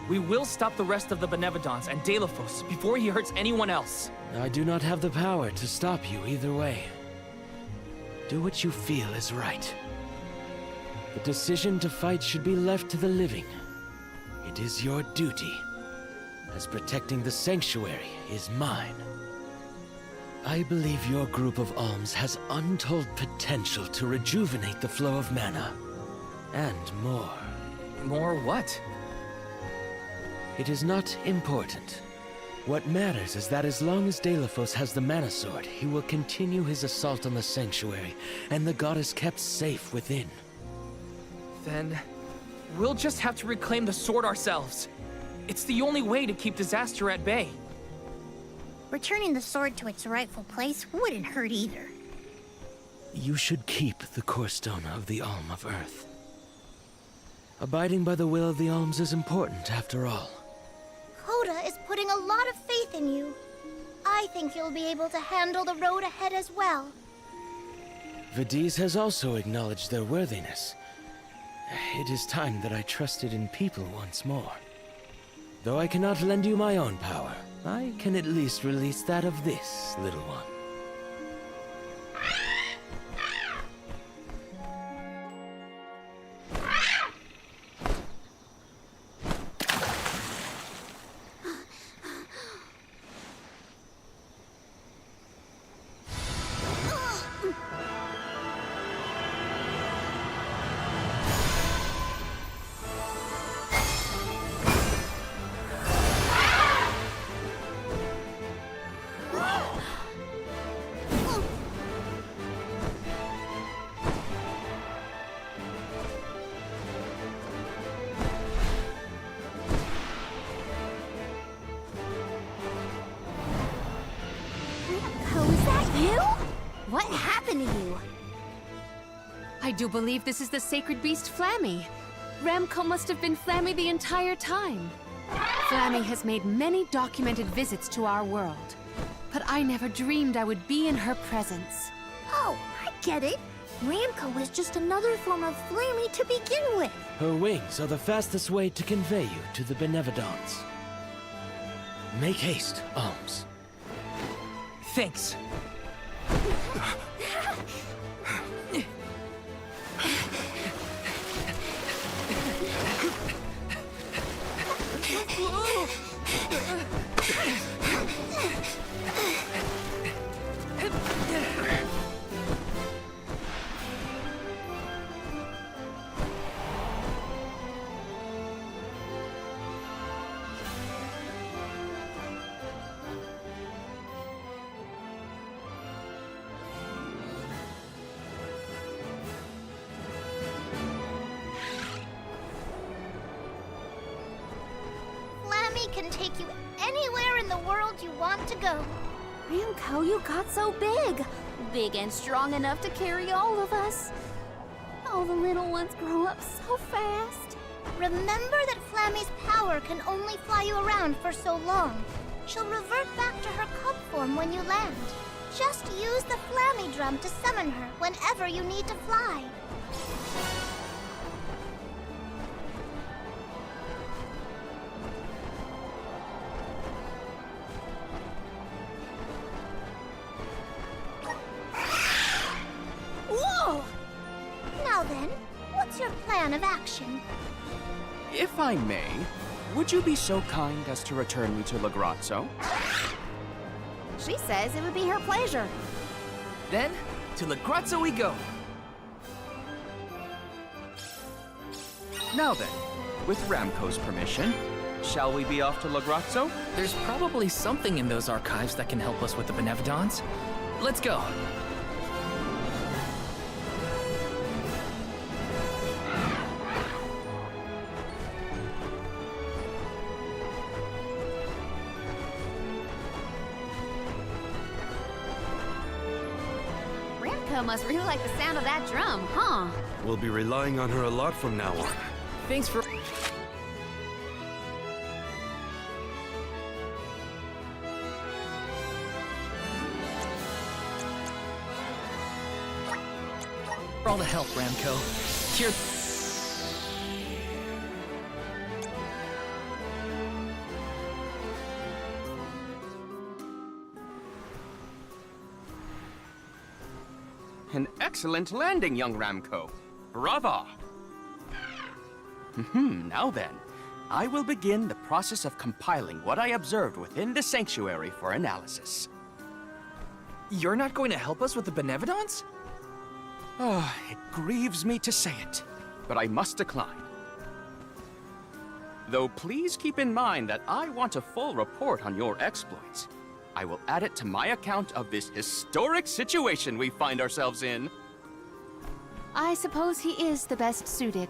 We will stop the rest of the Benevodons and Delafos before he hurts anyone else. I do not have the power to stop you either way. Do what you feel is right. The decision to fight should be left to the living. It is your duty, as protecting the sanctuary is mine. I believe your group of alms has untold potential to rejuvenate the flow of mana. And more. More what? It is not important. What matters is that as long as Delafos has the mana sword, he will continue his assault on the sanctuary, and the goddess kept safe within. Then we'll just have to reclaim the sword ourselves. It's the only way to keep disaster at bay. Returning the sword to its rightful place wouldn't hurt either. You should keep the core stone of the Alm of Earth. Abiding by the will of the alms is important, after all. Coda is putting a lot of faith in you. I think you'll be able to handle the road ahead as well. Vidiz has also acknowledged their worthiness. It is time that I trusted in people once more. Though I cannot lend you my own power, I can at least release that of this little one. What happened to you? I do believe this is the sacred beast Flammy. Ramco must have been Flammy the entire time. Flammy has made many documented visits to our world, but I never dreamed I would be in her presence. Oh, I get it. Ramco was just another form of Flammy to begin with. Her wings are the fastest way to convey you to the Benevodons. Make haste, Alms. Thanks. Can take you anywhere in the world you want to go. Ramco, you got so big. Big and strong enough to carry all of us. All the little ones grow up so fast. Remember that Flammy's power can only fly you around for so long. She'll revert back to her cub form when you land. Just use the Flammy drum to summon her whenever you need to fly. Whoa! Now then, what's your plan of action? If I may, would you be so kind as to return me to Lagrazzo? She says it would be her pleasure. Then, to Lagrazzo we go. Now then, with Ramco's permission, shall we be off to Lagrazzo? There's probably something in those archives that can help us with the Benevodons. Let's go. Ramco must really like the sound of that drum, huh? We'll be relying on her a lot from now on. Thanks for... for all the help, Ramco. Here... An excellent landing, young Ramco. Brava! Now then, I will begin the process of compiling what I observed within the sanctuary for analysis. You're not going to help us with the Benevodons? It grieves me to say it, but I must decline. Though please keep in mind that I want a full report on your exploits. I will add it to my account of this historic situation we find ourselves in. I suppose he is the best suited.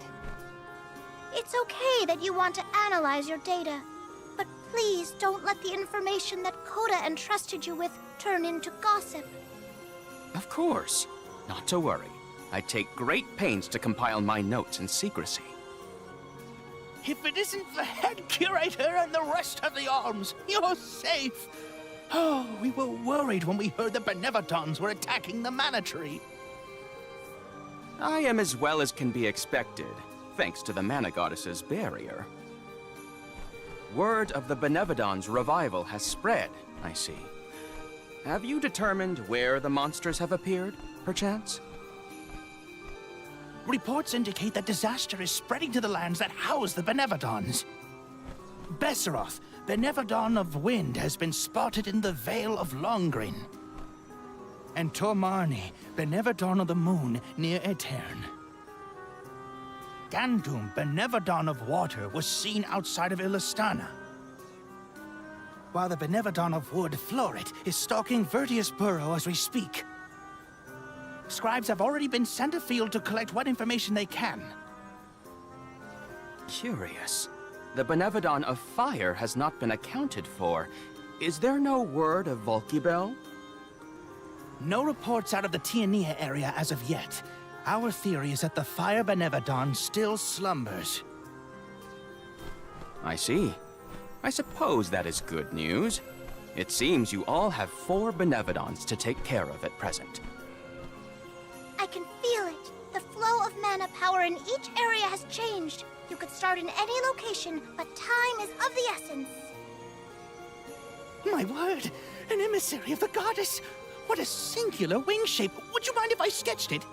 It's okay that you want to analyze your data, but please don't let the information that Coda entrusted you with turn into gossip. Of course. Not to worry. I take great pains to compile my notes in secrecy. If it isn't the head curator and the rest of the alms, you're safe. Oh, we were worried when we heard the Benevodons were attacking the Mana Tree. I am as well as can be expected, thanks to the Mana Goddess's barrier. Word of the Benevodons' revival has spread, I see. Have you determined where the monsters have appeared, perchance? Reports indicate that disaster is spreading to the lands that house the Benevodons. Besseroth, Benevodon of Wind, has been spotted in the Vale of Longrin. And Tormarni, Benevodon of the Moon, near Aetern. Gandum, Benevodon of Water, was seen outside of Illistana. While the Benevodon of Wood, Florit, is stalking Vertius Burrow as we speak. Scribes have already been sent afield to collect what information they can. Curious. The Benevodon of Fire has not been accounted for. Is there no word of Volkibel? No reports out of the Tiania area as of yet. Our theory is that the Fire Benevodon still slumbers. I see. I suppose that is good news. It seems you all have 4 Benevodons to take care of at present. I can feel it. The flow of mana power in each area has changed. You could start in any location, but time is of the essence. My word! An emissary of the goddess! What a singular wing shape! Would you mind if I sketched it?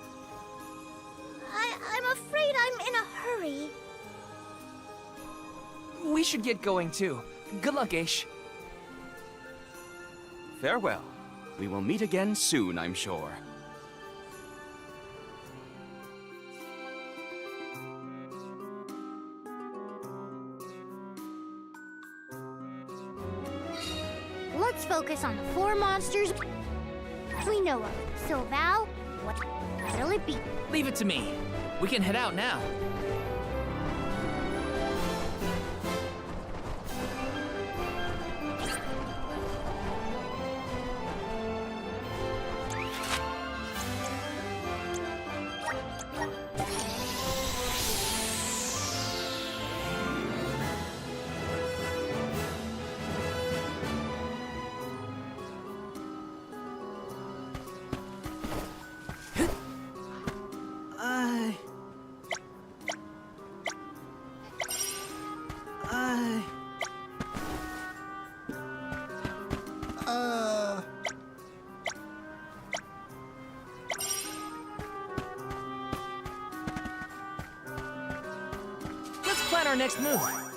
I'm afraid I'm in a hurry. We should get going too. Good luck, Aish. Farewell. We will meet again soon, I'm sure. Let's focus on the 4 monsters we know of. So, Val, what'll it be? Leave it to me. We can head out now. our next move?